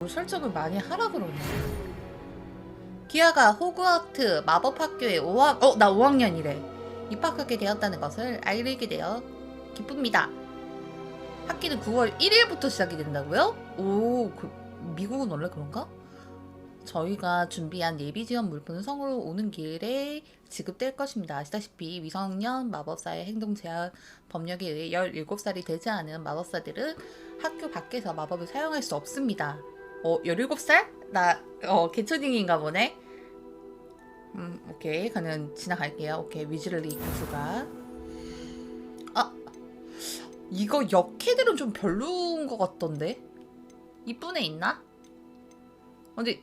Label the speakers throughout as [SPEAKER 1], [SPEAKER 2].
[SPEAKER 1] 설정을 많이 하라 그러네. 기아가 호그와트 마법학교에 나 5학년이래. 입학하게 되었다는 것을 알게 되어 기쁩니다. 학기는 9월 1일부터 시작이 된다고요? 미국은 원래 그런가? 저희가 준비한 예비 지원 물품은 성으로 오는 길에 지급될 것입니다. 아시다시피 미성년 마법사의 행동 제한 법령에 의해 17살이 되지 않은 마법사들은 학교 밖에서 마법을 사용할 수 없습니다. 17살? 나 개초딩인가 보네. 오케이. 그냥 지나갈게요. 오케이. 위즐리 교수가 이거 역캐들은 좀 별로인 것 같던데? 이쁜 애 있나? 근데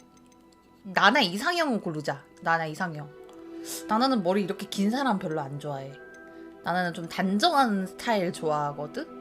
[SPEAKER 1] 나나 이상형은 고르자. 나나 이상형. 나나는 머리 이렇게 긴 사람 별로 안 좋아해. 나나는 좀 단정한 스타일 좋아하거든?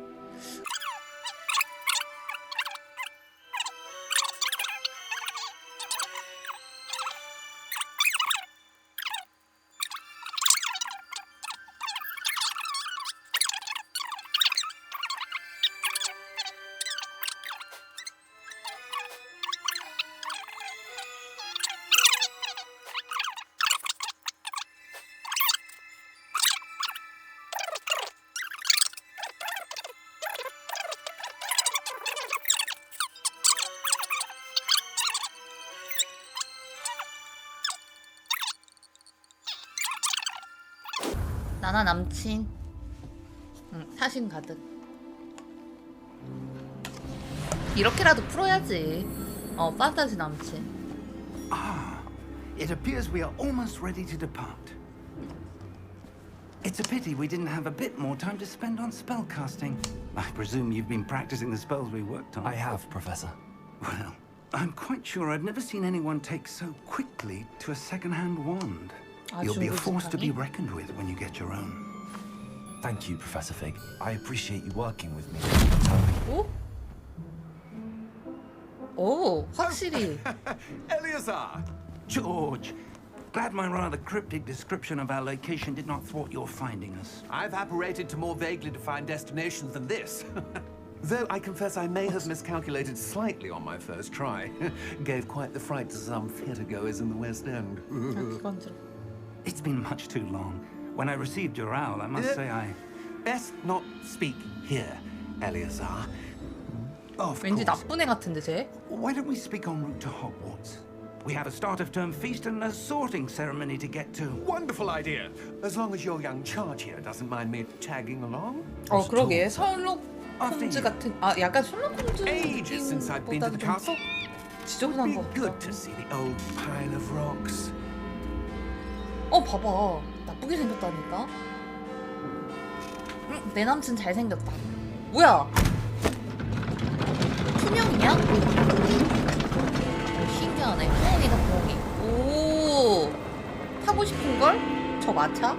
[SPEAKER 1] 나나 남친. 사신 가득. 이렇게라도 풀어야지. 판타지 남친.
[SPEAKER 2] It appears we are almost ready to depart. It's a pity we didn't have a bit more time to spend on spellcasting. I presume you've been practicing the spells we worked on.
[SPEAKER 3] I have, Professor.
[SPEAKER 2] Well, I'm quite sure I've never seen anyone take so quickly to a second-hand wand. You'll be a force to be reckoned with when you get your own.
[SPEAKER 3] Thank you, Professor Fig. I appreciate you working with me.
[SPEAKER 1] 확실히.
[SPEAKER 4] Eleazar!
[SPEAKER 2] George, glad my rather cryptic description of our location did not thwart your finding us.
[SPEAKER 4] I've apparated to more vaguely defined destinations than this. Though I confess I may have miscalculated slightly on my first try. Gave quite the fright to some theatregoers in the West End.
[SPEAKER 2] It's been much too long. When I received your owl, I must say I...
[SPEAKER 4] Best not speak here, Eleazar.
[SPEAKER 2] Of
[SPEAKER 1] 왠지
[SPEAKER 2] course.
[SPEAKER 1] 나쁜 애 같은데 쟤?
[SPEAKER 2] Why don't we speak en route to Hogwarts? We have a start-of-term feast and a sorting ceremony to get to.
[SPEAKER 4] Wonderful idea. As long as your young charge here doesn't mind me tagging along.
[SPEAKER 1] 그러게. 셜록 홈즈 같은 약간 셜록 홈즈
[SPEAKER 4] Ages since I've been to the castle.
[SPEAKER 1] 지저분한 거
[SPEAKER 4] Be good to see the old pile of rocks.
[SPEAKER 1] 봐봐. 나쁘게 생겼다니까. 내 남친 잘생겼다. 뭐야? 투명이냐? 신기하네. 뽕이다 뽕이. 오, 타고 싶은걸? 저 마차?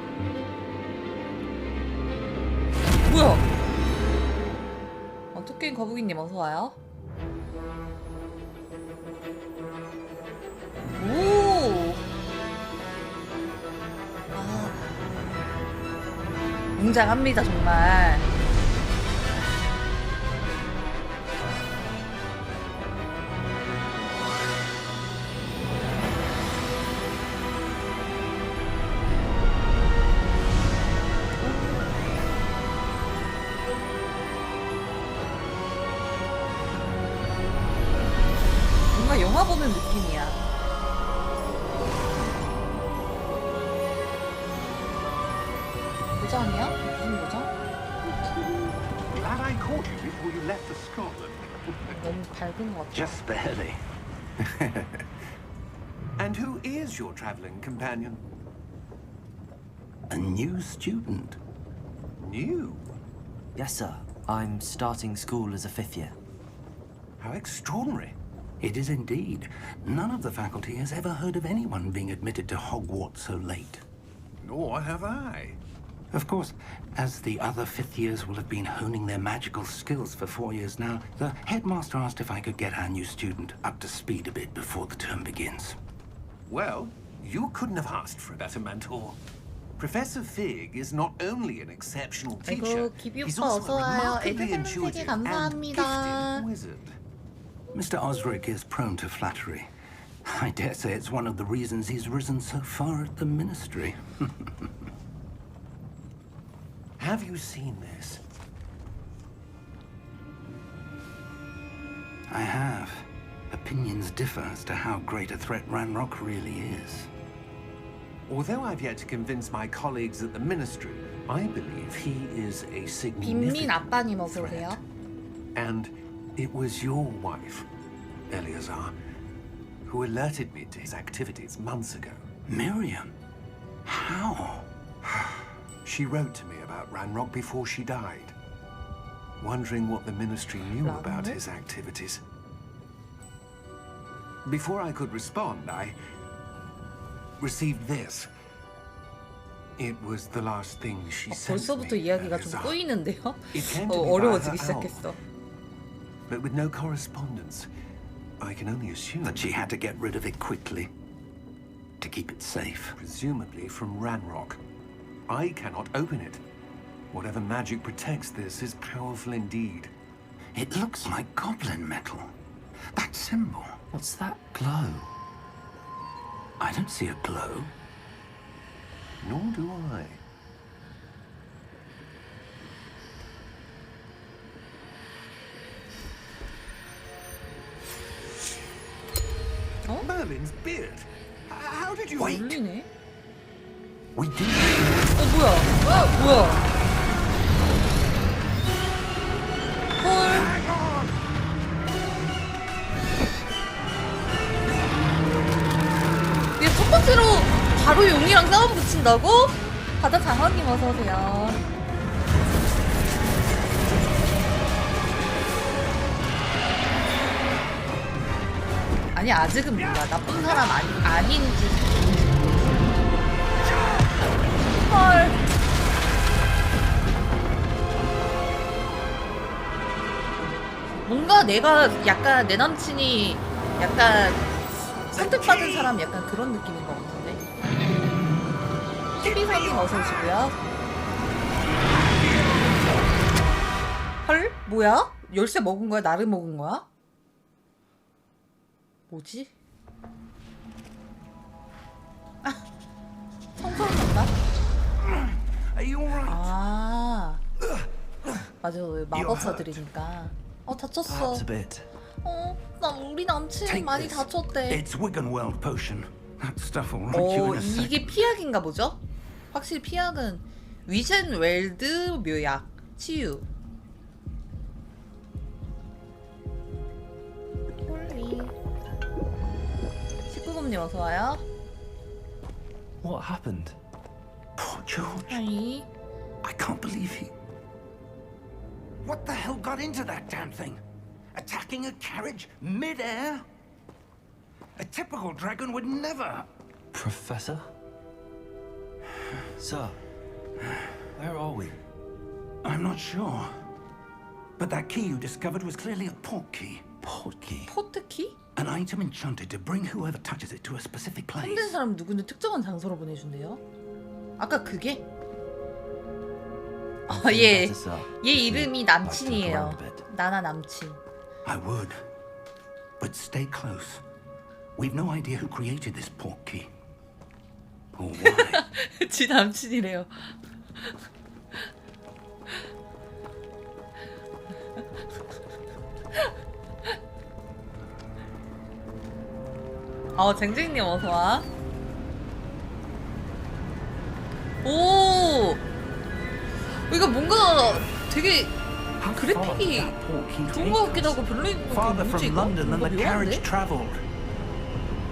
[SPEAKER 1] 뭐야? 토끼인 거북이님 어서와요. 오, 웅장합니다 정말. 뭔가 영화 보는 느낌이야. 도장이야? 무슨 도장?
[SPEAKER 4] Glad I caught you before you left for Scotland.
[SPEAKER 1] 너무 밝은 것 같아.
[SPEAKER 2] Just barely.
[SPEAKER 4] And who is your traveling companion?
[SPEAKER 2] A new student.
[SPEAKER 4] New?
[SPEAKER 3] Yes, sir. I'm starting school as a 5th year.
[SPEAKER 4] How extraordinary.
[SPEAKER 2] It is indeed. None of the faculty has ever heard of anyone being admitted to Hogwarts so late.
[SPEAKER 4] Nor have I.
[SPEAKER 2] Of course, as the other 5th years will have been honing their magical skills for 4 years now, the headmaster asked if I could get our new student up to speed a bit before the term begins.
[SPEAKER 4] Well, you couldn't have asked for a better mentor. Professor Fig is not only an exceptional teacher,
[SPEAKER 1] 아이고, 기비
[SPEAKER 4] he's
[SPEAKER 1] 오빠
[SPEAKER 4] also
[SPEAKER 1] 어서
[SPEAKER 4] a
[SPEAKER 1] 와요.
[SPEAKER 4] remarkably
[SPEAKER 1] 에드벨룬 세계
[SPEAKER 4] intuitive and
[SPEAKER 1] 감사합니다.
[SPEAKER 4] gifted wizard.
[SPEAKER 2] Mr. Osric is prone to flattery. I dare say it's one of the reasons he's risen so far at the ministry.
[SPEAKER 4] Have you seen this?
[SPEAKER 2] I have. Opinions differ as to how great a threat Ranrock really is.
[SPEAKER 4] Although I've yet to convince my colleagues at the ministry, I believe he is a
[SPEAKER 1] 빈민
[SPEAKER 4] significant
[SPEAKER 1] 아빠님 어서 오세요.
[SPEAKER 4] threat. And it was your wife, Eleazar, who alerted me to his activities months ago.
[SPEAKER 2] Miriam? How?
[SPEAKER 4] She wrote to me about Ranrock before she died, wondering what the ministry knew about his activities. Before I could respond, I received this. It was the last thing she sent
[SPEAKER 1] 벌써부터
[SPEAKER 4] me,
[SPEAKER 1] 이야기가 좀
[SPEAKER 4] Eleazar.
[SPEAKER 1] 꼬이는데요?
[SPEAKER 4] It came to me via
[SPEAKER 1] 어려워지기
[SPEAKER 4] her owl.
[SPEAKER 1] 시작했어.
[SPEAKER 4] But with no correspondence, I can only assume
[SPEAKER 2] That she had to get rid of it quickly. To keep it safe.
[SPEAKER 4] presumably from Ranrock. I cannot open it. Whatever magic protects this is powerful indeed.
[SPEAKER 2] It looks like goblin metal. That symbol. What's that glow? I don't see a glow.
[SPEAKER 4] Nor do I. Merlin's beard. How did you...
[SPEAKER 2] Wait.
[SPEAKER 1] 울리네.
[SPEAKER 2] We did.
[SPEAKER 1] 뭐야? 뭐야? 헐. 얘 첫 번째로 바로 용이랑 싸움 붙인다고? 바다 장어님 어서 오세요. 아니 아직은 몰라. 나쁜 사람 아닌지. 헐. 뭔가 내가 약간 내 남친이 약간 선택받은 사람 약간 그런 느낌인 것 같은데. TV사님 어서 오시고요. 헐? 뭐야? 열쇠 먹은 거야? 나를 먹은 거야? 뭐지? 아, 청소했나?
[SPEAKER 2] Are you alright?
[SPEAKER 1] 아, 맞아. 마법사들이니까. 다쳤어.
[SPEAKER 3] Perhaps a bit.
[SPEAKER 1] 나 우리 남친
[SPEAKER 2] Take
[SPEAKER 1] 많이
[SPEAKER 2] this.
[SPEAKER 1] 다쳤대.
[SPEAKER 2] It's Wiggenweld potion. That stuff will right you in a sec.
[SPEAKER 1] 이게 피약인가 보죠? 확실히 피약은 위젠웰드 묘약 치유. 홀리. 19금님 어서 와요.
[SPEAKER 3] What happened?
[SPEAKER 2] Poor George.
[SPEAKER 1] 아니.
[SPEAKER 2] I can't believe he... What the hell got into that damn thing? Attacking a carriage mid-air? A typical dragon would never...
[SPEAKER 3] Professor? Sir, where are we?
[SPEAKER 2] I'm not sure. But that key you discovered was clearly a port key.
[SPEAKER 3] Portkey.
[SPEAKER 1] 포트키?
[SPEAKER 2] An item enchanted to bring whoever touches it to a specific place.
[SPEAKER 1] 힘든 사람 누구는 특정한 장소로 보내준대요. 아까 그게? 얘 이름이 남친이에요. 나나 남친.
[SPEAKER 2] I would. But stay close. We've no idea who created this port key. Or why.
[SPEAKER 1] 지 남친이래요. 쟁쟁님 어서 와. 오, 이거 뭔가 되게 그래픽이 좋은 것 같기도 하고 별로인 것 같고
[SPEAKER 2] Farther
[SPEAKER 1] 뭐지
[SPEAKER 2] from
[SPEAKER 1] 이거?
[SPEAKER 2] London than
[SPEAKER 1] 뭔가
[SPEAKER 2] the carriage
[SPEAKER 1] 묘한데?
[SPEAKER 2] travelled.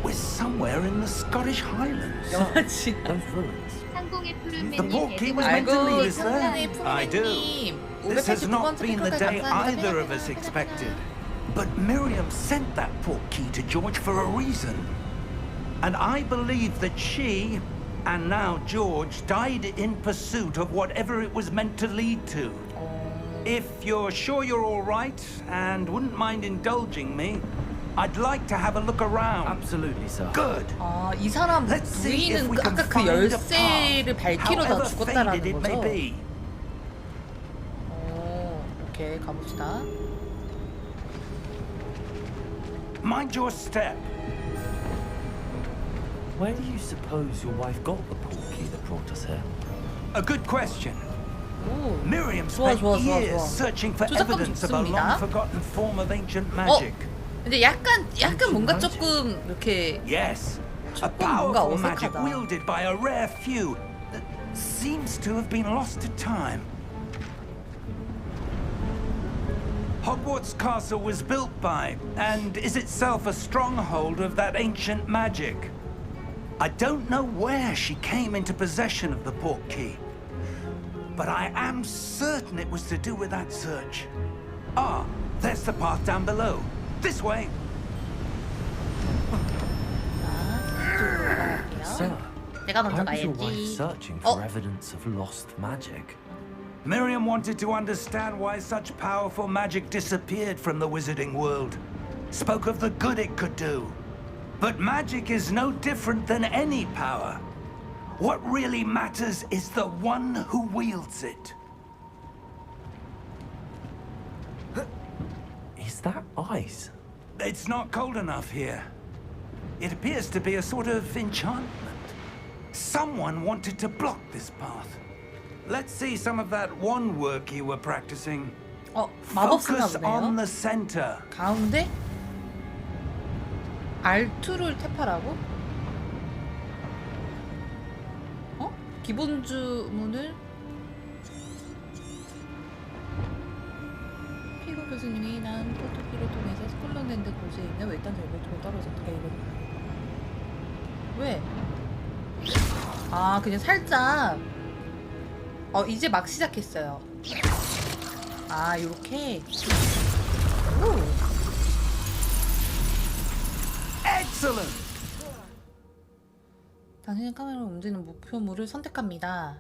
[SPEAKER 2] We're somewhere in the Scottish Highlands.
[SPEAKER 1] 영화지.
[SPEAKER 3] Those ruins.
[SPEAKER 5] 상공의 푸른
[SPEAKER 2] The port key
[SPEAKER 5] 매님
[SPEAKER 2] was meant to
[SPEAKER 1] 아이고
[SPEAKER 2] lead us there.
[SPEAKER 1] 상상의
[SPEAKER 2] I do.
[SPEAKER 1] 푸르메님
[SPEAKER 2] This has not
[SPEAKER 1] 589번째
[SPEAKER 2] been the
[SPEAKER 1] 핑크까지
[SPEAKER 2] day
[SPEAKER 1] 감사합니다.
[SPEAKER 2] either of us expected. But Miriam sent that port key to George for a reason. And I believe that she, and now George, died in pursuit of whatever it was meant to lead to. If you're sure you're all right and wouldn't mind indulging me, I'd like to have a look around.
[SPEAKER 3] Absolutely, sir.
[SPEAKER 2] Good.
[SPEAKER 1] 이 사람
[SPEAKER 2] Let's see if
[SPEAKER 1] 부인은
[SPEAKER 2] we can
[SPEAKER 1] 아까 그
[SPEAKER 2] find a
[SPEAKER 1] 열쇠를
[SPEAKER 2] path,
[SPEAKER 1] 밝히러 다
[SPEAKER 2] however
[SPEAKER 1] 죽었다라는
[SPEAKER 2] faded it may
[SPEAKER 1] 거죠?
[SPEAKER 2] be.
[SPEAKER 1] 오케이 가봅시다.
[SPEAKER 2] Mind your step.
[SPEAKER 3] Where do you suppose your wife got the portkey that brought us here?
[SPEAKER 2] A good question.
[SPEAKER 1] 오.
[SPEAKER 2] Miriam
[SPEAKER 1] 좋아,
[SPEAKER 2] spent
[SPEAKER 1] 좋아, 좋아,
[SPEAKER 2] years
[SPEAKER 1] 좋아.
[SPEAKER 2] searching for
[SPEAKER 1] 조작감
[SPEAKER 2] evidence of a
[SPEAKER 1] 좋습니다.
[SPEAKER 2] long-forgotten form of ancient magic.
[SPEAKER 1] 근데 약간 뭔가
[SPEAKER 3] magic?
[SPEAKER 1] 조금 이렇게
[SPEAKER 2] Yes, a
[SPEAKER 1] 조금 뭔가
[SPEAKER 2] powerful magic
[SPEAKER 1] 어색하다.
[SPEAKER 2] wielded by a rare few that seems to have been lost to time. Hogwarts Castle was built by, and is itself a stronghold of that ancient magic. I don't know where she came into possession of the portkey, but I am certain it was to do with that search. Ah, there's the path down below. This way.
[SPEAKER 3] Sir,
[SPEAKER 1] 내가 먼저
[SPEAKER 3] how was your wife
[SPEAKER 1] 가야지.
[SPEAKER 3] searching for evidence of lost magic?
[SPEAKER 2] Miriam wanted to understand why such powerful magic disappeared from the wizarding world. Spoke of the good it could do. But magic is no different than any power. What really matters is the one who wields it.
[SPEAKER 3] Is that ice?
[SPEAKER 2] It's not cold enough here. It appears to be a sort of enchantment. Someone wanted to block this path. Let's see some of that wand work you were practicing.
[SPEAKER 1] 마법 쓰나
[SPEAKER 2] Focus on
[SPEAKER 1] 보네요.
[SPEAKER 2] the center.
[SPEAKER 1] 가운데? R2를 탭하라고? 기본 주문을 피고 교수님이 난 포토키를 통해서 스콜틀랜드 고지에 있는 외딴 절벽으로 떨어졌다. 이거 왜? 아, 그냥 살짝. 이제 막 시작했어요. 아, 요렇게. 오.
[SPEAKER 2] Excellent.
[SPEAKER 1] 당신은 카메라로 움직이는 목표물을 선택합니다.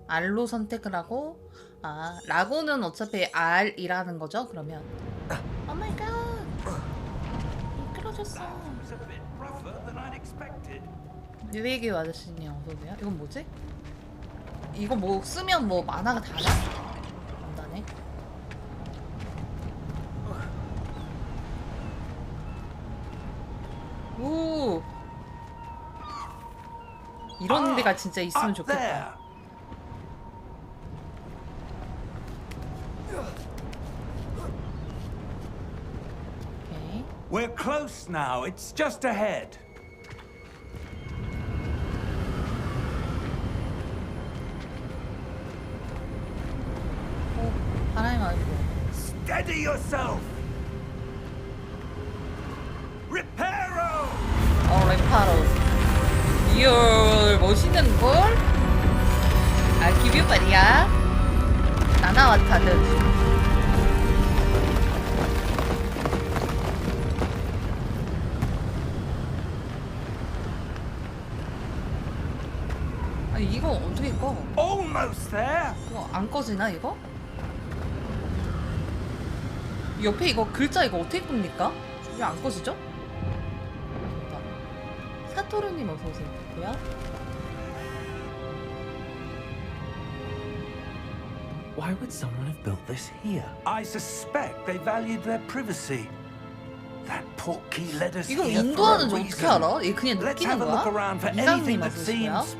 [SPEAKER 1] R로 선택을 하고, 라고는 어차피 R이라는 거죠, 그러면. 오 마이 갓. 미끄러졌어.
[SPEAKER 2] It's a bit rougher than I'd expected.
[SPEAKER 1] 유해교 아저씨님 어서오세요. 이건 뭐지? 이거 뭐 쓰면 뭐 만화가 다나? 안 다네. 오. 이런 데가 진짜 있으면
[SPEAKER 2] Up
[SPEAKER 1] 좋겠다.
[SPEAKER 2] there.
[SPEAKER 1] 오케이.
[SPEAKER 2] We're close now. It's just ahead.
[SPEAKER 1] 바람이 많이 불어.
[SPEAKER 2] Steady yourself. Reparo.
[SPEAKER 1] 레파로. 리얼 멋있는걸? 기뷰 말이야. 나나와타는. 이거 어떻게 꺼?
[SPEAKER 2] Almost there.
[SPEAKER 1] 이거 안 꺼지나 이거? 옆에 이거 글자 이거 어떻게 끕니까? 왜 안 꺼지죠? 사토르님 어서 오세요.
[SPEAKER 3] Why would someone have built this here?
[SPEAKER 2] I suspect they valued their privacy. That portkey led us
[SPEAKER 1] 이거
[SPEAKER 2] here for a
[SPEAKER 1] 인도하는지 어떻게
[SPEAKER 2] reason.
[SPEAKER 1] 알아? 얘 그냥
[SPEAKER 2] Let's
[SPEAKER 1] 느끼는
[SPEAKER 2] have a look
[SPEAKER 1] 거야?
[SPEAKER 2] around for
[SPEAKER 1] 이상님
[SPEAKER 2] anything that
[SPEAKER 1] 어서 오세요.
[SPEAKER 2] seems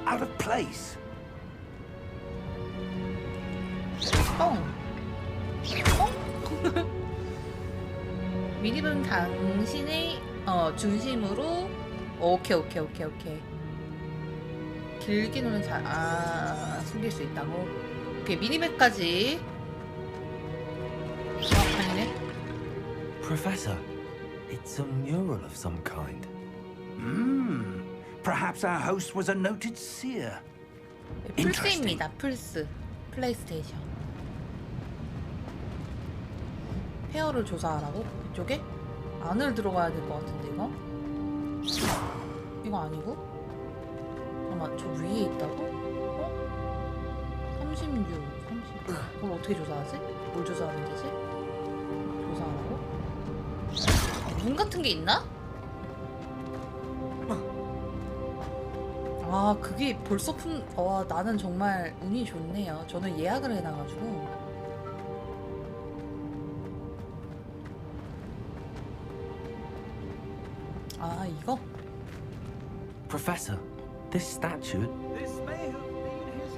[SPEAKER 2] out of place.
[SPEAKER 1] 미니는 당신의 중심으로 오케이. 길게 누르면 숨길 수 있다고. 오케이, 미니맵까지. 아니네.
[SPEAKER 3] Professor, it's a mural of some kind.
[SPEAKER 2] Perhaps our host was a noted seer.
[SPEAKER 1] 플스입니다. 플스. 플레이스테이션. 페어를 조사하라고? 이쪽에? 안을 들어가야 될 것 같은데 이거? 이거 아니고? 잠깐만, 저 위에 있다고? 36, 30. 그걸 어떻게 조사하지? 뭘 조사하면 되지? 조사하라고? 문 같은 게 있나? 그게 벌써 나는 정말 운이 좋네요. 저는 예약을 해놔가지고. 아 이거?
[SPEAKER 3] Professor, this statue.
[SPEAKER 2] This may have been his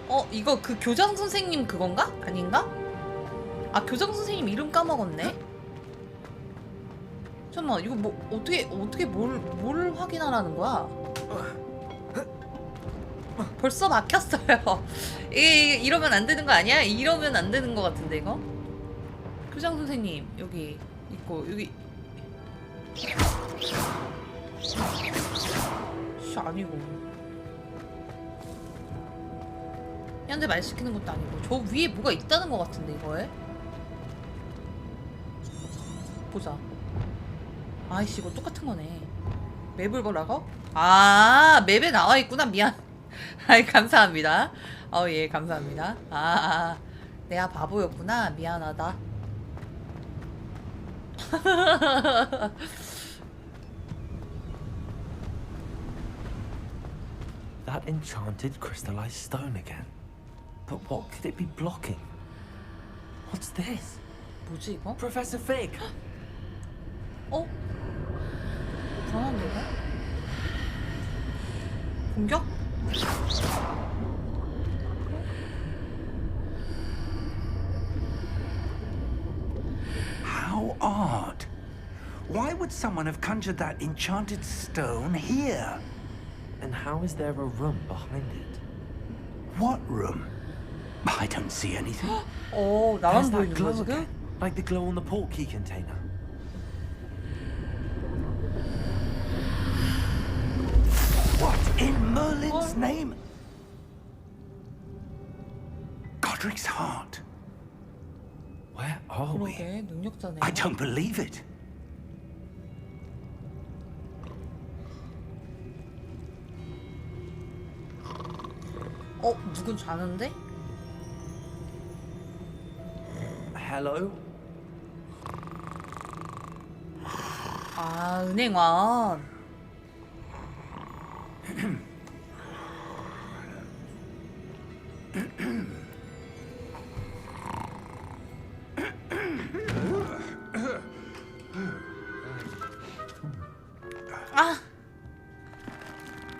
[SPEAKER 2] home.
[SPEAKER 1] 이거 그 교장 선생님 그건가? 아닌가? 아 교장 선생님 이름 까먹었네. 잠깐만 이거 뭐 어떻게 뭘 확인하라는 거야? 벌써 막혔어요. 이러면 안 되는 거 아니야? 이러면 안 되는 거 같은데 이거? 교장 선생님 여기 있고 여기 아니고 얘한테 말 시키는 것도 아니고 저 위에 뭐가 있다는 거 같은데 이거에? 보자. 아이씨 이거 똑같은 거네. 맵을 보라고? 아 맵에 나와 있구나. 미안. 아이 감사합니다. 예 감사합니다. 내가 바보였구나. 미안하다.
[SPEAKER 3] That enchanted crystallized stone again. But what could it be blocking? What's this?
[SPEAKER 1] 뭐지 이거?
[SPEAKER 3] Professor Fig!
[SPEAKER 1] 불안한데 이거? 공격?
[SPEAKER 2] How odd. Why would someone have conjured that enchanted stone here?
[SPEAKER 3] And how is there a room behind it?
[SPEAKER 2] What room? I don't see anything.
[SPEAKER 1] 나만
[SPEAKER 3] There's that
[SPEAKER 1] 보이는 거
[SPEAKER 3] glow
[SPEAKER 1] 지금?
[SPEAKER 3] again, like the glow on the portkey container.
[SPEAKER 2] What in Merlin's name? Godric's heart.
[SPEAKER 3] Where are we?
[SPEAKER 1] 그러게 능력자네.
[SPEAKER 2] I don't believe it.
[SPEAKER 1] 누군 자는데?
[SPEAKER 3] Hello?
[SPEAKER 1] 은행원.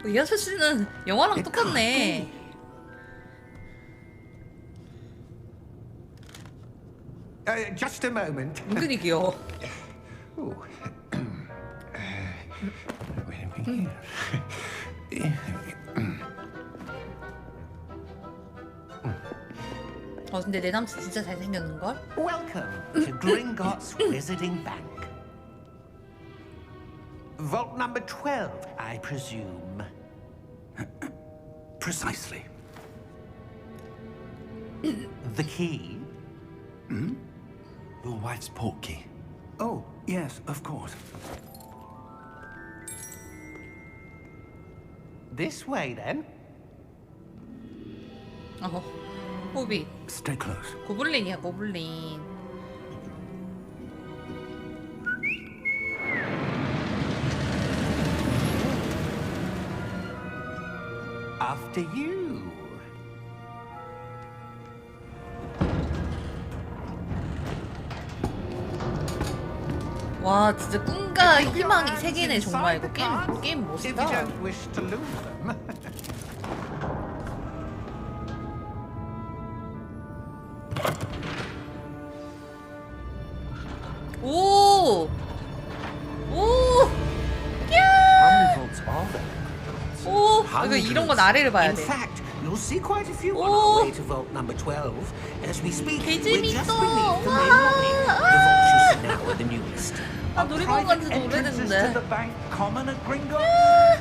[SPEAKER 1] 이 아저씨는 영화랑 똑같네.
[SPEAKER 5] Just a moment.
[SPEAKER 1] 은근히 귀여워.
[SPEAKER 5] Ooh.
[SPEAKER 1] 근데 내 남친 진짜 잘생겼는걸?
[SPEAKER 5] Welcome to Gringotts Wizarding Bank. Vault number 12, I presume.
[SPEAKER 2] Precisely.
[SPEAKER 5] The key?
[SPEAKER 3] Your wife's portkey.
[SPEAKER 2] Oh, yes, of course.
[SPEAKER 5] This way, then.
[SPEAKER 1] 호빗.
[SPEAKER 2] Stay close.
[SPEAKER 1] 고블린이야 고블린.
[SPEAKER 5] After you.
[SPEAKER 1] 와 진짜 꿈과 희망이 세 개네 정말. 이거 게임
[SPEAKER 5] If you
[SPEAKER 1] 멋있다.
[SPEAKER 5] don't wish to lose them.
[SPEAKER 1] 오!
[SPEAKER 3] How many vaults are there?
[SPEAKER 1] 오! 이거 이런 건 아래를 봐야
[SPEAKER 5] In
[SPEAKER 1] 돼.
[SPEAKER 5] fact, you'll see quite a few on
[SPEAKER 1] Oh.
[SPEAKER 5] our way to vault number 12. As we speak,
[SPEAKER 1] 개
[SPEAKER 5] we're just
[SPEAKER 1] 재밌어.
[SPEAKER 5] beneath the main lobby. The vaults you see now are the newest.
[SPEAKER 1] 아 놀이공원 간 지도
[SPEAKER 2] Entrances to
[SPEAKER 1] 오래됐는데.
[SPEAKER 2] the bank common at Gringotts?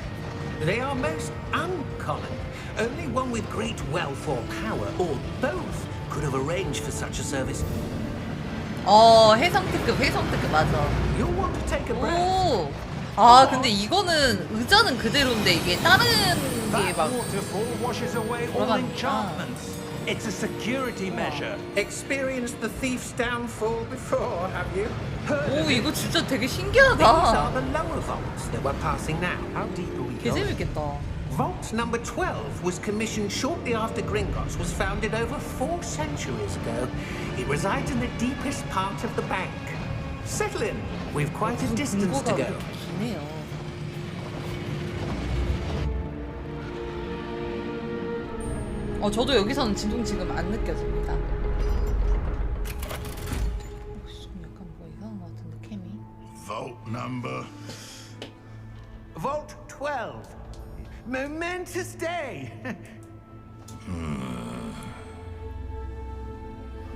[SPEAKER 5] They are most uncommon. Only one with great wealth or power, or both, could have arranged for such a service.
[SPEAKER 1] 해성특급 맞아.
[SPEAKER 5] You'll want to take a breath.
[SPEAKER 1] 오! 근데 이거는 의자는 그대로인데 이게 다른 게
[SPEAKER 2] That
[SPEAKER 1] 막
[SPEAKER 2] waterfall washes away all
[SPEAKER 1] 돌아가니까.
[SPEAKER 2] enchantments. It's a security measure.
[SPEAKER 5] Experienced the thief's downfall before, have you?
[SPEAKER 1] 오 이거 진짜 되게
[SPEAKER 5] These are
[SPEAKER 1] 신기하다.
[SPEAKER 5] the lower vaults that we're passing now. How deep are we
[SPEAKER 1] 개
[SPEAKER 5] going?
[SPEAKER 1] 재밌겠다.
[SPEAKER 5] Vault number 12 was commissioned shortly after Gringotts was founded over 4 centuries ago. It resides in the deepest part of the bank. Settle in. We've quite a distance to
[SPEAKER 1] 공고가
[SPEAKER 5] go.
[SPEAKER 1] 기네요. 저도 여기서는 진동 지금 안 느껴집니다. 좀 약간 뭐가 이상한 것 같은데 캠이.
[SPEAKER 6] Vault number.
[SPEAKER 4] Vault 12. Momentous day.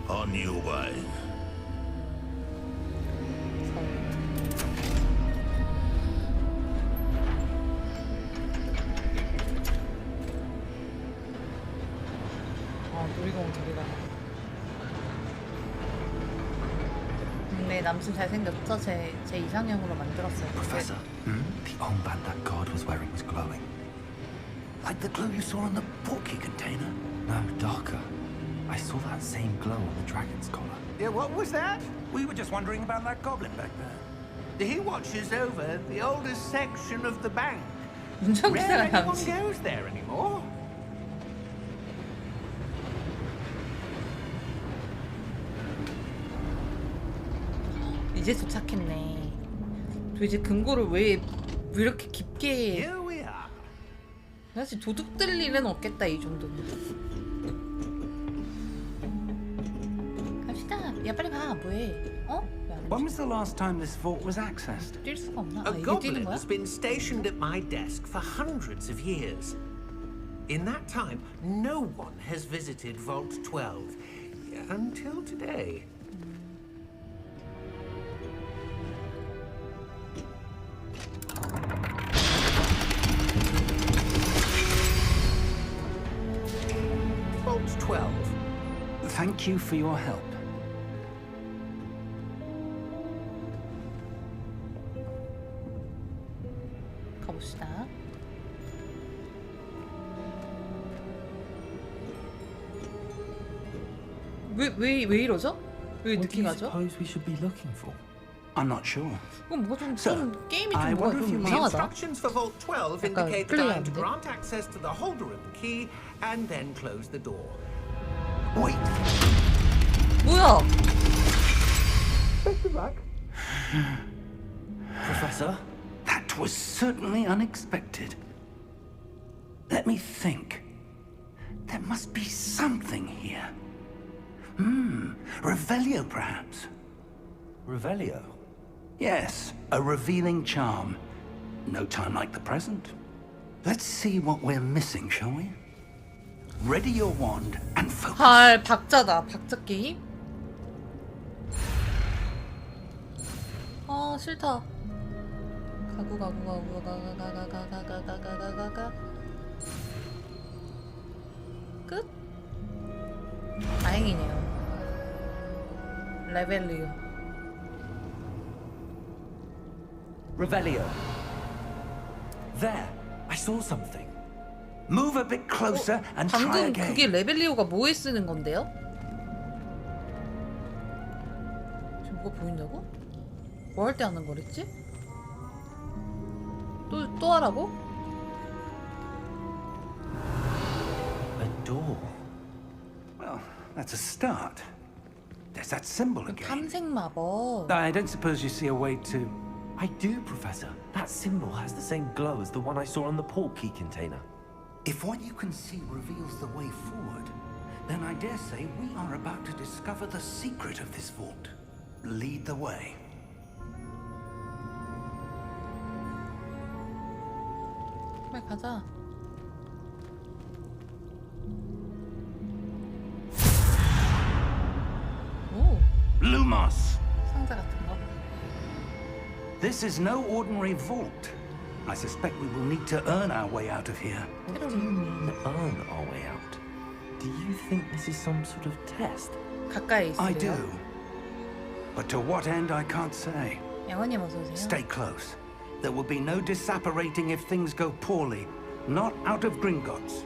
[SPEAKER 6] On your way.
[SPEAKER 1] 놀이공원 저리가. 네, 남친 잘생겼죠? 제 이상형으로 만들었어요.
[SPEAKER 3] Professor, the armband that guard was wearing was glowing.
[SPEAKER 2] Like the glue you saw in the portkey container?
[SPEAKER 3] No, darker. I saw that same glow on the dragon's collar.
[SPEAKER 4] Yeah, what was that?
[SPEAKER 2] We were just wondering about that goblin back there.
[SPEAKER 4] He watches over the oldest section of the bank.
[SPEAKER 1] 운전기사가
[SPEAKER 4] Rarely anyone
[SPEAKER 1] 남친.
[SPEAKER 4] goes there anymore.
[SPEAKER 1] 이제 도착했네. 도대체 금고를 왜 이렇게 깊게.
[SPEAKER 4] Here we are.
[SPEAKER 1] 사실 도둑 들 일은 없겠다 이 정도면. 갑시다. 야 빨리 가. 뭐해? 왜 안
[SPEAKER 2] When was the last time this vault was accessed?
[SPEAKER 1] 뛸 수가 없나?
[SPEAKER 5] A
[SPEAKER 1] 이게 뛰는
[SPEAKER 5] goblin
[SPEAKER 1] 거야?
[SPEAKER 5] has been stationed at my desk for hundreds of years. In that time, no one has visited Vault 12 until today. Vault 12.
[SPEAKER 2] Thank you for your help.
[SPEAKER 1] 가봅시다. 왜 이러죠? 왜
[SPEAKER 3] What do
[SPEAKER 1] 늦게
[SPEAKER 3] you
[SPEAKER 1] 가죠?
[SPEAKER 3] suppose we should be looking for?
[SPEAKER 2] I'm not sure.
[SPEAKER 1] 그럼 뭐가 좀
[SPEAKER 2] Sir,
[SPEAKER 1] 게임이
[SPEAKER 2] I
[SPEAKER 1] 좀 뭐가
[SPEAKER 2] wonder if
[SPEAKER 1] 좀
[SPEAKER 2] you
[SPEAKER 5] The
[SPEAKER 1] 이상하다.
[SPEAKER 5] instructions for Vault 12
[SPEAKER 1] 약간
[SPEAKER 5] indicate that I am to
[SPEAKER 1] 플레이하는데?
[SPEAKER 5] grant access to the holder of the key and then close the door.
[SPEAKER 2] Wait.
[SPEAKER 1] 뭐야?
[SPEAKER 3] Professor?
[SPEAKER 2] That was certainly unexpected. Let me think. There must be something here. Revelio, perhaps.
[SPEAKER 3] Revelio?
[SPEAKER 2] Yes, a revealing charm. No time like the present. Let's see what we're missing, shall we? Ready your wand and focus.
[SPEAKER 1] 박자다. 박자 게임? 싫다. 가가. 끝? 다행이네요. 레벨리오.
[SPEAKER 3] Revelio. There, I saw something.
[SPEAKER 2] Move a bit closer and try
[SPEAKER 1] 방금
[SPEAKER 2] again.
[SPEAKER 1] 그게 레벨리오가 뭐에 쓰는 건데요? 지금 뭐가 보인다고? 뭐 할 때 하는 거랬지? 또 하라고?
[SPEAKER 3] A door.
[SPEAKER 2] Well, that's a start. There's that symbol again.
[SPEAKER 1] 탐색 마법.
[SPEAKER 2] I don't suppose you see a way to...
[SPEAKER 3] I do, Professor. That symbol has the same glow as the one I saw on the portkey container.
[SPEAKER 2] If what you can see reveals the way forward, then I dare say we are about to discover the secret of this vault. Lead the way.
[SPEAKER 1] 빨리 가자. 오,
[SPEAKER 2] Lumos!
[SPEAKER 1] 상자 같은 거.
[SPEAKER 2] This is no ordinary vault. I suspect we will need to earn our way out of here.
[SPEAKER 3] What do you mean, earn our way out? Do you think this is some sort of test?
[SPEAKER 1] 가까이 있으래요.
[SPEAKER 2] I do. But to what end, I can't say.
[SPEAKER 1] 양원님 어서 오세요.
[SPEAKER 2] Stay close. There will be no disapparating if things go poorly. Not out of Gringotts.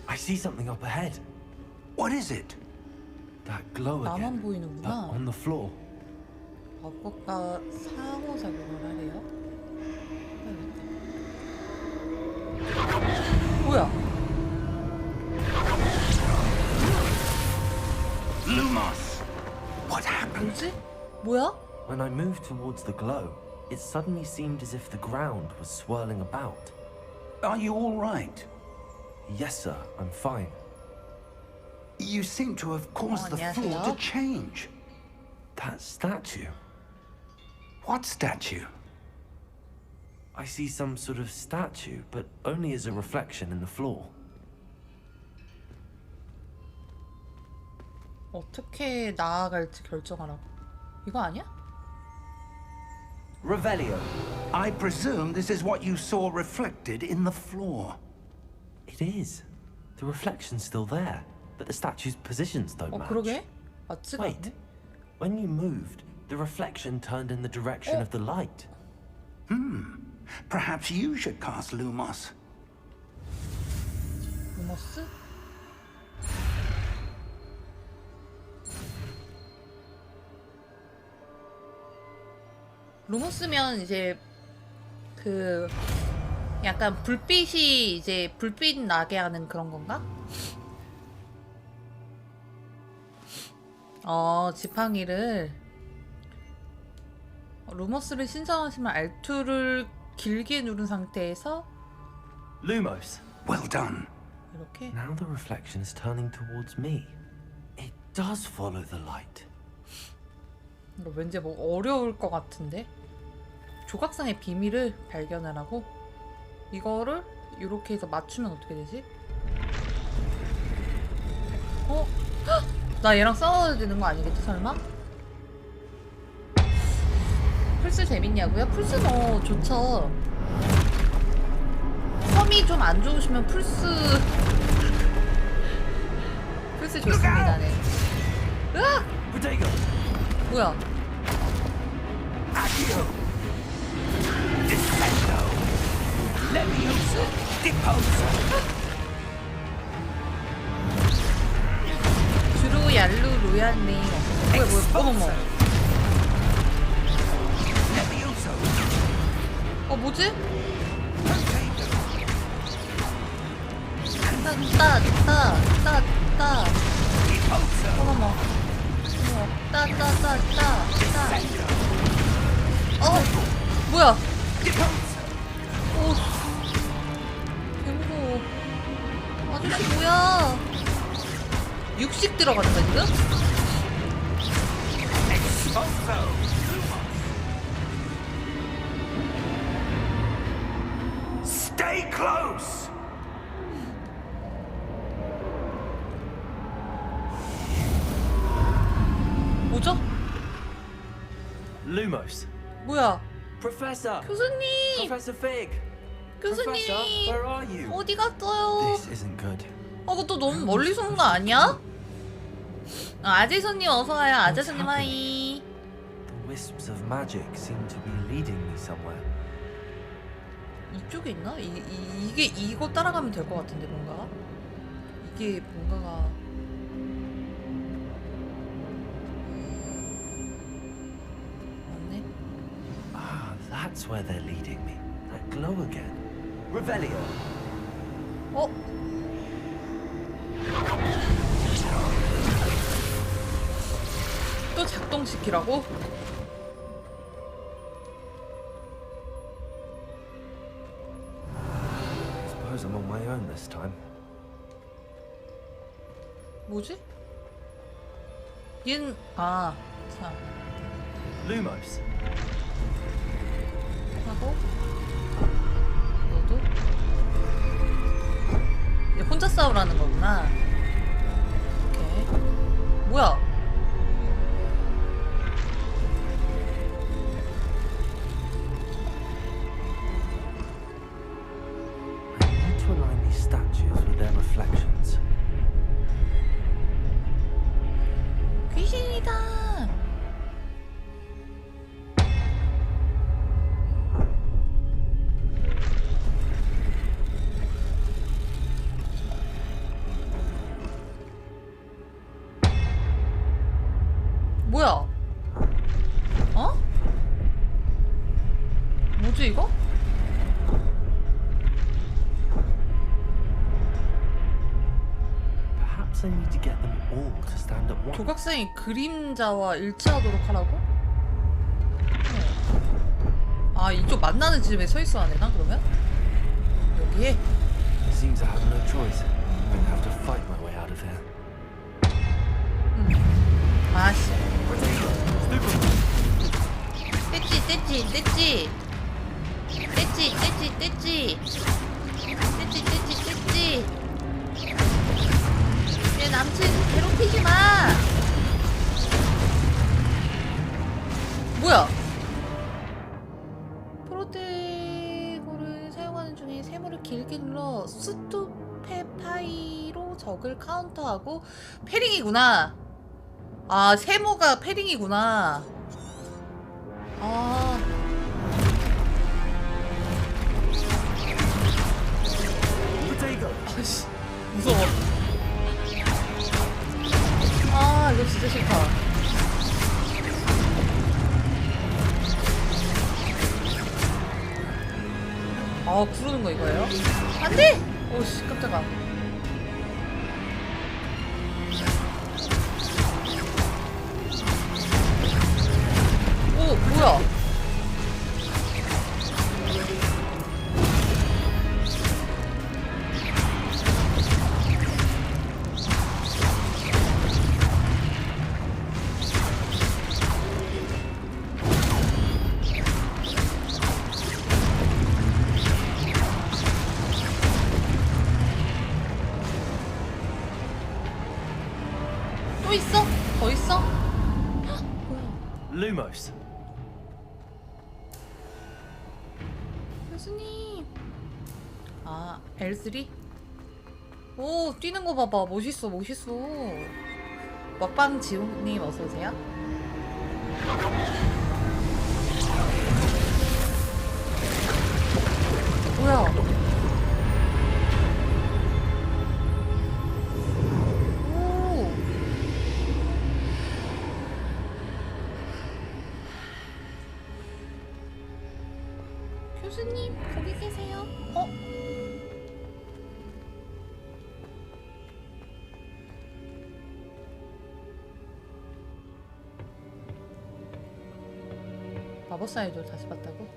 [SPEAKER 3] I see something up ahead.
[SPEAKER 2] What is it?
[SPEAKER 3] That glow
[SPEAKER 1] 나만
[SPEAKER 3] again.
[SPEAKER 1] 보이는구나.
[SPEAKER 3] On the floor.
[SPEAKER 1] 아빠가 상호작용을 하래요? 뭐야?
[SPEAKER 2] Lumos! What happened?
[SPEAKER 1] 뭐지? 뭐야?
[SPEAKER 3] When I moved towards the glow, it suddenly seemed as if the ground was swirling about.
[SPEAKER 2] Are you all right?
[SPEAKER 3] Yes, sir, I'm fine.
[SPEAKER 2] You seem to have caused the floor
[SPEAKER 1] 안녕하세요.
[SPEAKER 2] to change.
[SPEAKER 3] That statue.
[SPEAKER 2] What statue?
[SPEAKER 3] I see some sort of statue, but only as a reflection in the floor.
[SPEAKER 1] 어떻게 나아갈지 결정하라고. 이거 아니야?
[SPEAKER 2] Revelio. I presume this is what you saw reflected in the floor.
[SPEAKER 3] It is. The reflection's still there, but the statue's positions don't match.
[SPEAKER 1] 그러게? 맞지가
[SPEAKER 3] Wait,
[SPEAKER 1] 않네?
[SPEAKER 3] when you moved, the reflection turned in the direction of the light.
[SPEAKER 2] Perhaps you should cast Lumos.
[SPEAKER 1] 루머스? 루머스면 이제 그 약간 불빛이 이제 불빛 나게 하는 그런 건가? 지팡이를 루머스를 신청하시면 R2를 길게 누른 상태에서
[SPEAKER 3] Lumos.
[SPEAKER 2] Well done.
[SPEAKER 1] 이렇게
[SPEAKER 3] Now the reflection is turning towards me. It does follow the light.
[SPEAKER 1] 이거 왠지 뭐 어려울 것 같은데 조각상의 비밀을 발견하라고 이거를 이렇게 해서 맞추면 어떻게 되지? 헉! 나 얘랑 싸워야 되는 거 아니겠지 설마? 플스 재밌냐고요? 플스 좋죠. 섬이 좀 안 좋으시면 플스 좋습니다. 네. 으악!
[SPEAKER 3] Bodega!
[SPEAKER 1] 뭐야?
[SPEAKER 2] Accio. Descendo. Leviosa. Deposa.
[SPEAKER 1] 주루 얄루 로얄님 뭐야 어머머
[SPEAKER 2] Levioso.
[SPEAKER 1] 뭐지? 따
[SPEAKER 2] Deposa.
[SPEAKER 1] 어머머 따 뭐야
[SPEAKER 2] Deposa.
[SPEAKER 1] 오 개무서워 아저씨 뭐야 육식 들어가는 거야 지금?
[SPEAKER 2] Exposo. Stay close.
[SPEAKER 1] 뭐죠?
[SPEAKER 3] Lumos.
[SPEAKER 1] 뭐야
[SPEAKER 3] Professor!
[SPEAKER 1] 교수님
[SPEAKER 3] Professor Fig!
[SPEAKER 1] 교수님
[SPEAKER 3] Professor, where are you?
[SPEAKER 1] 어디 갔어요?
[SPEAKER 3] This isn't good.
[SPEAKER 1] 그것도 너무 멀리서 온 거 아니야? 아재 손님 어서와요. 아재 손님 하이.
[SPEAKER 3] The wisps of magic seem to be leading me somewhere.
[SPEAKER 1] 이쪽에 있나? 이게 이거 따라가면 될 것 같은데 뭔가? 이게 뭔가가 맞네?
[SPEAKER 3] Ah, that's where they're leading me. That glow again. Revelio.
[SPEAKER 1] 또 작동시키라고?
[SPEAKER 3] Suppose I'm on my own this time.
[SPEAKER 1] 뭐지? 참.
[SPEAKER 3] Lumos.
[SPEAKER 1] 하고 너도 이제 혼자 싸우라는 거구나. 오케이. 뭐야?
[SPEAKER 3] I need to align these statues with their reflections.
[SPEAKER 1] 귀신이다. 뭐야? 어? 뭐지 이거?
[SPEAKER 3] Perhaps I need to get them all to stand at once.
[SPEAKER 1] 조각상이 그림자와 일치하도록 하라고? 아 이쪽 만나는 지점에 서 있어야 되나 그러면? 여기에?
[SPEAKER 3] It seems I have no choice. I'm gonna have to fight my way out of here.
[SPEAKER 1] 아씨. 떼찌 떼찌 떼찌. 떼찌 떼찌 떼찌. 떼찌 떼찌 떼찌. 내 남친 괴롭히지 마. 뭐야? 프로테고를 사용하는 중에 세모를 길게 눌러 스투페파이로 적을 카운터하고 패링이구나. 아 세모가 패링이구나. 아 아씨 무서워. 아 이거 진짜 싫다. 아 구르는 거 이거예요? 안돼! 오씨 깜짝아. 오 뭐야? 또 있어? 더 있어? 헉, 뭐야?
[SPEAKER 3] Lumos.
[SPEAKER 1] 교수님. 아 L3? 오 뛰는 거 봐봐. 멋있어 멋있어. 먹방 지웅님 어서 오세요. 뭐야? 오. 교수님 거기 계세요? 어? 마법사 아이돌 다시 봤다고?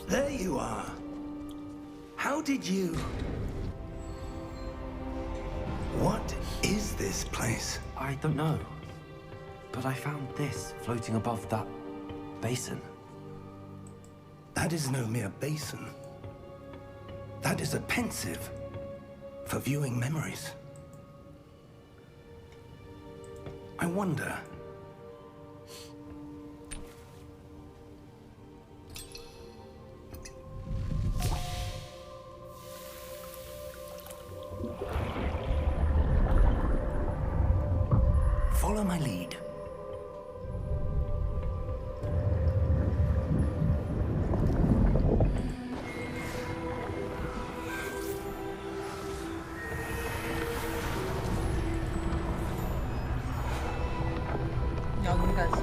[SPEAKER 2] There you are. How did you... What is this place?
[SPEAKER 3] I don't know. But I found this floating above that basin.
[SPEAKER 2] That is no mere basin. That is a pensive for viewing memories. I wonder... Follow my lead.
[SPEAKER 1] 여기까지.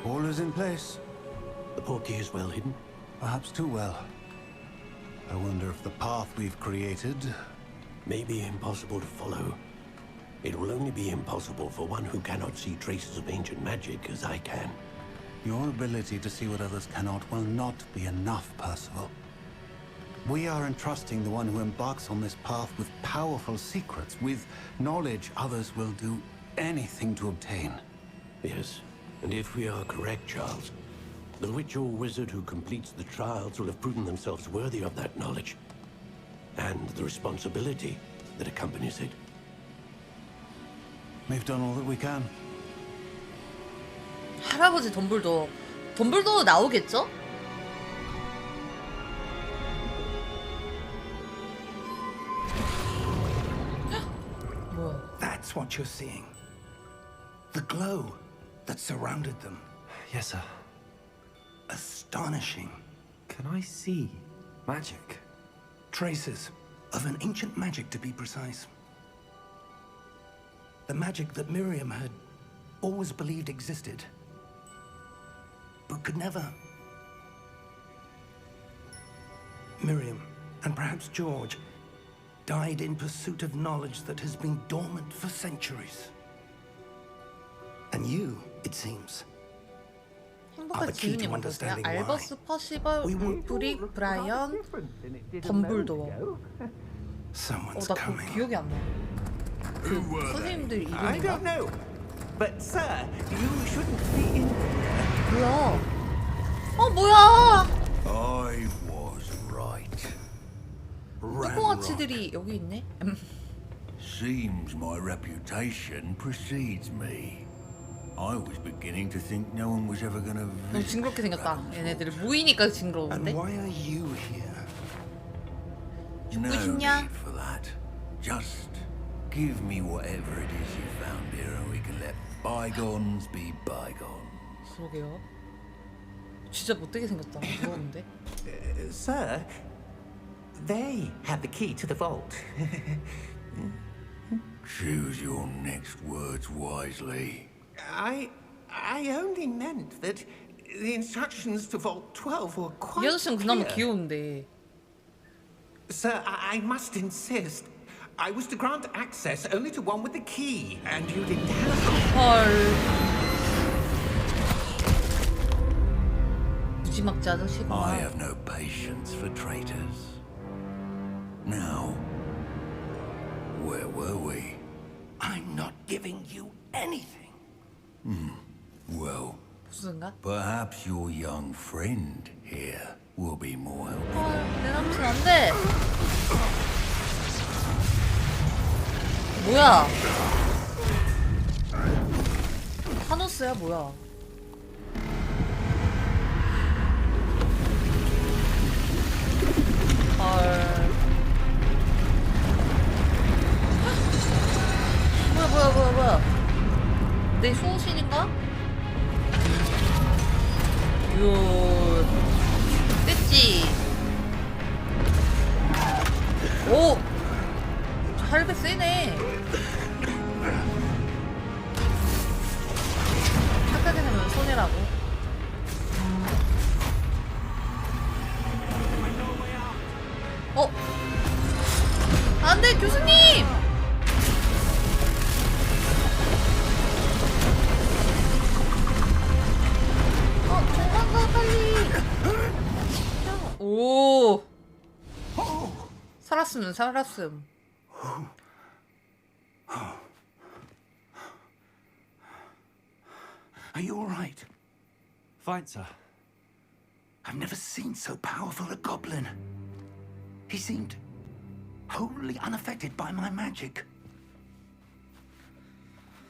[SPEAKER 7] All is in place.
[SPEAKER 8] The portkey is well hidden.
[SPEAKER 7] Perhaps too well. I wonder if the path we've created...
[SPEAKER 8] May be impossible to follow. It will only be impossible for one who cannot see traces of ancient magic as I can.
[SPEAKER 7] Your ability to see what others cannot will not be enough, Percival. We are entrusting the one who embarks on this path with powerful secrets, with knowledge others will do anything to obtain.
[SPEAKER 8] Yes, and if we are correct, Charles, the witch or wizard who completes the trials will have proven themselves worthy of that knowledge, and the responsibility that accompanies it.
[SPEAKER 7] We've done all that we can.
[SPEAKER 1] 할아버지 덤블도. 덤블도 나오겠죠?
[SPEAKER 2] That's what you're seeing. The glow that surrounded them.
[SPEAKER 3] Yes, sir.
[SPEAKER 2] Astonishing.
[SPEAKER 3] Can I see magic?
[SPEAKER 2] Traces of an ancient magic, to be precise. The magic that Miriam had always believed existed, but could never. Miriam, and perhaps George, died in pursuit of knowledge that has been dormant for centuries. And you, it seems,
[SPEAKER 1] 행복한 지훈이 뭔데요? 알버스, 퍼시벌, 울프릭, 브라이언, 덤블도어.
[SPEAKER 2] someone's
[SPEAKER 1] 나 그거
[SPEAKER 2] coming.
[SPEAKER 1] 기억이 안 나. 그 선생님들
[SPEAKER 5] I
[SPEAKER 1] 이름인가?
[SPEAKER 5] don't know. But, sir, you shouldn't be in
[SPEAKER 1] 뭐야? 뭐야?
[SPEAKER 6] I was right.
[SPEAKER 1] 똥꼬아치들이 여기 있네?
[SPEAKER 6] Seems my reputation precedes me. I was beginning to think no one was ever gonna
[SPEAKER 1] 너무
[SPEAKER 6] visit.
[SPEAKER 1] 징그럽게 생겼다. 얘네들이 모이니까
[SPEAKER 2] And
[SPEAKER 1] 징그러운데?
[SPEAKER 2] why are you here?
[SPEAKER 6] No
[SPEAKER 1] 싶냐?
[SPEAKER 6] need for that. Just give me whatever it is you found here and we can let bygones be bygones.
[SPEAKER 1] 그러게요. 진짜 못되게 생겼다. 무서운데?
[SPEAKER 5] Sir, they have the key to the vault.
[SPEAKER 6] Choose your next words wisely.
[SPEAKER 5] I only meant that the instructions to Vault 12 were
[SPEAKER 1] 이
[SPEAKER 5] quite
[SPEAKER 1] 아저씨는 그나마
[SPEAKER 5] clear.
[SPEAKER 1] 귀여운데.
[SPEAKER 5] Sir, I must insist. I was to grant access only to one with the key, and you didn't have.
[SPEAKER 1] 헐. 무지막지
[SPEAKER 6] I
[SPEAKER 1] 아저씨구나.
[SPEAKER 6] have no patience for traitors. Now, where were we?
[SPEAKER 2] I'm not giving you anything.
[SPEAKER 6] Well,
[SPEAKER 1] 무슨가?
[SPEAKER 6] perhaps your young friend here will be more helpful.
[SPEAKER 1] 내 남친 안 돼. 뭐야? 타노스야 뭐야? 헐. 뭐야? 내 수호신인가? 요. 됐지. 오. 할배 세네. 착하게 되면 손해라고. 안돼 교수님. 도망가 빨리. 오. 살았음.
[SPEAKER 2] Are you all right?
[SPEAKER 3] Fine, sir.
[SPEAKER 2] I've never seen so powerful a goblin. He seemed wholly unaffected by my magic.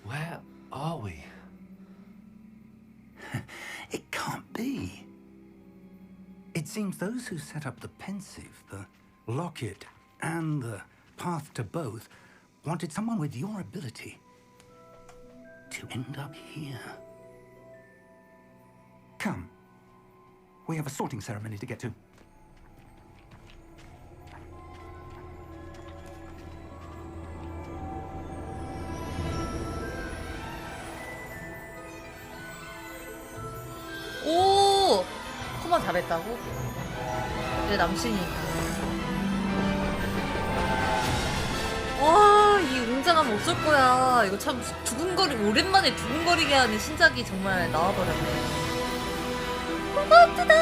[SPEAKER 3] Where are we?
[SPEAKER 2] It can't be. It seems those who set up the pensive, the locket, and the path to both wanted someone with your ability to end up here. Come. We have a sorting ceremony to get to.
[SPEAKER 1] 오! 코마 잘했다고? 내 남친이. 와, 이 웅장함 없을 거야. 이거 참 오랜만에 두근거리게 하는 신작이 정말 나와버렸네. 호그와트다!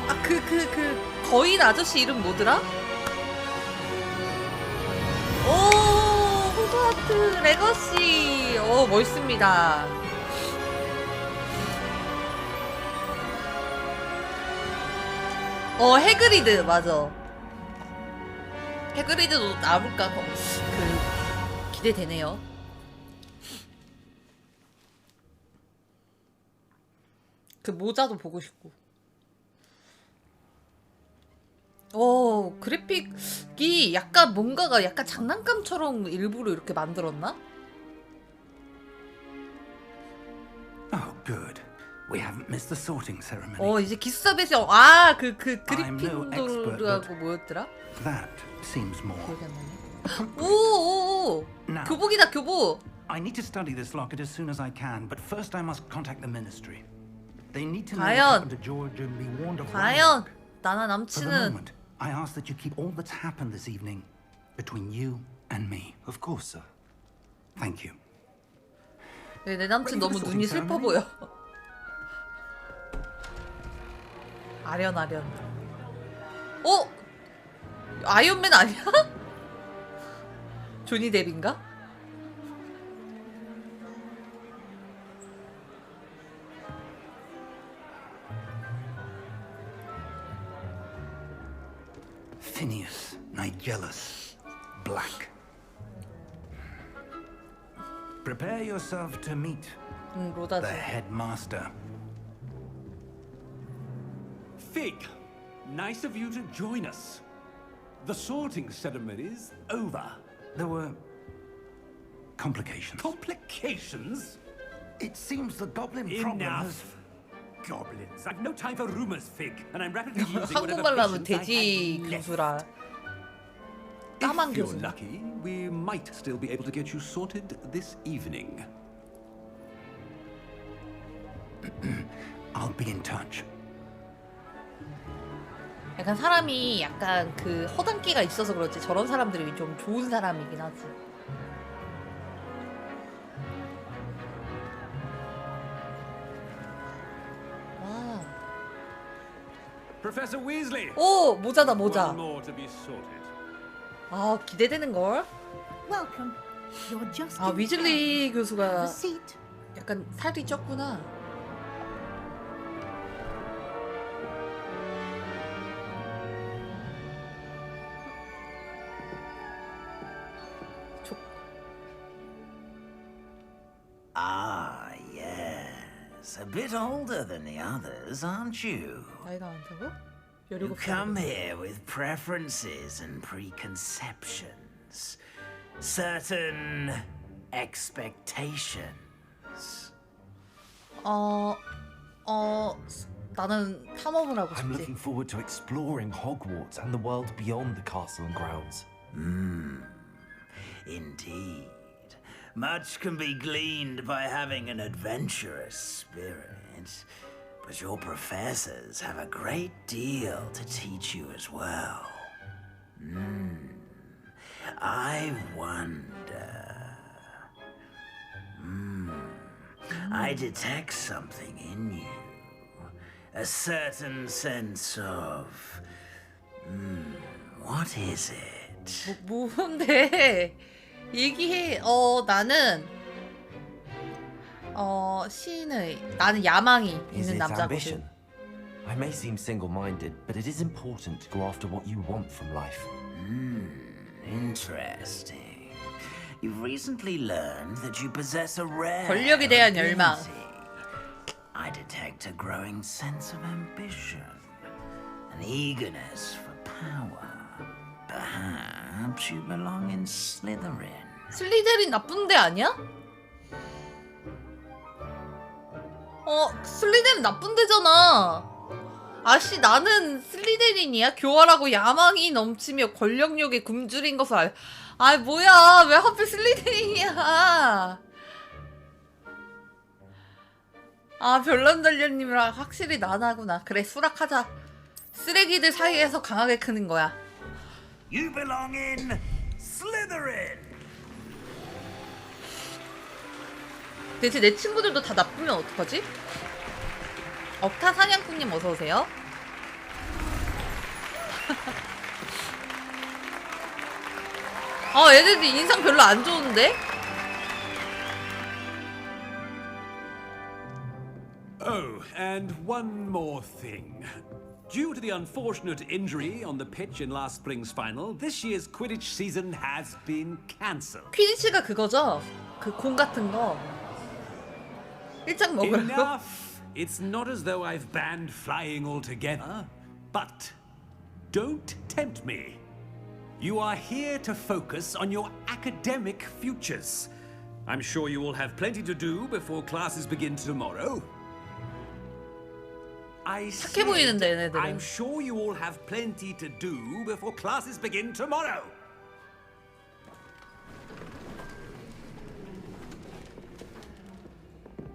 [SPEAKER 1] 아, 거인 아저씨 이름 뭐더라? 오, 호그와트 레거시. 멋있습니다. 해그리드, 맞아. 해그리드도 나올까? 기대되네요. 그 모자도 보고 싶고. 그래픽이 약간 뭔가가 약간 장난감처럼 일부러 이렇게 만들었나?
[SPEAKER 2] Oh, good. We haven't missed the sorting ceremony.
[SPEAKER 1] 이제 기숙사 배송 그
[SPEAKER 2] I'm no expert,
[SPEAKER 1] 그리핀도르하고
[SPEAKER 2] but-
[SPEAKER 1] 뭐였더라?
[SPEAKER 2] That seems more.
[SPEAKER 1] 기억이 안 나네. 오
[SPEAKER 2] Now,
[SPEAKER 1] 교복이다 교복.
[SPEAKER 2] I need to study this locket as soon as I can, but first I must contact the ministry. They need to know
[SPEAKER 1] 과연?
[SPEAKER 2] what happened to George and be warned of
[SPEAKER 1] 과연 나나
[SPEAKER 2] For the
[SPEAKER 1] 남친은
[SPEAKER 2] moment, I ask that you keep all that's happened this evening between you and me.
[SPEAKER 3] Of course, sir.
[SPEAKER 2] Thank you.
[SPEAKER 1] 내 남친 너무 눈이 슬퍼 보여. 아련. 아이언맨 아니야? 조니 뎁인가?
[SPEAKER 2] Phineas, Nigellus, Black. Prepare yourself to meet
[SPEAKER 1] 로다지.
[SPEAKER 2] the headmaster.
[SPEAKER 9] Fig, nice of you to join us. The sorting ceremony's over.
[SPEAKER 2] There were complications.
[SPEAKER 9] Complications?
[SPEAKER 2] It seems the goblin problem has...
[SPEAKER 9] Enough. Goblins. I've no time for rumors, Fig, and I'm rapidly using whatever
[SPEAKER 1] 한국말로 하면
[SPEAKER 9] patience I
[SPEAKER 1] 돼지
[SPEAKER 9] have left.
[SPEAKER 1] 교수라. 까만
[SPEAKER 9] If you're
[SPEAKER 1] 교수.
[SPEAKER 9] lucky, we might still be able to get you sorted this evening.
[SPEAKER 2] I'll be in touch.
[SPEAKER 1] 약간 사람이 약간 그 허당끼가 있어서 그렇지 저런 사람들이 좀 좋은 사람이긴 하지. 와.
[SPEAKER 9] Professor Weasley.
[SPEAKER 1] 모자다 모자.
[SPEAKER 9] One more to be sorted.
[SPEAKER 1] 기대되는 걸.
[SPEAKER 10] Welcome. You're just
[SPEAKER 1] 위즐리
[SPEAKER 10] Have
[SPEAKER 1] 교수가
[SPEAKER 10] a seat.
[SPEAKER 1] 약간 살이 쪘구나.
[SPEAKER 6] Ah, yes. A bit older than the others, aren't you?
[SPEAKER 1] 나이가 많다고?
[SPEAKER 6] You
[SPEAKER 1] 17살.
[SPEAKER 6] come here with preferences and preconceptions. Certain expectations.
[SPEAKER 1] 나는 탐험을 하고
[SPEAKER 3] I'm
[SPEAKER 1] 싶지.
[SPEAKER 3] looking forward to exploring Hogwarts and the world beyond the castle and grounds.
[SPEAKER 6] Indeed. Much can be gleaned by having an adventurous spirit, but your professors have a great deal to teach you as well. I wonder. I detect something in you. A certain sense of. What is it?
[SPEAKER 1] 뭔데? 얘기해. 나는 나는 야망이
[SPEAKER 3] Is
[SPEAKER 1] 있는
[SPEAKER 3] it
[SPEAKER 1] 남자거든.
[SPEAKER 3] ambition? I may seem single-minded, but it is important to go after what you want from life.
[SPEAKER 6] Interesting. You've recently learned that you possess a rare
[SPEAKER 1] 권력에 대한 열망.
[SPEAKER 6] ability. I detect a growing sense of ambition, an eagerness for power. Perhaps you belong in Slytherin.
[SPEAKER 1] 슬리데린 나쁜 데 아니야? 슬리데린 나쁜 데잖아. 아씨 나는 슬리데린이야? 교활하고 야망이 넘치며 권력욕에 굶주린 것을 뭐야 왜 하필 슬리데린이야. 별난달려님이랑 확실히 나나구나. 그래 수락하자. 쓰레기들 사이에서 강하게 크는 거야.
[SPEAKER 6] You belong in Slytherin.
[SPEAKER 1] 대체 내 친구들도 다 나쁘면 어떡하지? 억타 사냥꾼님 어서오세요. 애들도 인상 별로 안 좋은데?
[SPEAKER 9] Oh, and one more thing. Due to the unfortunate injury on the pitch in last spring's final, this year's Quidditch season has been cancelled.
[SPEAKER 1] 퀴디치가 그거죠? 그 공 같은 거. 일장 먹으라고?
[SPEAKER 9] Enough! It's not as though I've banned flying altogether, but don't tempt me. You are here to focus on your academic futures. I'm sure you will have plenty to do before classes begin tomorrow. I
[SPEAKER 1] 착해 보이는데
[SPEAKER 9] said,
[SPEAKER 1] 얘네들은.
[SPEAKER 9] I'm sure you all have plenty to do before classes begin tomorrow.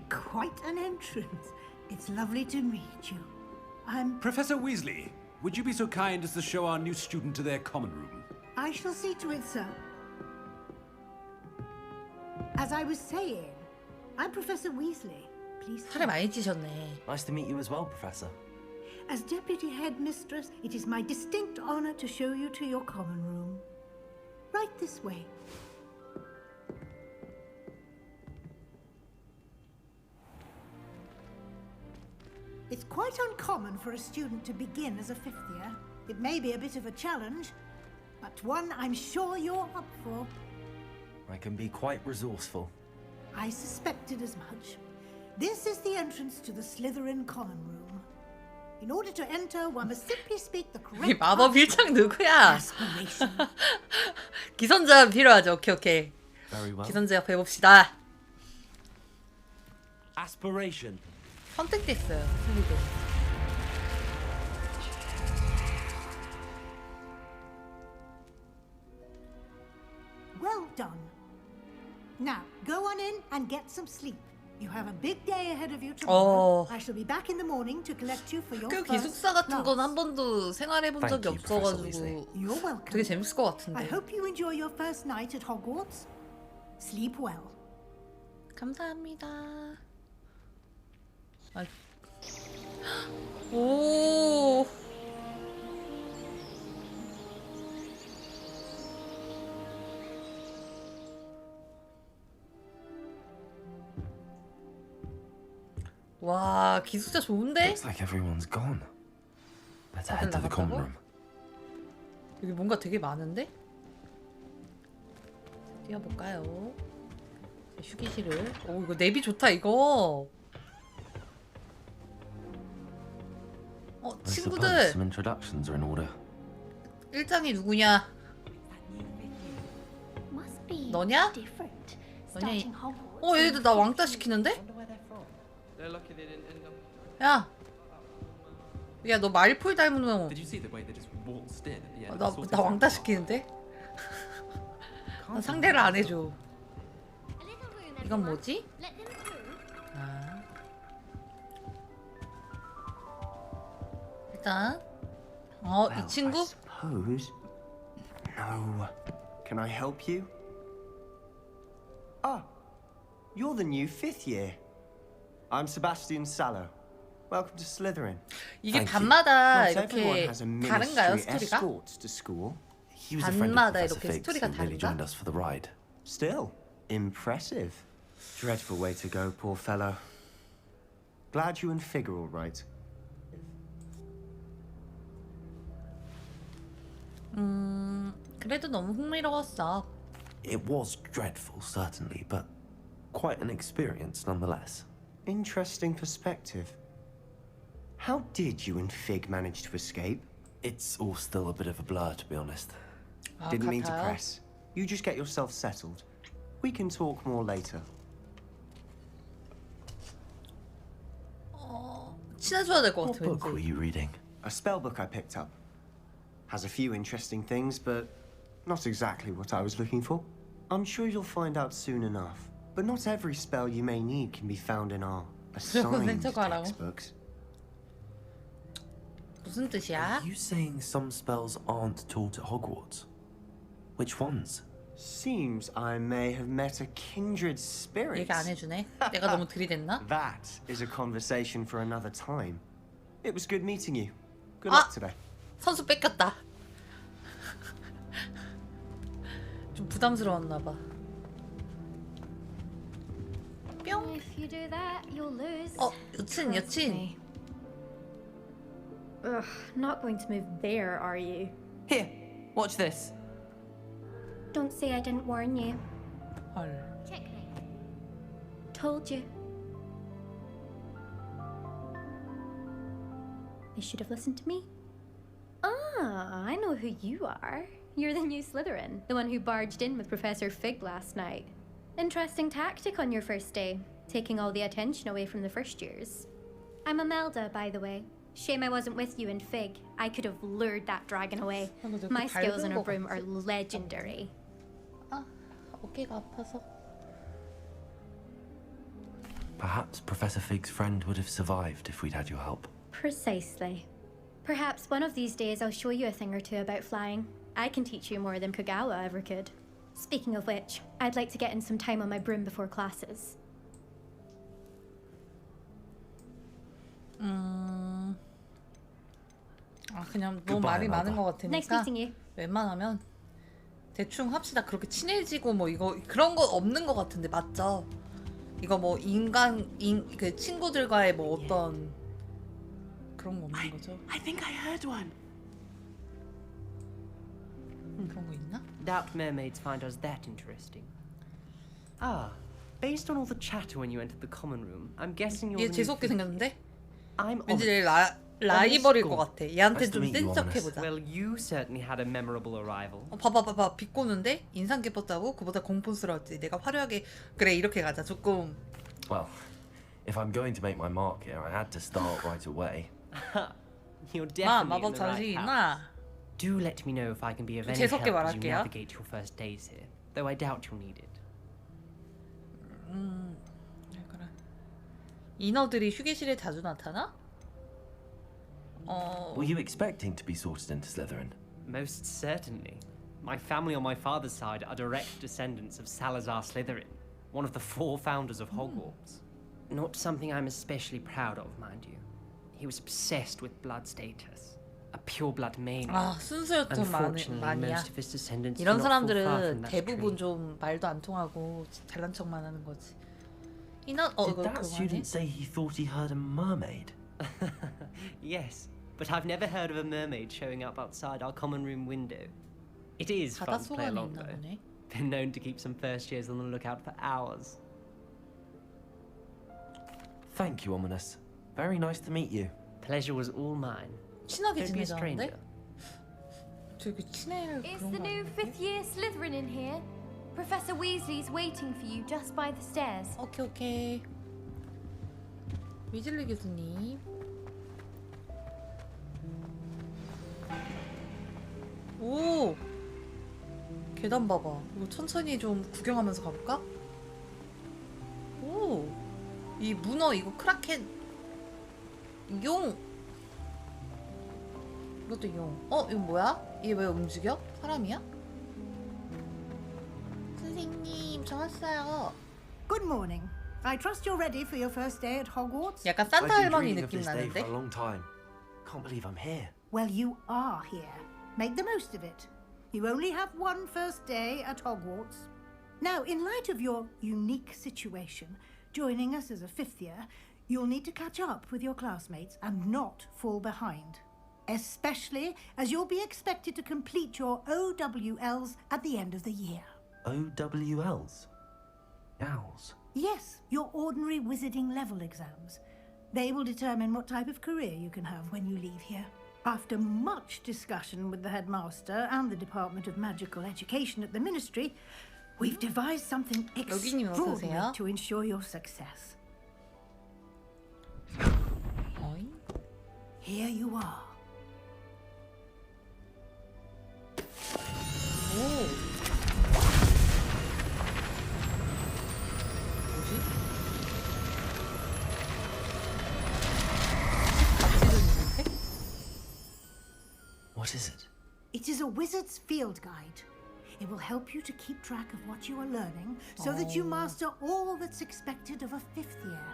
[SPEAKER 10] Quite an entrance. It's lovely to meet you. I'm...
[SPEAKER 9] Professor Weasley, would you be so kind as to show our new student to their common room?
[SPEAKER 10] I shall see to it, sir. As I was saying, I'm Professor Weasley. Please
[SPEAKER 1] 살을 많이 찌셨네.
[SPEAKER 11] Nice to meet you as well, Professor.
[SPEAKER 10] As Deputy Headmistress, it is my distinct honor to show you to your common room. Right this way. It's quite uncommon for a student to begin as a fifth year. It may be a bit of a challenge, but one I'm sure you're up for.
[SPEAKER 11] I can be quite resourceful.
[SPEAKER 10] I suspected as much. This is the entrance to the Slytherin common room. In order to enter, one must simply speak the
[SPEAKER 1] 이
[SPEAKER 10] correct
[SPEAKER 1] 마법 일창 누구야?
[SPEAKER 10] aspiration.
[SPEAKER 1] 기선제압 필요하죠. 오케이 오케이.
[SPEAKER 11] Very well.
[SPEAKER 1] 기선제압 해봅시다.
[SPEAKER 11] Aspiration.
[SPEAKER 1] 선택됐어요. 슬리드.
[SPEAKER 10] Well done. Now, go on in and get some sleep. You have a big day ahead of you tomorrow. I shall be back in the morning to collect you for your
[SPEAKER 1] 학교
[SPEAKER 10] first
[SPEAKER 1] 기숙사 같은 건
[SPEAKER 10] class.
[SPEAKER 1] 한 번도 생활해본 적이
[SPEAKER 11] Thank you, Professor
[SPEAKER 1] 없어가지고
[SPEAKER 10] You're welcome.
[SPEAKER 1] 되게 재밌을 것
[SPEAKER 10] I
[SPEAKER 1] 같은데.
[SPEAKER 10] hope you enjoy your first night at Hogwarts. Sleep well.
[SPEAKER 1] 감사합니다. 아. 오. 와, 기숙사 좋은데?
[SPEAKER 3] Looks like everyone's gone. Better
[SPEAKER 1] 다들
[SPEAKER 3] head to the common
[SPEAKER 1] 나갔다고?
[SPEAKER 3] room.
[SPEAKER 1] 여기 뭔가 되게 많은데? 뛰어볼까요? 휴게실을. 오, 이거 내비 좋다 이거.
[SPEAKER 3] I suppose
[SPEAKER 1] 친구들.
[SPEAKER 3] some introductions are in order.
[SPEAKER 1] 일장이 누구냐?
[SPEAKER 12] Must be
[SPEAKER 1] 너냐?
[SPEAKER 12] different.
[SPEAKER 1] 너냐?
[SPEAKER 12] Starting Hogwarts.
[SPEAKER 1] 얘들 나 왕따 시키는데? 야, 야, 너 말풀 닮은 나 왕따 시키는데? 나 상대를 안 해줘. 이건 뭐지? 아. 일단, 이 친구?
[SPEAKER 13] Suppose. No. Can I help you? Ah, you're the new fifth year. I'm Sebastian Sallow. Welcome to Slytherin.
[SPEAKER 1] 이게 밤마다
[SPEAKER 13] Not everyone
[SPEAKER 1] 이렇게
[SPEAKER 13] has a
[SPEAKER 1] 다른가요,
[SPEAKER 13] ministry
[SPEAKER 1] 스토리가?
[SPEAKER 13] escorts to school.
[SPEAKER 3] He was a friend of
[SPEAKER 1] 밤마다
[SPEAKER 3] Professor
[SPEAKER 1] 이렇게
[SPEAKER 3] Fig's
[SPEAKER 1] 스토리가
[SPEAKER 3] who really
[SPEAKER 1] 다른가?
[SPEAKER 3] joined us for the ride.
[SPEAKER 13] Still, impressive. Dreadful way to go, poor fellow. Glad you and Fig are all right.
[SPEAKER 1] 그래도 너무 흥미로웠어.
[SPEAKER 3] It was dreadful, certainly, but quite an experience nonetheless.
[SPEAKER 13] Interesting perspective. How did you and Fig manage to escape?
[SPEAKER 3] It's all still a bit of a blur, to be honest.
[SPEAKER 13] Didn't mean to
[SPEAKER 1] 같아요.
[SPEAKER 13] press. You just get yourself settled. We can talk more later.
[SPEAKER 1] 친해져야 될 것
[SPEAKER 3] What
[SPEAKER 1] 같아,
[SPEAKER 3] book were
[SPEAKER 1] 왠지.
[SPEAKER 3] you reading?
[SPEAKER 13] A spell book I picked up. Has a few interesting things, but not exactly what I was looking for. I'm sure you'll find out soon enough. But not every spell you may need can be found in our assigned
[SPEAKER 1] 생각하라고.
[SPEAKER 13] textbooks.
[SPEAKER 1] 무슨 뜻이야?
[SPEAKER 3] Are you saying some spells aren't taught at Hogwarts? Which ones?
[SPEAKER 13] Seems I may have met a kindred spirit.
[SPEAKER 1] 얘기 안 해주네. 내가 너무 들이댔나?
[SPEAKER 13] That is a conversation for another time. It was good meeting you. Good
[SPEAKER 1] Ah.
[SPEAKER 13] luck today.
[SPEAKER 1] 선수 뺏겼다. 좀 부담스러웠나 봐. 뿅.
[SPEAKER 12] If you do that, you'll lose.
[SPEAKER 1] 여친, 여친.
[SPEAKER 12] Ugh, not going to move there, are you?
[SPEAKER 14] Here, watch this.
[SPEAKER 12] Don't say I didn't warn you.
[SPEAKER 1] 헐.
[SPEAKER 12] Checkmate. Told you. They should have listened to me. Ah, Ah, I know who you are. You're the new Slytherin, the one who barged in with Professor Fig last night. Interesting tactic on your first day, taking all the attention away from the first years. I'm Imelda, by the way. Shame I wasn't with you in Fig. I could have lured that dragon away. My skills in a broom are legendary.
[SPEAKER 1] 아, 어깨가 아파서.
[SPEAKER 3] Perhaps Professor Fig's friend would have survived if we'd had your help.
[SPEAKER 12] Precisely. Perhaps one of these days I'll show you a thing or two about flying. I can teach you more than Kagawa ever could. Speaking of which, I'd like to get in some time on my broom before classes.
[SPEAKER 1] 아 그냥 너무 말이 많은 것
[SPEAKER 12] Nice
[SPEAKER 1] 같으니까
[SPEAKER 12] meeting you.
[SPEAKER 1] 웬만하면 대충 합시다. 그렇게 친해지고 뭐 이거 그런 거 없는 것 같은데 맞죠? 이거 뭐 그 친구들과의 뭐 어떤 그런 거 없는 거죠?
[SPEAKER 14] I think I heard one.
[SPEAKER 1] 그런 거 있나?
[SPEAKER 14] Doubt mermaids find us that interesting. Ah, based on all the chatter when you entered the common room, I'm guessing you're
[SPEAKER 1] 얘
[SPEAKER 14] the new
[SPEAKER 1] 재수없게 생겼는데?
[SPEAKER 14] I'm
[SPEAKER 1] 왠지
[SPEAKER 14] Ominous.
[SPEAKER 1] 얘 라이벌일 것 같아. 얘한테 좀 센 척 해보자.
[SPEAKER 14] Well, you certainly had a memorable arrival.
[SPEAKER 1] 봐봐 비꼬는데 인상 깊었다고? 그보다 공포스러웠지. 내가 화려하게 그래 이렇게 가자. 조금.
[SPEAKER 3] Well, if I'm going to make my mark here, I had to start right away.
[SPEAKER 14] You're
[SPEAKER 1] 마
[SPEAKER 14] definitely
[SPEAKER 1] 마법
[SPEAKER 14] in the right
[SPEAKER 1] 자신
[SPEAKER 14] house.
[SPEAKER 1] 있나?
[SPEAKER 14] Do let me know if I can be of any
[SPEAKER 1] 재수없게
[SPEAKER 14] help as you
[SPEAKER 1] 말할게요.
[SPEAKER 14] navigate your first days here, though I doubt you'll need it.
[SPEAKER 1] 그래. 인어들이 휴게실에 자주 나타나?
[SPEAKER 3] Were you expecting to be sorted into Slytherin?
[SPEAKER 14] Most certainly. My family on my father's side are direct descendants of Salazar Slytherin, one of the 4 founders of Hogwarts. Not something I'm especially proud of, mind you. He was obsessed with blood status. A pure-blood maniac.
[SPEAKER 1] 아 순수였던
[SPEAKER 14] Unfortunately,
[SPEAKER 1] 많이야.
[SPEAKER 14] most of his descendants do
[SPEAKER 1] 이런
[SPEAKER 14] not fall far from
[SPEAKER 1] 사람들은
[SPEAKER 14] that
[SPEAKER 1] 대부분
[SPEAKER 14] tree.
[SPEAKER 1] 좀 말도 안 통하고 잘난 척만 하는 거지.
[SPEAKER 3] Did
[SPEAKER 1] 이거
[SPEAKER 3] that
[SPEAKER 1] 그만해?
[SPEAKER 3] student say he thought he heard a mermaid?
[SPEAKER 14] Yes, but I've never heard of a mermaid showing up outside our common room window. It is fun to play
[SPEAKER 1] 바닷속안에
[SPEAKER 14] along,
[SPEAKER 1] 있나
[SPEAKER 14] though.
[SPEAKER 1] 보네.
[SPEAKER 14] Been known to keep some first years on the lookout for hours.
[SPEAKER 3] Thank you, Ominous. Very nice to meet you.
[SPEAKER 14] Pleasure was all mine.
[SPEAKER 1] 친하게
[SPEAKER 14] Don't be a
[SPEAKER 1] 지내자는데?
[SPEAKER 14] stranger.
[SPEAKER 1] 되게 친해할
[SPEAKER 12] Is
[SPEAKER 1] 그런
[SPEAKER 12] the
[SPEAKER 1] 거
[SPEAKER 12] new
[SPEAKER 1] 아닌데?
[SPEAKER 12] 5th year Slytherin in here? Professor Weasley's waiting for you just by the stairs.
[SPEAKER 1] 오케이. 위즐리 교수님. 오! 계단 봐봐. 이거 천천히 좀 구경하면서 가볼까? 오! 이 문어 이거 크라켄 용! 이것도 용. 이거 뭐야? 얘 왜 움직여? 사람이야? 선생님, 저 왔어요.
[SPEAKER 10] Good morning. I trust you're ready for your first day at Hogwarts.
[SPEAKER 1] 약간 산타
[SPEAKER 3] I've been
[SPEAKER 1] 할머니
[SPEAKER 3] dreaming of
[SPEAKER 1] 느낌
[SPEAKER 3] this day for
[SPEAKER 1] 나는데?
[SPEAKER 3] a long time. Can't believe I'm here.
[SPEAKER 10] Well, you are here. Make the most of it. You only have one first day at Hogwarts. Now, in light of your unique situation, joining us as a 5th year, you'll need to catch up with your classmates and not fall behind. Especially as you'll be expected to complete your OWLs at the end of the year.
[SPEAKER 3] OWLs? Owls?
[SPEAKER 10] Yes, your ordinary wizarding level exams. They will determine what type of career you can have when you leave here. After much discussion with the headmaster and the Department of Magical Education at the Ministry, we've devised something
[SPEAKER 1] 여기님 어서
[SPEAKER 10] extraordinary
[SPEAKER 1] 오세요.
[SPEAKER 10] to ensure your success.
[SPEAKER 1] 어이?
[SPEAKER 10] Here you are.
[SPEAKER 1] 오. 뭐지? 박지도 있는데?
[SPEAKER 3] What is it?
[SPEAKER 10] It is a wizard's field guide. It will help you to keep track of what you are learning so that you master all that's expected of a 5th year.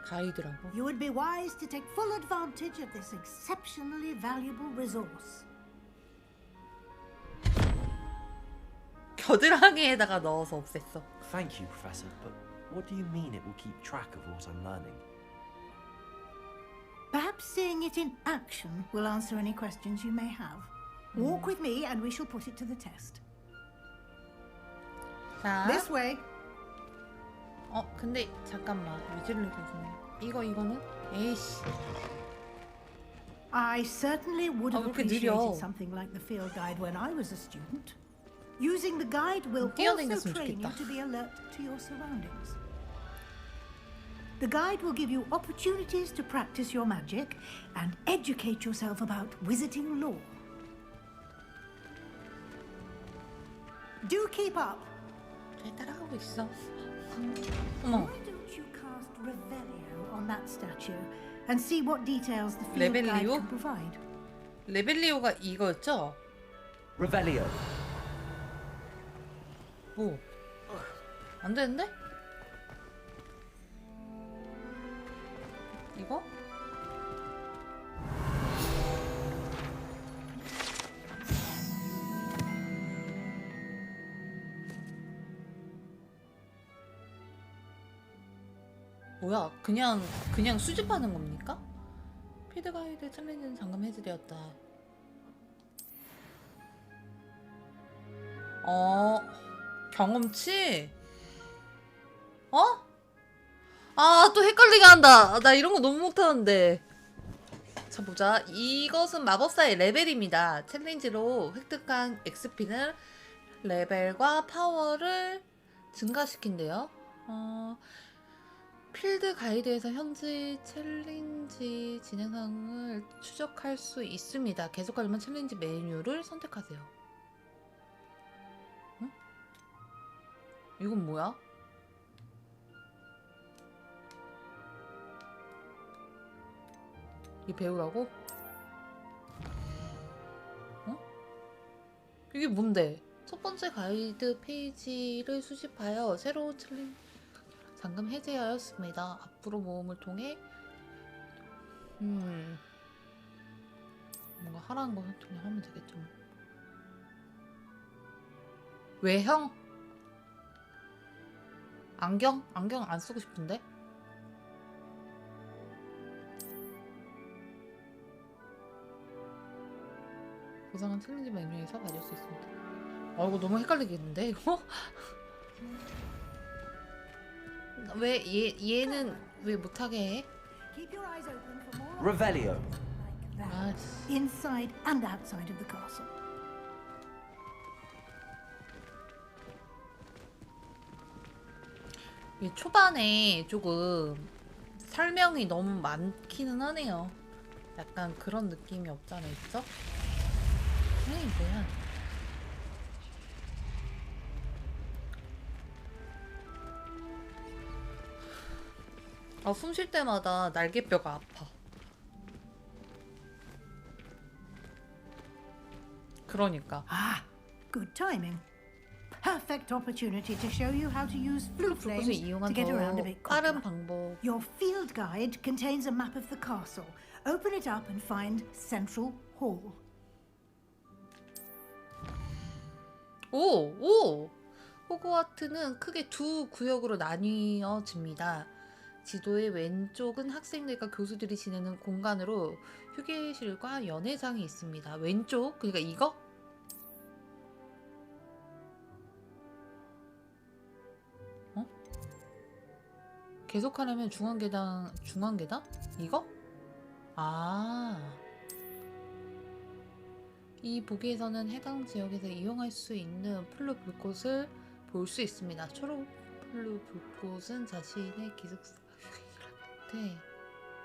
[SPEAKER 1] 가이드라고?
[SPEAKER 10] You would be wise to take full advantage of this exceptionally valuable resource.
[SPEAKER 1] 겨드랑이에다가 넣어서 없앴어.
[SPEAKER 3] Thank you, Professor, but what do you mean it will keep track of what I'm learning?
[SPEAKER 10] Perhaps seeing it in action will answer any questions you may have. Walk with me and we shall put it to the test.
[SPEAKER 1] 자.
[SPEAKER 10] This way.
[SPEAKER 1] 근데 잠깐만. 위즐리 교수님. 이거는? 에이씨.
[SPEAKER 10] I certainly would have
[SPEAKER 1] 왜 이렇게 느려?
[SPEAKER 10] appreciated something like the field guide when I was a student. Using the guide will also
[SPEAKER 1] 뛰어다녔으면
[SPEAKER 10] train you
[SPEAKER 1] 좋겠다.
[SPEAKER 10] to be alert to your surroundings. The guide will give you opportunities to practice your magic and educate yourself about wizarding lore. Do keep up.
[SPEAKER 1] 잘 따라가고 있어. 어머.
[SPEAKER 10] Why don't you cast Revelio on that statue and see what details the field guide
[SPEAKER 1] 레벨리오?
[SPEAKER 10] can provide?
[SPEAKER 1] 레벨리오가 이거였죠?
[SPEAKER 11] Revelio.
[SPEAKER 1] 오. 안 되는데? 이거? 뭐야? 그냥 수집하는 겁니까? 필드 가이드 챌린지는 잠금 해제되었다. 경험치? 어? 아, 또 헷갈리게 한다. 나 이런 거 너무 못하는데. 자, 보자. 이것은 마법사의 레벨입니다. 챌린지로 획득한 XP는 레벨과 파워를 증가시킨대요. 필드 가이드에서 현재 챌린지 진행 상황을 추적할 수 있습니다. 계속하려면 챌린지 메뉴를 선택하세요. 응? 이건 뭐야? 이 배우라고? 어? 이게 뭔데? 첫 번째 가이드 페이지를 수집하여 새로운 챌린지 잠금 해제하였습니다. 앞으로 모험을 통해 뭔가 하라는 거 그냥 하면 되겠죠. 외형? 안경? 안경 안 쓰고 싶은데? 보상은 챌린지 메뉴에서 가질 수 있습니다. 이거 너무 헷갈리겠는데 이거? 왜 얘는 왜 못하게 해?
[SPEAKER 11] Revelio.
[SPEAKER 10] Inside and outside of the castle.
[SPEAKER 1] 이 초반에 조금 설명이 너무 많기는 하네요. 약간 그런 느낌이 없잖아 있죠? 뭐야? 숨 쉴 때마다 날개뼈가 아파. 그러니까.
[SPEAKER 10] Good timing. Perfect opportunity to show you how to use flue flames
[SPEAKER 1] 그것을
[SPEAKER 10] to
[SPEAKER 1] 이용한
[SPEAKER 10] get around a
[SPEAKER 1] 더
[SPEAKER 10] bit
[SPEAKER 1] 빠른
[SPEAKER 10] quicker.
[SPEAKER 1] 방법.
[SPEAKER 10] Your field guide contains a map of the castle. Open it up and find Central Hall.
[SPEAKER 1] 오! 호그와트는 크게 두 구역으로 나뉘어집니다. 지도의 왼쪽은 학생들과 교수들이 지내는 공간으로 휴게실과 연회장이 있습니다. 왼쪽? 그러니까 이거? 계속하려면 중앙계단? 이거? 이 보기에서는 해당 지역에서 이용할 수 있는 플루 불꽃을 볼 수 있습니다. 초록 플루 불꽃은 자신의 기숙사 때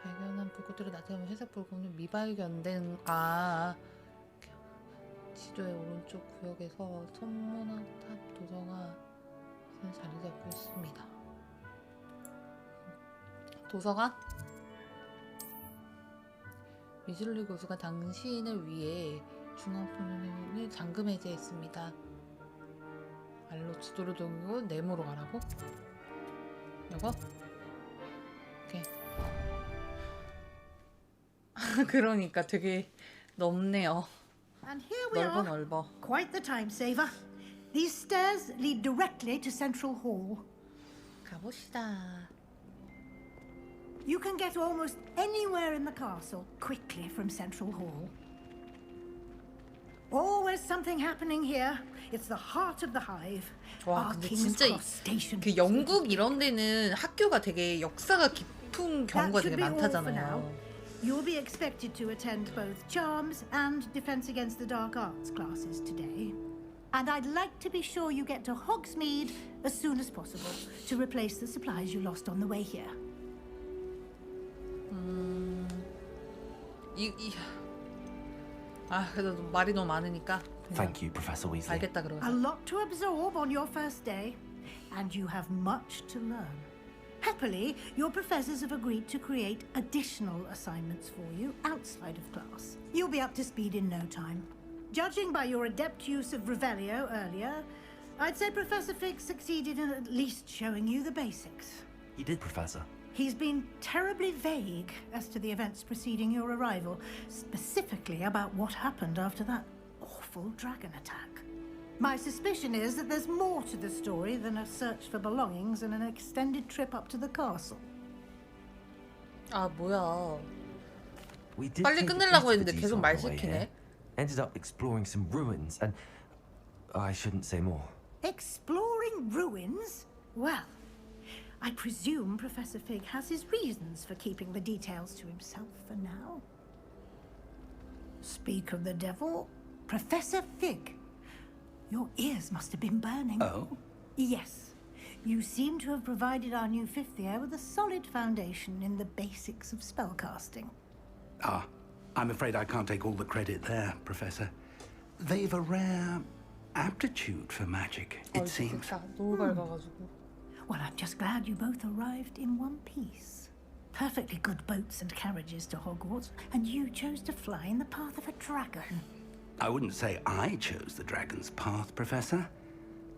[SPEAKER 1] 발견한 불꽃들을 나타내면 회색 불꽃은 미발견된 지도의 오른쪽 구역에서 천문학탑 도서관에서 자리 잡고 있습니다. 도서관? 위즐리 교수가 당신을 위해 중앙편을 잠금 해제했습니다. 알로 지도를 돌고 네모로 가라고? 이거? 오케이. 그러니까 되게 넓네요.
[SPEAKER 10] And here we are.
[SPEAKER 1] 넓어.
[SPEAKER 10] Quite the time saver. These stairs lead directly to Central Hall.
[SPEAKER 1] 가봅시다.
[SPEAKER 10] You can get almost anywhere in the castle quickly from Central Hall. Always something happening here. It's the heart of the hive.
[SPEAKER 1] 와, 근데 진짜 그 영국 이런 데는 학교가 되게 역사가 깊은 경우가 되게 많다잖아요.
[SPEAKER 10] You'll be expected to attend both Charms and Defense Against the Dark Arts classes today. And I'd like to be sure you get to Hogsmeade as soon as possible to replace the supplies you lost on the way here.
[SPEAKER 1] 그래도 말이 너무 많으니까.
[SPEAKER 11] Thank you, Professor Weasley.
[SPEAKER 1] 알겠다 그러고.
[SPEAKER 10] A lot to absorb on your first day, and you have much to learn. Happily, your professors have agreed to create additional assignments for you outside of class. You'll be up to speed in no time. Judging by your adept use of Revelio earlier, I'd say Professor Fig succeeded in at least showing you the basics.
[SPEAKER 11] You did, Professor.
[SPEAKER 10] He's been terribly vague as to the events preceding your arrival, specifically about what happened after that awful dragon attack. My suspicion is that there's more to the story than a search for belongings and an extended trip up to the castle.
[SPEAKER 1] 아 뭐야?
[SPEAKER 11] We did
[SPEAKER 1] 빨리
[SPEAKER 11] take a
[SPEAKER 1] 끝내려고
[SPEAKER 11] bit of a
[SPEAKER 1] 했는데 계속
[SPEAKER 11] detour
[SPEAKER 1] 말
[SPEAKER 11] on the way
[SPEAKER 1] 시키네.
[SPEAKER 11] here. Ended up exploring some ruins and I shouldn't say more.
[SPEAKER 10] Exploring ruins? Well, I presume Professor Fig has his reasons for keeping the details to himself for now. Speak of the devil, Professor Fig. Your ears must have been burning.
[SPEAKER 2] Oh?
[SPEAKER 10] Yes. You seem to have provided our new fifth year with a solid foundation in the basics of spellcasting.
[SPEAKER 2] Ah, I'm afraid I can't take all the credit there, Professor. They've a rare aptitude for magic, it seems.
[SPEAKER 1] 너무 밝아가지고.
[SPEAKER 10] Well, I'm just glad you both arrived in one piece. Perfectly good boats and carriages to Hogwarts, and you chose to fly in the path of a dragon.
[SPEAKER 2] I wouldn't say I chose the dragon's path, Professor.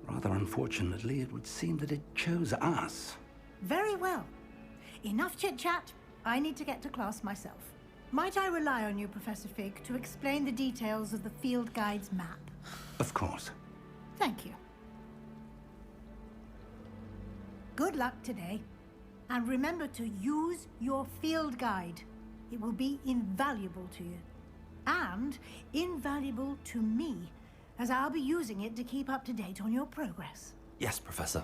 [SPEAKER 2] Rather unfortunately, it would seem that it chose us.
[SPEAKER 10] Very well. Enough chit-chat. I need to get to class myself. Might I rely on you, Professor Fig, to explain the details of the field guide's map?
[SPEAKER 2] Of course.
[SPEAKER 10] Thank you. Good luck today. And remember to use your field guide. It will be invaluable to you. And invaluable to me, as I'll be using it to keep up to date on your progress.
[SPEAKER 11] Yes, Professor.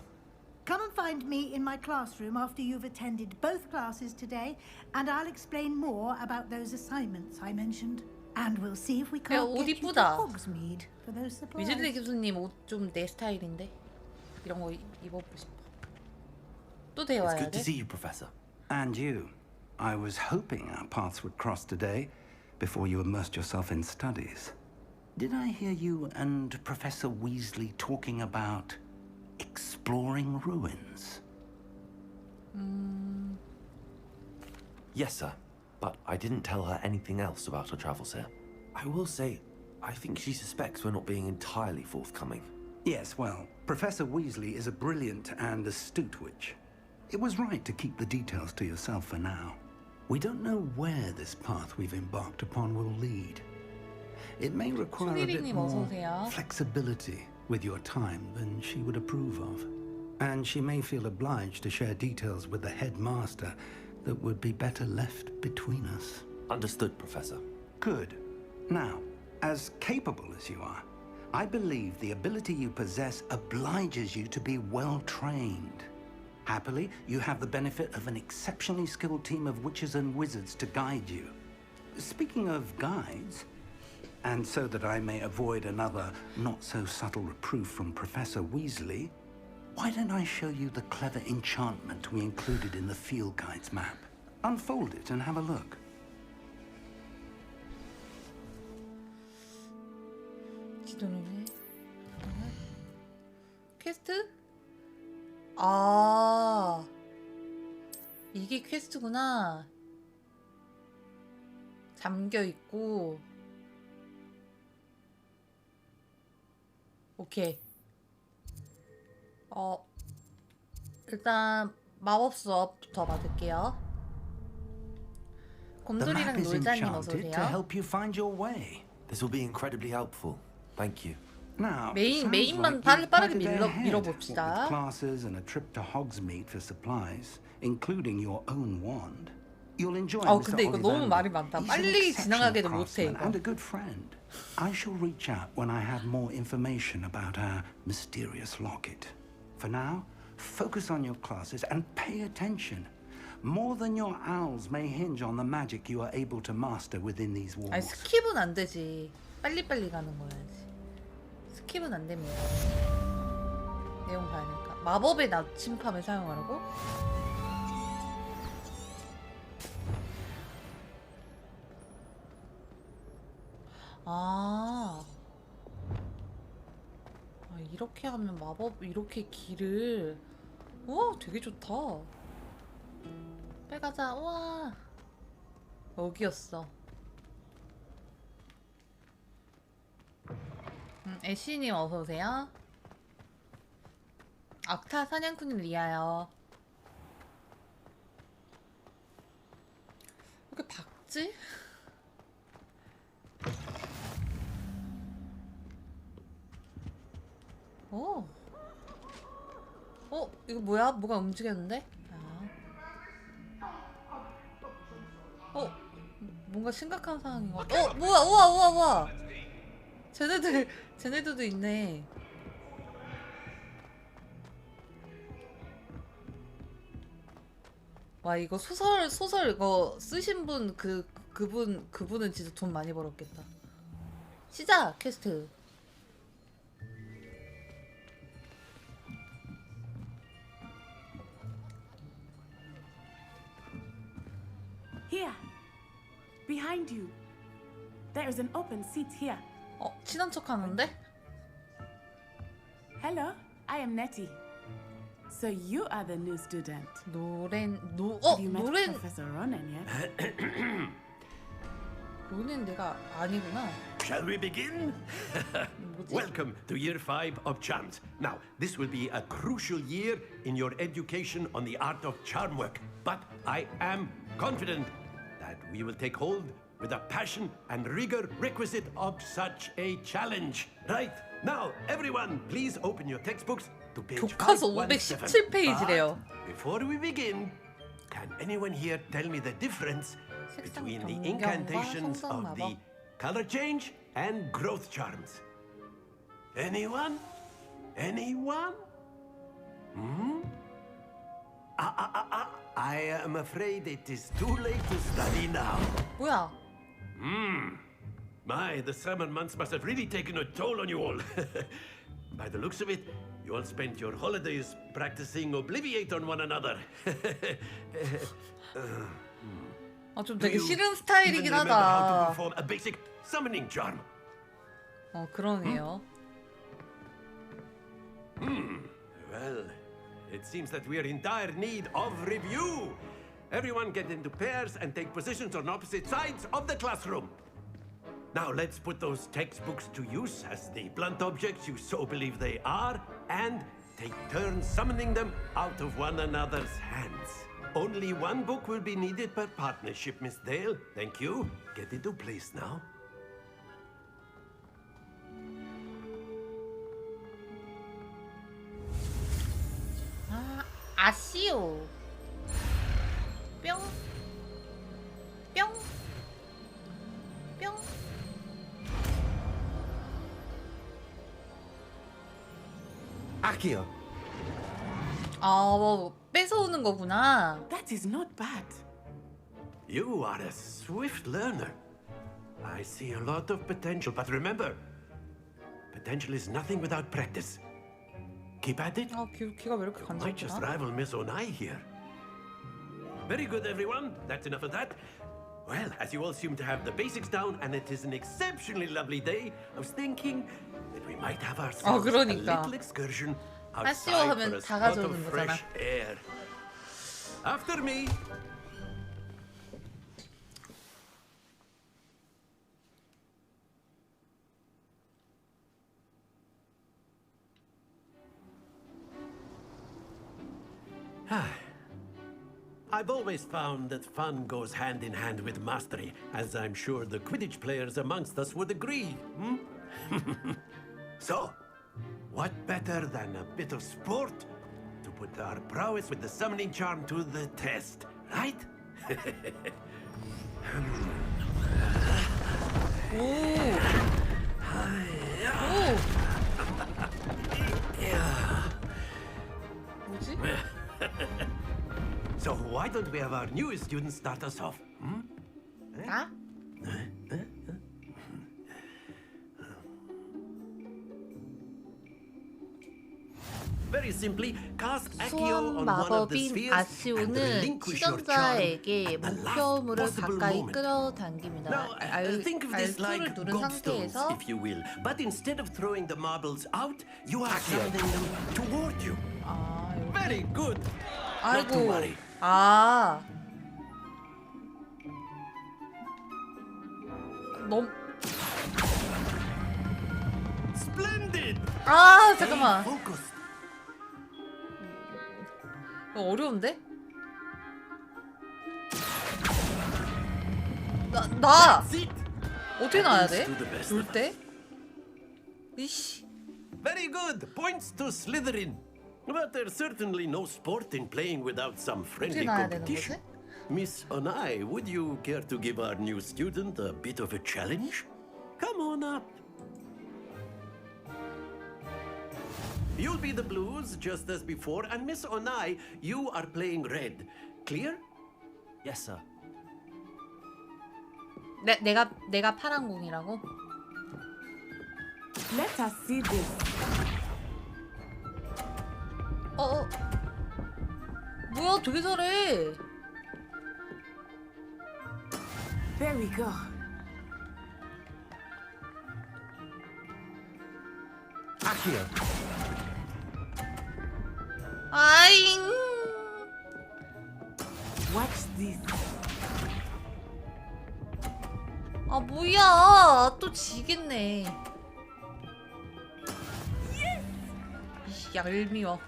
[SPEAKER 10] Come and find me in my classroom after you've attended both classes today, and I'll explain more about those assignments I mentioned. And we'll see if we can't
[SPEAKER 1] 옷
[SPEAKER 10] get you to
[SPEAKER 1] 이쁘다.
[SPEAKER 10] Hogsmeade for those supplies.
[SPEAKER 1] 위즐리 교수님 옷 좀 내 스타일인데 이런 거 입어보고 싶어. 또
[SPEAKER 11] It's
[SPEAKER 1] 대화해야
[SPEAKER 11] good to
[SPEAKER 1] 돼?
[SPEAKER 11] see you, Professor.
[SPEAKER 2] And you. I was hoping our paths would cross today before you immersed yourself in studies. Did I hear you and Professor Weasley talking about exploring ruins?
[SPEAKER 11] Yes, sir. But I didn't tell her anything else about our travels here. I will say, I think she suspects we're not being entirely forthcoming.
[SPEAKER 2] Yes, well, Professor Weasley is a brilliant and astute witch. It was right to keep the details to yourself for now. We don't know where this path we've embarked upon will lead. It may require a bit
[SPEAKER 1] 송혜리님
[SPEAKER 2] more
[SPEAKER 1] 어서 오세요.
[SPEAKER 2] flexibility with your time than she would approve of. And she may feel obliged to share details with the headmaster that would be better left between us.
[SPEAKER 11] Understood, Professor.
[SPEAKER 2] Good. Now, as capable as you are, I believe the ability you possess obliges you to be well trained. Happily, you have the benefit of an exceptionally skilled team of witches and wizards to guide you. Speaking of guides, and so that I may avoid another not-so-subtle reproof from Professor Weasley, why don't I show you the clever enchantment we included in the field guide's map? Unfold it and have a look.
[SPEAKER 1] 기도는 퀘스트? 아 이게 퀘스트구나. 잠겨 있고. 오케이. 일단 마법 수업부터 받을게요.
[SPEAKER 2] The
[SPEAKER 1] 곰돌이랑
[SPEAKER 2] map is
[SPEAKER 1] 놀자님 어서
[SPEAKER 2] enchanted to
[SPEAKER 1] 오세요.
[SPEAKER 2] help you find your way.
[SPEAKER 11] This will be incredibly helpful. Thank you.
[SPEAKER 2] Now,
[SPEAKER 1] 메인만
[SPEAKER 2] sounds like
[SPEAKER 1] 빠르게
[SPEAKER 2] you've quite a day ahead,
[SPEAKER 1] 밀어봅시다.
[SPEAKER 2] what with classes and a trip to Hogsmeade for supplies, including your own wand. You'll enjoy Mr.
[SPEAKER 1] 근데 이거 너무
[SPEAKER 2] Ollivander.
[SPEAKER 1] 말이 많다.
[SPEAKER 2] He's an
[SPEAKER 1] 빨리
[SPEAKER 2] exceptional
[SPEAKER 1] 지나가게도 못해
[SPEAKER 2] craftsman
[SPEAKER 1] 이거.
[SPEAKER 2] and a good friend. I shall reach out when I have more information about our mysterious locket. For now, focus on your classes and pay attention. More than your owls may hinge on the magic you are able to master within these walls.
[SPEAKER 1] 아니 스킵은 안 되지. 빨리빨리 가는 거야지. 스킵은 안 됩니다. 내용 봐야 되니까. 마법의 나침판을 사용하라고? 아, 이렇게 하면 마법 이렇게 길을. 우와, 되게 좋다. 빨리 가자. 우와, 여기였어. 애쉬님 어서 오세요. 악타 사냥꾼님 리아요. 왜 이렇게 박지? 오. 이거 뭐야? 뭐가 움직였는데? 뭔가 심각한 상황인 것 같아. 뭐야? 우와. 쟤네들도 있네. 와, 이거 소설 이거 쓰신 분 그분은 진짜 돈 많이 벌었겠다. 시작 퀘스트.
[SPEAKER 15] Here, behind you. There is an open seat here.
[SPEAKER 1] 친한 척하는데?
[SPEAKER 15] Hello, I am Nettie. So you are the new student.
[SPEAKER 1] 노렌.
[SPEAKER 15] Have you met Professor Ronan yet?
[SPEAKER 1] 로넨 내가 아니구나.
[SPEAKER 8] Shall we begin? Welcome to year 5 of charms. Now, this will be a crucial year in your education on the art of charm work, but I am confident that we will take hold with the passion and rigor requisite of such a challenge. Right, now, everyone, please open your textbooks to page
[SPEAKER 1] 교과서
[SPEAKER 8] 517.
[SPEAKER 1] 517페이지래요.
[SPEAKER 8] Before we begin, can anyone here tell me the difference between the incantations of the color change and growth charms? Anyone? Anyone? I am afraid it is too late to study now.
[SPEAKER 1] 뭐야?
[SPEAKER 8] My, the summer months must have really taken a toll on you all. By the looks of it, you all spent your holidays practicing Obliviate on one another.
[SPEAKER 1] 좀 되게 싫은
[SPEAKER 8] Even
[SPEAKER 1] 스타일이긴
[SPEAKER 8] remember how to
[SPEAKER 1] 하다.
[SPEAKER 8] perform a basic summoning charm?
[SPEAKER 1] 그러네요.
[SPEAKER 8] Well, it seems that we are in dire need of review. Everyone get into pairs and take positions on opposite sides of the classroom. Now let's put those textbooks to use as the blunt objects you so believe they are, and take turns summoning them out of one another's hands. Only one book will be needed per partnership, Miss Dale. Thank you. Get into place now.
[SPEAKER 1] 아시오. 뿅. 뿅. 뿅.
[SPEAKER 8] Accio.
[SPEAKER 1] 뺏어오는 거구나.
[SPEAKER 15] That is not bad.
[SPEAKER 8] You are a swift learner. I see a lot of potential, but remember, potential is nothing without practice. Keep at it.
[SPEAKER 1] 귀가 왜 이렇게
[SPEAKER 8] You might just
[SPEAKER 1] 간지럽구나.
[SPEAKER 8] rival Miss Onai here. Very good, everyone. That's enough of that. Well, as you all seem to have the basics down, and it is an exceptionally lovely day, I was thinking that we might have ourselves a
[SPEAKER 1] 그러니까.
[SPEAKER 8] little excursion
[SPEAKER 1] 아시오
[SPEAKER 8] outside
[SPEAKER 1] 하면
[SPEAKER 8] for a
[SPEAKER 1] 다
[SPEAKER 8] spot of
[SPEAKER 1] 가져오는 거잖아.
[SPEAKER 8] fresh air. After me. I've always found that fun goes hand in hand with mastery, as I'm sure the Quidditch players amongst us would agree. So, what better than a bit of sport to put our prowess with the summoning charm to the test, right?
[SPEAKER 1] 뭐지?
[SPEAKER 8] So what Why don't we have our newest student start us off?
[SPEAKER 1] 나?
[SPEAKER 8] Very simply, cast Accio
[SPEAKER 1] 소환
[SPEAKER 8] on one of the
[SPEAKER 1] 마법인
[SPEAKER 8] spheres and
[SPEAKER 1] 아시오는
[SPEAKER 8] relinquish your charm
[SPEAKER 1] 시전자에게
[SPEAKER 8] at the last
[SPEAKER 1] 목표물을
[SPEAKER 8] possible
[SPEAKER 1] 가까이
[SPEAKER 8] moment.
[SPEAKER 1] 끌어당깁니다.
[SPEAKER 8] Now, think of this
[SPEAKER 1] R를
[SPEAKER 8] like
[SPEAKER 1] 누른
[SPEAKER 8] gobstones,
[SPEAKER 1] 상태에서
[SPEAKER 8] if you will. But instead of throwing the marbles out, you are sending them toward you.
[SPEAKER 1] 아,
[SPEAKER 8] Very good. Not to
[SPEAKER 1] 아이고.
[SPEAKER 8] worry.
[SPEAKER 1] 아. 너무
[SPEAKER 8] Splendid.
[SPEAKER 1] 아, 잠깐만.
[SPEAKER 8] Focus.
[SPEAKER 1] 이거 어려운데? 나 어떻게 나와야 돼? 놀 때? 이씨.
[SPEAKER 8] Very good. Points to Slytherin. But there's certainly no sport in playing without some friendly
[SPEAKER 1] 나와야 되는
[SPEAKER 8] competition.
[SPEAKER 1] 거지?
[SPEAKER 8] Miss Onai, would you care to give our new student a bit of a challenge? Come on up. You'll be the blues just as before, and Miss Onai, you are playing red. Clear?
[SPEAKER 11] Yes, sir.
[SPEAKER 1] 내가 파란 공이라고?
[SPEAKER 15] Let us see this.
[SPEAKER 1] 뭐야, 되게 잘해.
[SPEAKER 15] There we go.
[SPEAKER 8] Accio.
[SPEAKER 1] 아잉.
[SPEAKER 15] Watch this.
[SPEAKER 1] 아, 뭐야. 또 지겠네. 이씨, 얄미워.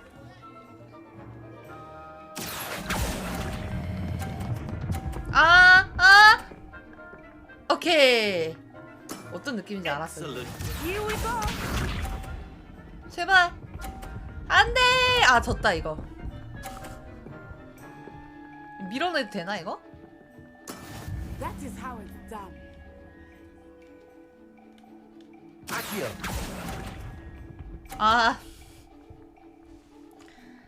[SPEAKER 1] 오케이. 어떤 느낌인지 알았어.
[SPEAKER 15] Here we go.
[SPEAKER 1] 제발. 안 돼. 아, 졌다, 이거. 밀어내도 되나, 이거?
[SPEAKER 15] That is how it's done.
[SPEAKER 8] Accio.
[SPEAKER 1] 아.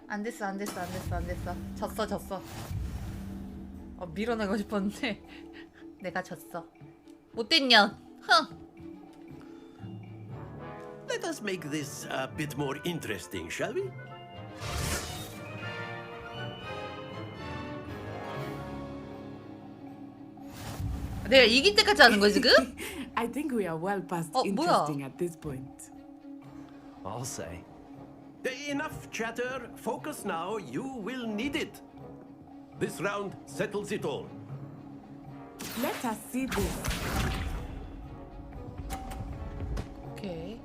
[SPEAKER 1] 안 됐어. 졌어. 밀어내고 싶었는데 내가 졌어. 못된 년. 흥.
[SPEAKER 8] Let us make this a bit more interesting, shall we?
[SPEAKER 1] 내가 이길 때까지 하는 거야 지금?
[SPEAKER 15] I think we are well past
[SPEAKER 1] 뭐야?
[SPEAKER 15] interesting at this point.
[SPEAKER 11] I'll say.
[SPEAKER 8] Enough chatter. Focus now. You will need it. This round settles it all.
[SPEAKER 15] Let us see this.
[SPEAKER 1] 오케이.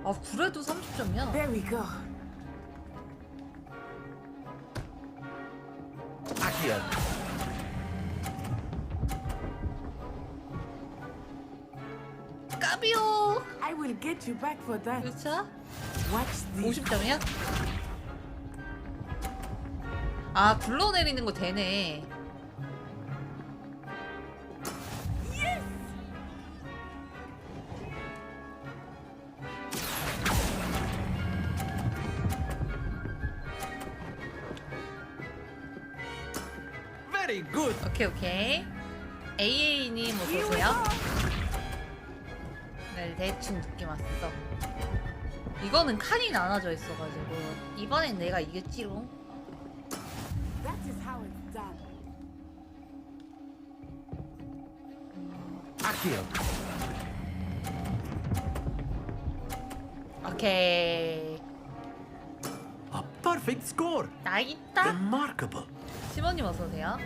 [SPEAKER 1] 아, 그래도 30점이야.
[SPEAKER 15] There we go.
[SPEAKER 8] Accio.
[SPEAKER 1] 까비오.
[SPEAKER 15] I will get you back for that.
[SPEAKER 1] 그렇죠?
[SPEAKER 15] Watch this.
[SPEAKER 1] 50점이야? 아, 굴러내리는 거 되네.
[SPEAKER 8] Very good.
[SPEAKER 1] 오케이. AA님 어서오세요. 네, 대충 느낌 왔어. 이거는 칸이 나눠져 있어가지고 이번엔 내가 이겼지롱.
[SPEAKER 15] That is how it's done.
[SPEAKER 8] Accio.
[SPEAKER 1] 오케이.
[SPEAKER 8] A perfect score.
[SPEAKER 1] 나 있다.
[SPEAKER 8] Remarkable.
[SPEAKER 1] 시모님 어서오세요.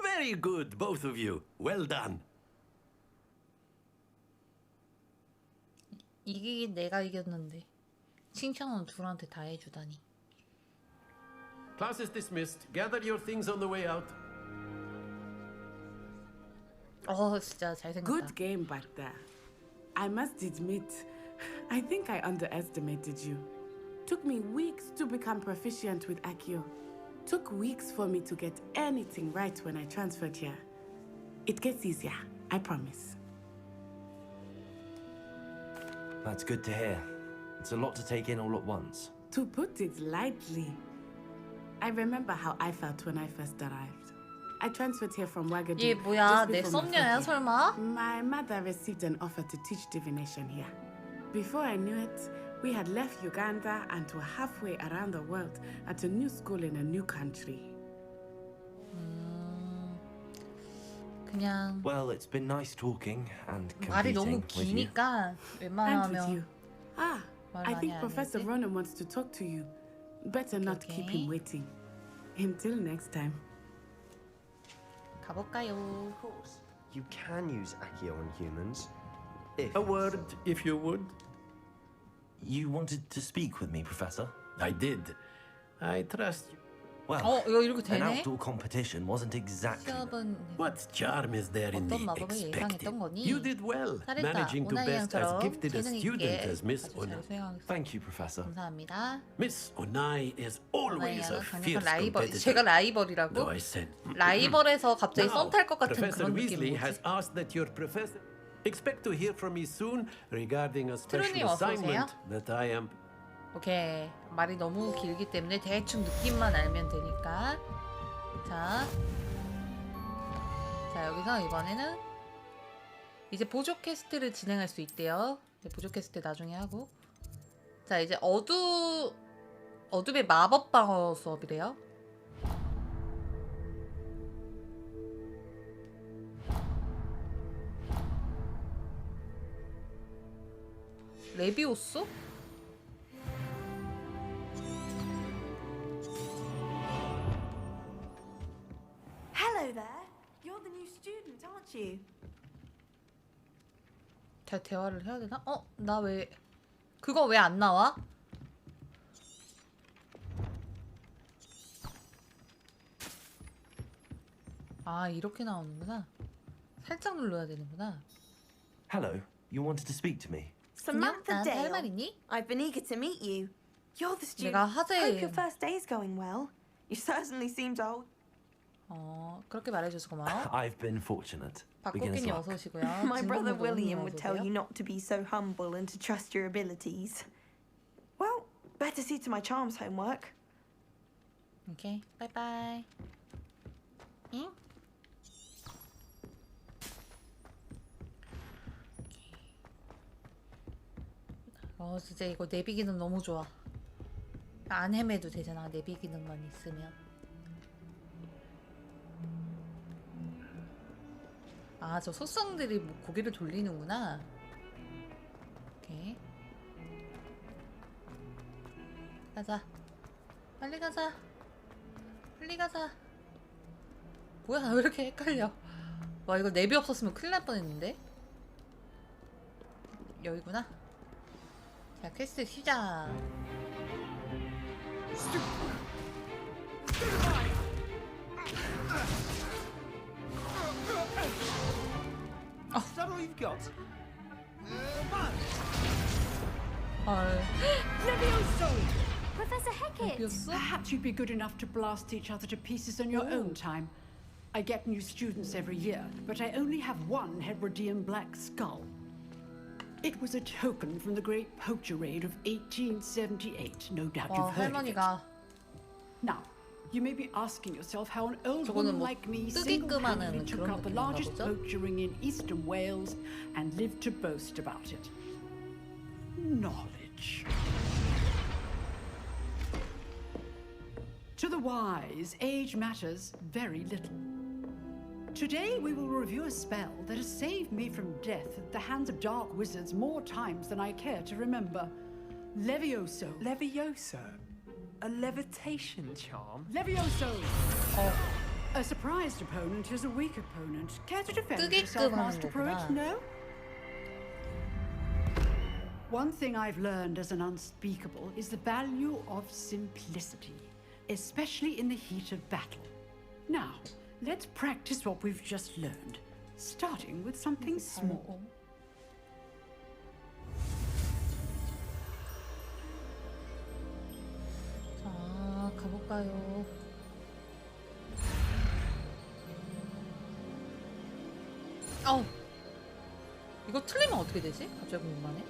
[SPEAKER 8] Very good, both of you. Well done.
[SPEAKER 1] 이기긴 내가 이겼는데 칭찬은 둘한테 다 해주다니.
[SPEAKER 8] Class is dismissed. Gather your things on the way out.
[SPEAKER 1] 진짜 잘생겼다.
[SPEAKER 15] Good game back there. I must admit, I think I underestimated you. Took me weeks to become proficient with Accio. Took weeks for me to get anything right when I transferred here. It gets easier, I promise.
[SPEAKER 11] That's good to hear. It's a lot to take in all at once.
[SPEAKER 15] To put it lightly, I remember how I felt when I first arrived. I transferred here from Wagadu.
[SPEAKER 1] 얘 뭐야?
[SPEAKER 15] just
[SPEAKER 1] 내
[SPEAKER 15] before my
[SPEAKER 1] 썸녀야
[SPEAKER 15] first year.
[SPEAKER 1] 설마?
[SPEAKER 15] My mother received an offer to teach divination here. Before I knew it, we had left Uganda and were halfway around the world at a new school in a new country.
[SPEAKER 1] 그냥
[SPEAKER 11] Well, it's been nice talking and
[SPEAKER 1] 말이 너무
[SPEAKER 11] competing with you.
[SPEAKER 1] 기니까
[SPEAKER 15] And with
[SPEAKER 1] 웬만하면
[SPEAKER 15] you. Ah,
[SPEAKER 1] 말
[SPEAKER 15] I
[SPEAKER 1] 많이
[SPEAKER 15] think
[SPEAKER 1] 안
[SPEAKER 15] Professor
[SPEAKER 1] 했지?
[SPEAKER 15] Ronan wants to talk to you. Better not keep him waiting. Until next time.
[SPEAKER 1] 가볼까요?
[SPEAKER 13] Of course. You can use Accio on humans. If
[SPEAKER 8] A word, if you would.
[SPEAKER 11] You wanted to speak with me, Professor?
[SPEAKER 8] I did. I trust you.
[SPEAKER 11] Well,
[SPEAKER 1] 이거 이렇게
[SPEAKER 11] an
[SPEAKER 1] 되네?
[SPEAKER 11] outdoor competition wasn't exactly...
[SPEAKER 1] 시합은
[SPEAKER 8] What charm is there in
[SPEAKER 1] 어떤
[SPEAKER 8] the
[SPEAKER 1] 마법을
[SPEAKER 8] expected?
[SPEAKER 1] 예상했던 거니?
[SPEAKER 8] You did well,
[SPEAKER 1] 잘했다.
[SPEAKER 8] managing to best as
[SPEAKER 1] 오나이양처럼
[SPEAKER 8] gifted a
[SPEAKER 1] 재능
[SPEAKER 8] student
[SPEAKER 1] 있게
[SPEAKER 8] as Miss
[SPEAKER 1] 아주
[SPEAKER 8] Ona.
[SPEAKER 1] 잘 수행하겠습니다.
[SPEAKER 11] Thank you, Professor.
[SPEAKER 1] 감사합니다.
[SPEAKER 8] Miss Onai is always a
[SPEAKER 1] 오나이양은 강력한
[SPEAKER 8] fierce
[SPEAKER 1] 라이벌.
[SPEAKER 8] competitor.
[SPEAKER 1] 제가 라이벌이라고?
[SPEAKER 8] Though I said,
[SPEAKER 1] 라이벌에서 갑자기
[SPEAKER 8] Now,
[SPEAKER 1] 썸 탈 것 같은
[SPEAKER 8] Professor
[SPEAKER 1] 그런
[SPEAKER 8] Weasley
[SPEAKER 1] 느낌이
[SPEAKER 8] has
[SPEAKER 1] 뭐지?
[SPEAKER 8] asked that your professor expect to hear from me soon regarding a special
[SPEAKER 1] 트루님 어서 오세요.
[SPEAKER 8] assignment that I am.
[SPEAKER 1] 오케이. 말이 너무 길기 때문에 대충 느낌만 알면 되니까. 자, 여기서 이번에는 이제 보조 퀘스트를 진행할 수 있대요. 보조 퀘스트 나중에 하고. 자, 이제 어둠의 마법 방어 수업이래요. 레비오스?
[SPEAKER 16] Hello there. You're the new student, aren't you?
[SPEAKER 1] 잘 대화를 해야 되나? 나 왜... 그거 왜 안 나와? 아, 이렇게 나오는구나. 살짝 눌러야 되는구나.
[SPEAKER 11] Hello, you wanted to speak to me?
[SPEAKER 16] Samantha
[SPEAKER 1] 나한테 할
[SPEAKER 16] Dale.
[SPEAKER 1] 말 있니?
[SPEAKER 16] I've been eager to meet you. You're the student.
[SPEAKER 1] 내가 하재...
[SPEAKER 16] Hope your first day's going well. You certainly seemed old.
[SPEAKER 1] 그렇게 말해줘서 고마워.
[SPEAKER 11] I've been fortunate. Beginner's
[SPEAKER 1] 박국기님
[SPEAKER 11] luck.
[SPEAKER 1] 어서 오시고요.
[SPEAKER 16] My brother
[SPEAKER 1] 진동도
[SPEAKER 16] William
[SPEAKER 1] 어서
[SPEAKER 16] would tell
[SPEAKER 1] 오세요.
[SPEAKER 16] you not to be so humble and to trust your abilities. Well, better see to my charms homework.
[SPEAKER 1] 오케이, 바이바이. 응? 진짜 이거 내비 기능 너무 좋아. 안 헤매도 되잖아, 내비 기능만 있으면. 아, 저 소성들이 뭐 고개를 돌리는구나. 오케이. 가자. 빨리 가자. 빨리 가자. 뭐야, 왜 이렇게 헷갈려. 와, 이거 내비 없었으면 큰일 날 뻔했는데. 여기구나. 자, 퀘스트 시작.
[SPEAKER 2] Is that all you've got?
[SPEAKER 12] Professor Hecat!
[SPEAKER 10] Perhaps you'd be good enough to blast each other to pieces on your own time. I get new students every year, but I only have one Hebridean black skull. It was a token from the Great Poacher Raid of 1878. No doubt
[SPEAKER 1] 와,
[SPEAKER 10] you've heard of it.
[SPEAKER 1] 할머니가
[SPEAKER 10] Now, you may be asking yourself how an old
[SPEAKER 1] 저거는
[SPEAKER 10] woman
[SPEAKER 1] 뭐
[SPEAKER 10] like me
[SPEAKER 1] 뜨개끔
[SPEAKER 10] single-handedly
[SPEAKER 1] 하는
[SPEAKER 10] took
[SPEAKER 1] 그런
[SPEAKER 10] out the
[SPEAKER 1] 느낌인가
[SPEAKER 10] largest
[SPEAKER 1] 보죠?
[SPEAKER 10] poacher ring in eastern Wales and lived to boast about it. Knowledge. To the wise, age matters very little. Today we will review a spell that has saved me from death at the hands of dark wizards more times than I care to remember. Levioso.
[SPEAKER 14] Levioso? A levitation charm?
[SPEAKER 10] Levioso! A surprised opponent is a weak opponent. Care to defend
[SPEAKER 1] 뜨개끔
[SPEAKER 10] yourself,
[SPEAKER 1] 하는
[SPEAKER 10] Master Pruitt?
[SPEAKER 1] 거구나.
[SPEAKER 10] No? One thing I've learned as an unspeakable is the value of simplicity, especially in the heat of battle. Now, let's practice what we've just learned, starting with something small.
[SPEAKER 1] 자, 가볼까요? 이거 틀리면 어떻게 되지? 갑자기 궁금하네.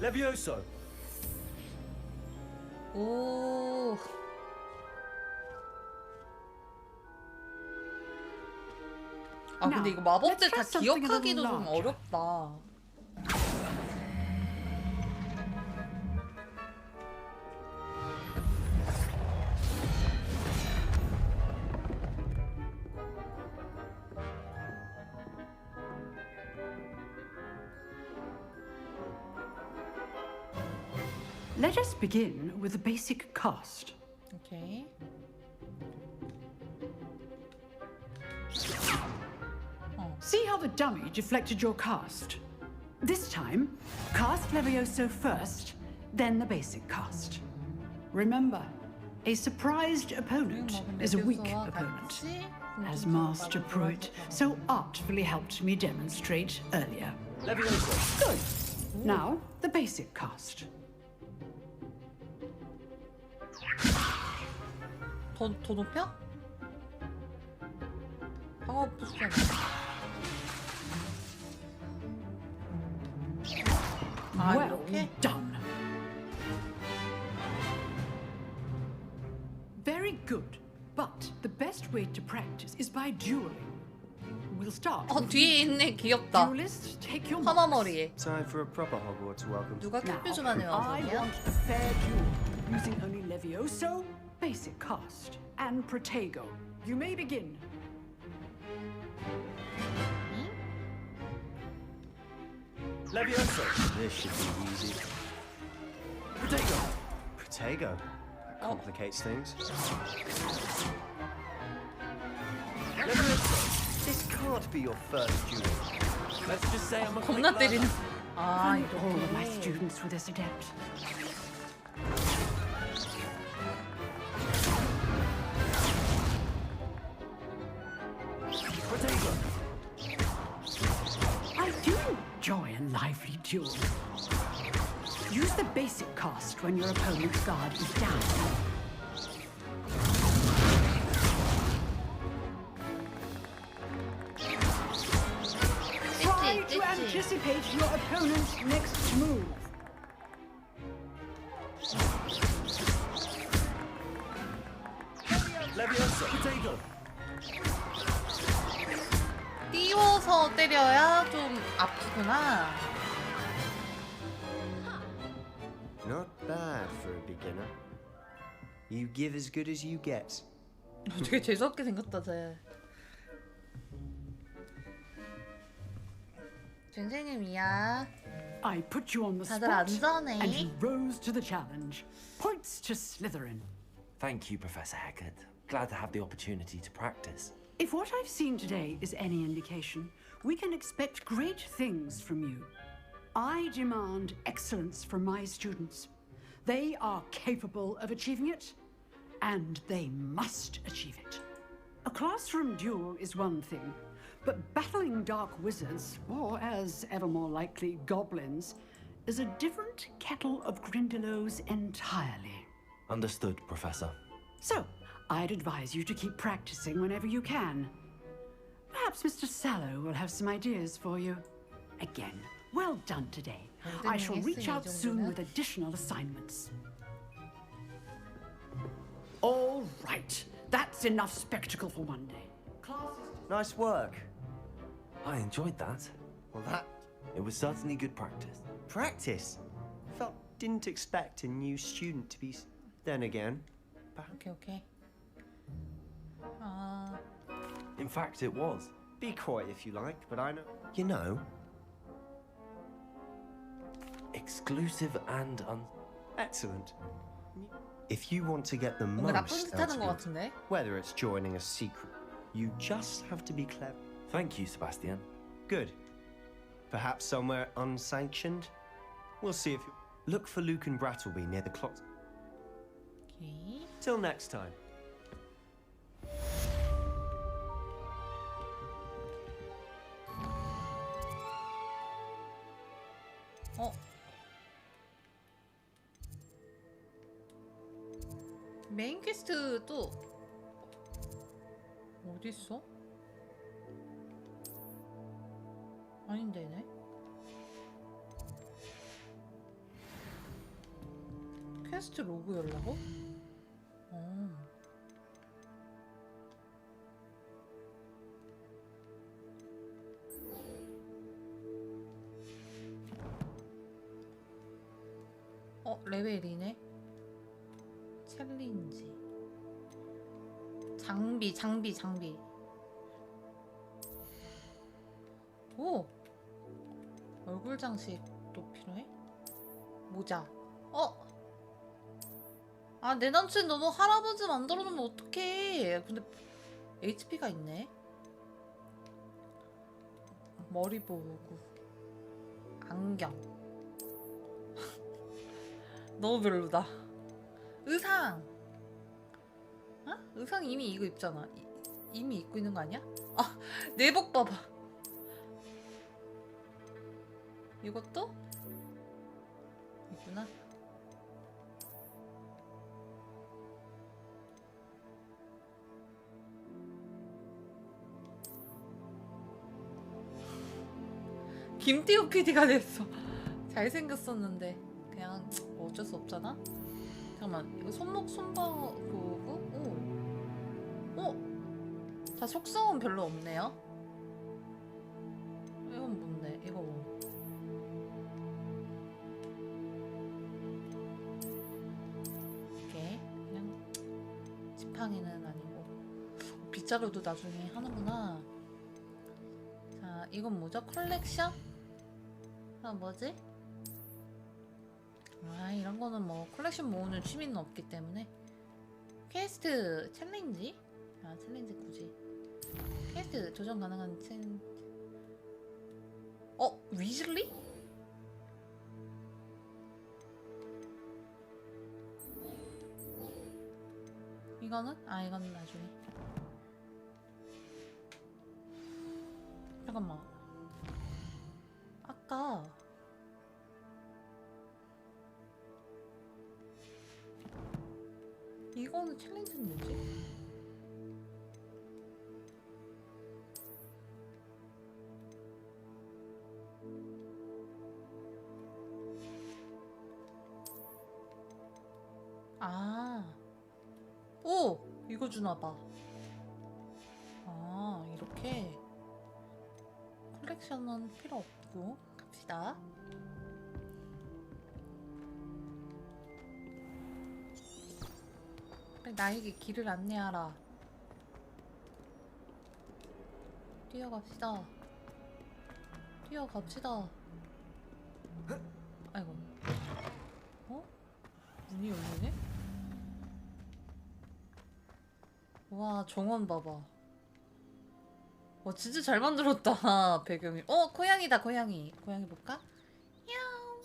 [SPEAKER 3] Levioso.
[SPEAKER 1] 오. 아 근데 이거 마법들 다 기억하기도 좀 어렵다.
[SPEAKER 17] Let us begin with the basic cast.
[SPEAKER 1] 오케이.
[SPEAKER 17] See how the dummy deflected your cast? This time, cast Levioso first, then the basic cast. Remember, a surprised opponent is a weak opponent, as Master Pruitt so artfully helped me demonstrate earlier.
[SPEAKER 3] Levioso.
[SPEAKER 17] Good. Now, the basic cast.
[SPEAKER 1] 더 높여? 방어 부수잖아.
[SPEAKER 17] Well done. Very good. But the best way to practice is by dueling. We'll start.
[SPEAKER 1] 뒤에 있네. 귀엽다.
[SPEAKER 17] Duelist, take your
[SPEAKER 1] 파마 머리에.
[SPEAKER 13] Time for a proper Hogwarts welcome.
[SPEAKER 1] 누가 캡뷰즈만 해와서
[SPEAKER 17] I
[SPEAKER 1] 그래요?
[SPEAKER 17] want a fair duel, using only Levioso, basic cast, and Protego. You may begin.
[SPEAKER 3] Levioso.
[SPEAKER 13] This should be easy.
[SPEAKER 3] Protego.
[SPEAKER 13] Protego. Complicates things.
[SPEAKER 3] Levioso.
[SPEAKER 13] This can't be your first duel.
[SPEAKER 3] Let's just say I'm a
[SPEAKER 1] 겁나 때리는. 아
[SPEAKER 17] Find all of my
[SPEAKER 1] 이렇게.
[SPEAKER 17] students with this adept.
[SPEAKER 3] Protego.
[SPEAKER 17] I do enjoy a lively duel. Use the basic cast when your opponent's guard is down. Try to anticipate your opponent's next move.
[SPEAKER 3] Levioso. Protego.
[SPEAKER 1] 띄워서 때려야 좀 아프구나.
[SPEAKER 13] Not bad for a beginner. You give as good as you get.
[SPEAKER 1] 되게 재수없게 생겼다 쟤. 선생님이야.
[SPEAKER 17] I put you on the
[SPEAKER 1] 다들
[SPEAKER 17] spot,
[SPEAKER 1] 안전해.
[SPEAKER 17] and you rose to the challenge. Points to Slytherin.
[SPEAKER 11] Thank you, Professor Haggard. Glad to have the opportunity to practice.
[SPEAKER 17] If what I've seen today is any indication, we can expect great things from you. I demand excellence from my students. They are capable of achieving it, and they must achieve it. A classroom duel is one thing, but battling dark wizards, or as ever more likely, goblins, is a different kettle of Grindylows entirely.
[SPEAKER 11] Understood, Professor.
[SPEAKER 17] So, I'd advise you to keep practicing whenever you can. Perhaps Mr. Sallow will have some ideas for you. Again, well done today. I shall reach out soon with additional assignments. All right, that's enough spectacle for one day.
[SPEAKER 13] Nice work.
[SPEAKER 11] I enjoyed that.
[SPEAKER 13] Well, that...
[SPEAKER 11] It was certainly good practice.
[SPEAKER 13] Practice? Didn't expect a new student to be... Then again...
[SPEAKER 1] 오케이.
[SPEAKER 11] In fact, it was.
[SPEAKER 13] Be quiet if you like, but I know... You know...
[SPEAKER 11] Exclusive and
[SPEAKER 13] Excellent. If you want to get the
[SPEAKER 1] 뭔가 나쁜
[SPEAKER 13] most
[SPEAKER 1] 짓
[SPEAKER 13] out
[SPEAKER 1] 하는
[SPEAKER 13] of
[SPEAKER 1] 것
[SPEAKER 13] it,
[SPEAKER 1] 같은데?
[SPEAKER 13] whether it's joining a secret, you just have to be clever.
[SPEAKER 11] Thank you, Sebastian.
[SPEAKER 13] Good. Perhaps somewhere unsanctioned? We'll see if you... Look for Luke and Brattleby near the clock.
[SPEAKER 1] 오케이.
[SPEAKER 13] Till next time.
[SPEAKER 1] 메인 퀘스트도 어디 있어? 아닌데네. 퀘스트 로그 열라고? 레벨이네. 챌린지. 장비. 오! 얼굴 장식도 필요해? 모자. 아, 내 남친 너무 할아버지 만들어놓으면 어떡해. 근데 HP가 있네. 머리 보호구. 안경. 너무 별로다. 의상. 의상 이미 이거 입잖아. 이미 입고 있는 거 아니야? 아, 내복 봐봐. 이것도? 있구나. 김태우 PD가 됐어. 잘생겼었는데 그냥 어쩔 수 없잖아. 잠깐만, 이거 손목 보고. 다 속성은 별로 없네요. 이건 뭔데? 이거 뭐? 이렇게 그냥 지팡이는 아니고 빗자루도 나중에 하는구나. 자, 이건 뭐죠? 컬렉션? 뭐지? 이런 거는 뭐 컬렉션 모으는 취미는 없기 때문에. 퀘스트 챌린지? 챌린지 굳이. 퀘스트 조정 가능한 챌린지. 위즐리? 이거는? 이거는 나중에. 잠깐만. 아까 이거는 챌린지는 뭐지? 오! 이거 주나봐. 이렇게 컬렉션은 필요 없고 갑시다. 그래, 나에게 길을 안내하라. 뛰어갑시다. 아이고. 문이 열리네? 와, 정원 봐봐. 와, 진짜 잘 만들었다. 배경이. 고양이다, 고양이. 고양이 볼까? 야옹.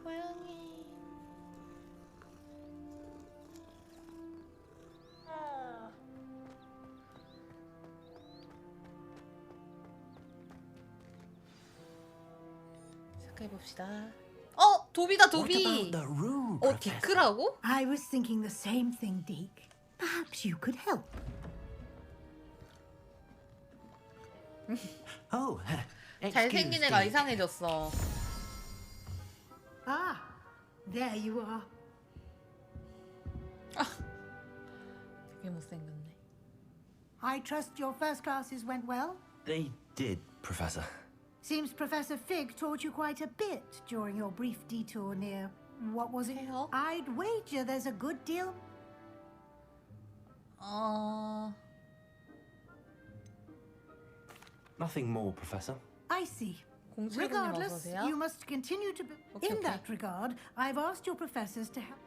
[SPEAKER 1] 고양이. 시작해봅시다. 도비다, 도비! 디크라고?
[SPEAKER 10] I was thinking the same thing, Deke. Perhaps you could help.
[SPEAKER 1] 잘생긴 애가 이상해졌어.
[SPEAKER 10] There you are.
[SPEAKER 1] 되게 못생겼네.
[SPEAKER 10] I trust your first classes went well?
[SPEAKER 11] They did, Professor.
[SPEAKER 10] Seems Professor Fig taught you quite a bit during your brief detour near... What was it? I'd wager there's a good deal...
[SPEAKER 11] Nothing more, Professor.
[SPEAKER 10] I see. Regardless, you must continue to be... In that regard, I've asked your professors to help...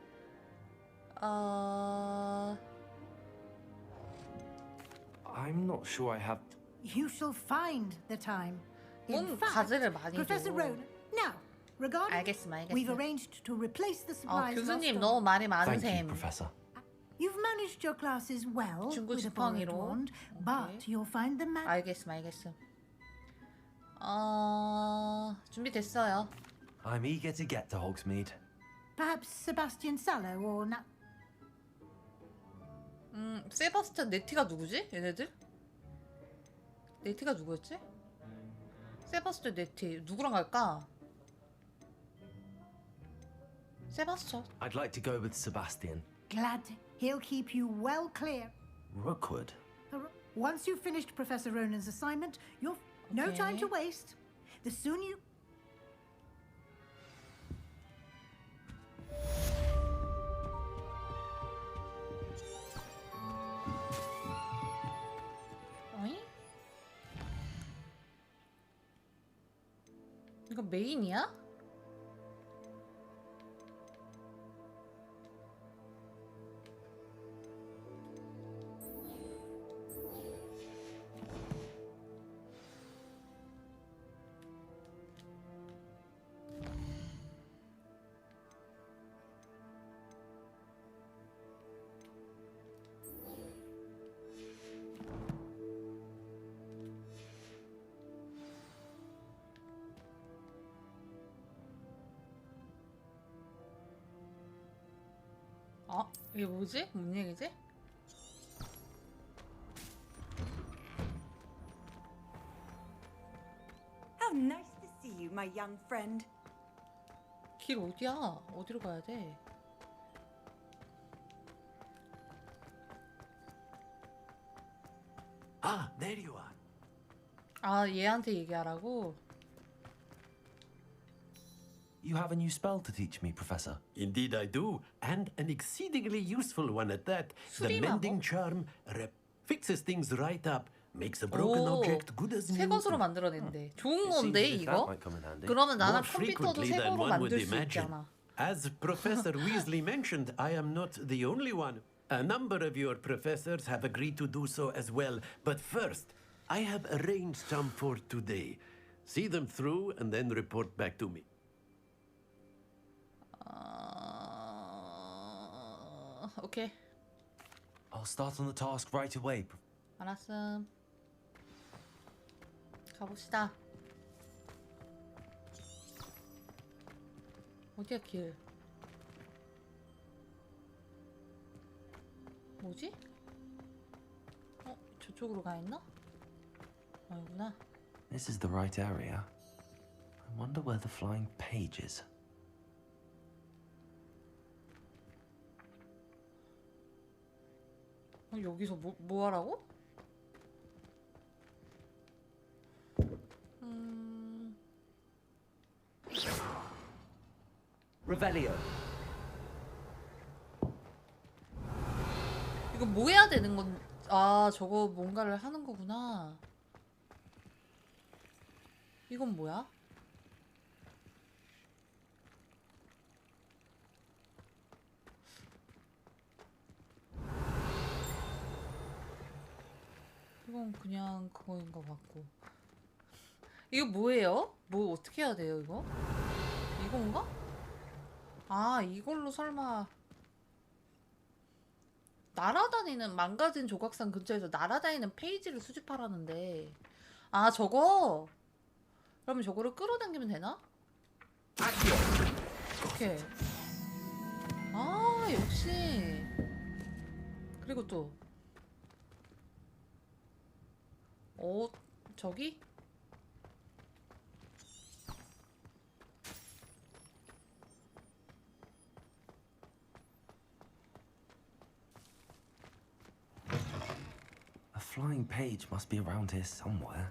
[SPEAKER 11] I'm not sure I have...
[SPEAKER 10] You shall find the time. In fact,
[SPEAKER 1] 과제를 많이
[SPEAKER 10] Professor
[SPEAKER 1] 줘.
[SPEAKER 10] Rowan, now, regarding...
[SPEAKER 1] 알겠음.
[SPEAKER 10] We've arranged to replace the supplies...
[SPEAKER 1] 교수님 너무 말이
[SPEAKER 11] Thank
[SPEAKER 1] 많으셈.
[SPEAKER 11] you, Professor.
[SPEAKER 10] You've managed your classes well
[SPEAKER 1] 중고
[SPEAKER 10] with a borrowed
[SPEAKER 1] 지팡이로.
[SPEAKER 10] wand, but you'll find the man...
[SPEAKER 1] 알겠음. 준비됐어요.
[SPEAKER 11] I'm eager to get to Hogsmeade.
[SPEAKER 10] Perhaps Sebastian Sallow or...
[SPEAKER 1] 세바스찬 네티가 누구지? 얘네들? 네티가 누구였지? 세바스찬 네티 누구랑 갈까? 세바스찬.
[SPEAKER 11] I'd like to go with Sebastian.
[SPEAKER 10] Glad he'll keep you well clear.
[SPEAKER 11] Rookwood.
[SPEAKER 10] Once you've finished Professor Ronan's assignment, you've no time to waste. The sooner you...
[SPEAKER 1] 어이? 이거 메인이야? 이게 뭐지? 뭔 얘기지?
[SPEAKER 16] How nice to see you, my young friend.
[SPEAKER 1] 길 어디야? 어디로 가야 돼?
[SPEAKER 8] Ah, there you are.
[SPEAKER 1] 아, 얘한테 얘기하라고?
[SPEAKER 11] You have a new spell to teach me, Professor.
[SPEAKER 8] Indeed I do, and an exceedingly useful one at that. The
[SPEAKER 1] 수리마법?
[SPEAKER 8] mending charm fixes things right up, makes a broken
[SPEAKER 1] 오,
[SPEAKER 8] object good as
[SPEAKER 1] 새
[SPEAKER 8] new.
[SPEAKER 1] 것으로 만들어낸대. 좋은
[SPEAKER 8] It seems
[SPEAKER 1] 건데
[SPEAKER 8] as if that
[SPEAKER 1] 이거?
[SPEAKER 8] might come in handy.
[SPEAKER 1] 그러면 나는
[SPEAKER 8] More
[SPEAKER 1] 컴퓨터도
[SPEAKER 8] frequently
[SPEAKER 1] 새
[SPEAKER 8] than
[SPEAKER 1] 거로
[SPEAKER 8] one would
[SPEAKER 1] 만들 수
[SPEAKER 8] imagine.
[SPEAKER 1] 있잖아.
[SPEAKER 8] As Professor Weasley mentioned, I am not the only one. A number of your professors have agreed to do so as well. But first, I have arranged some for today. See them through and then report back to me.
[SPEAKER 1] 오케이.
[SPEAKER 11] I'll start on the task right away.
[SPEAKER 1] 알았음. 가봅시다. 어디야 길? 뭐지? 저쪽으로 가 있나? 아니구나.
[SPEAKER 11] This is the right area. I wonder where the flying page is.
[SPEAKER 1] 여기서 뭐 하라고?
[SPEAKER 11] Revelio.
[SPEAKER 1] 이거 뭐 해야 되는 건? 아, 저거 뭔가를 하는 거구나. 이건 뭐야? 이건 그냥 그거인 것 같고. 이거 뭐예요? 뭐 어떻게 해야 돼요, 이거? 이건가? 아, 이걸로 설마 날아다니는 망가진 조각상 근처에서 날아다니는 페이지를 수집하라는데. 아, 저거? 그러면 저거를 끌어당기면 되나? 오케이. 아, 역시. 그리고 또 저기?
[SPEAKER 11] A flying page must be around here somewhere.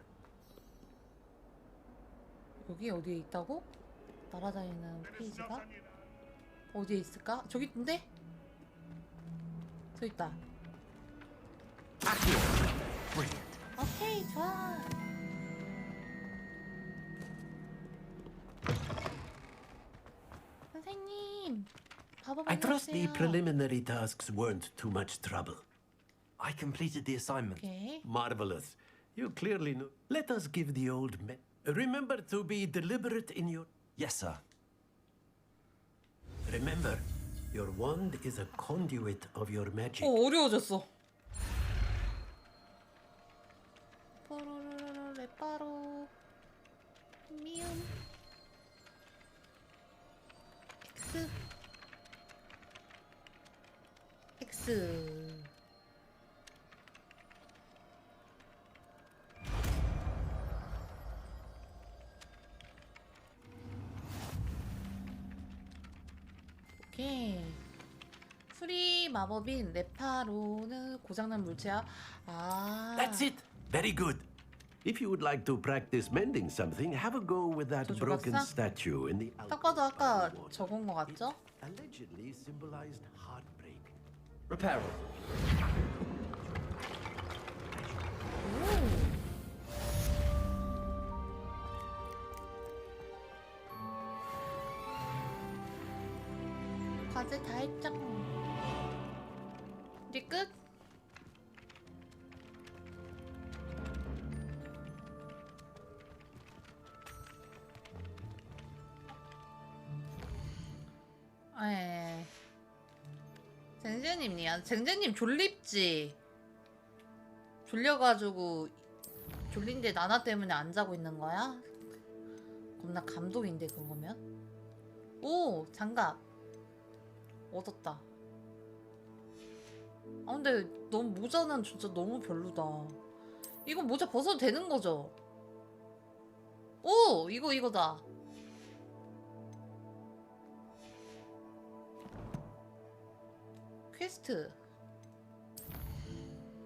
[SPEAKER 1] 여기 어디에 있다고? 날아다니는 페이지가? 어디에 있을까? 저기 있는데? 저기 있다. 오케이, 좋아. 선생님, 바보
[SPEAKER 8] I trust the
[SPEAKER 1] 만났어요.
[SPEAKER 8] preliminary tasks weren't too much trouble.
[SPEAKER 11] I completed the assignment.
[SPEAKER 1] Okay.
[SPEAKER 8] Marvelous. You clearly know. Let us give the old man. Remember to be deliberate in your.
[SPEAKER 11] Yes, sir.
[SPEAKER 8] Remember, your wand is a conduit of your magic.
[SPEAKER 1] 어려워졌어. 뽀로로로로 레빠로 미움 X 오케이. 수리 마법인 레파로는 고장난 물체야. 아.
[SPEAKER 8] That's it. Very good. If you would like to practice mending something, have a go with that
[SPEAKER 1] 저
[SPEAKER 8] broken
[SPEAKER 1] 죽었어?
[SPEAKER 8] statue in the
[SPEAKER 1] 딱 봐도 아까 저건 거 같죠?
[SPEAKER 8] allegedly symbolized heartbreak.
[SPEAKER 3] Repair.
[SPEAKER 1] 과제 다 했죠. 이제 끝? 에. 쟁쟁님이야. 쟁쟁님 졸립지? 졸려가지고 졸린데 나나 때문에 안 자고 있는 거야? 겁나 감동인데 그거면? 오! 장갑! 얻었다. 아 근데 너무 모자는 진짜 너무 별로다. 이거 모자 벗어도 되는 거죠? 오! 이거다. 퀘스트.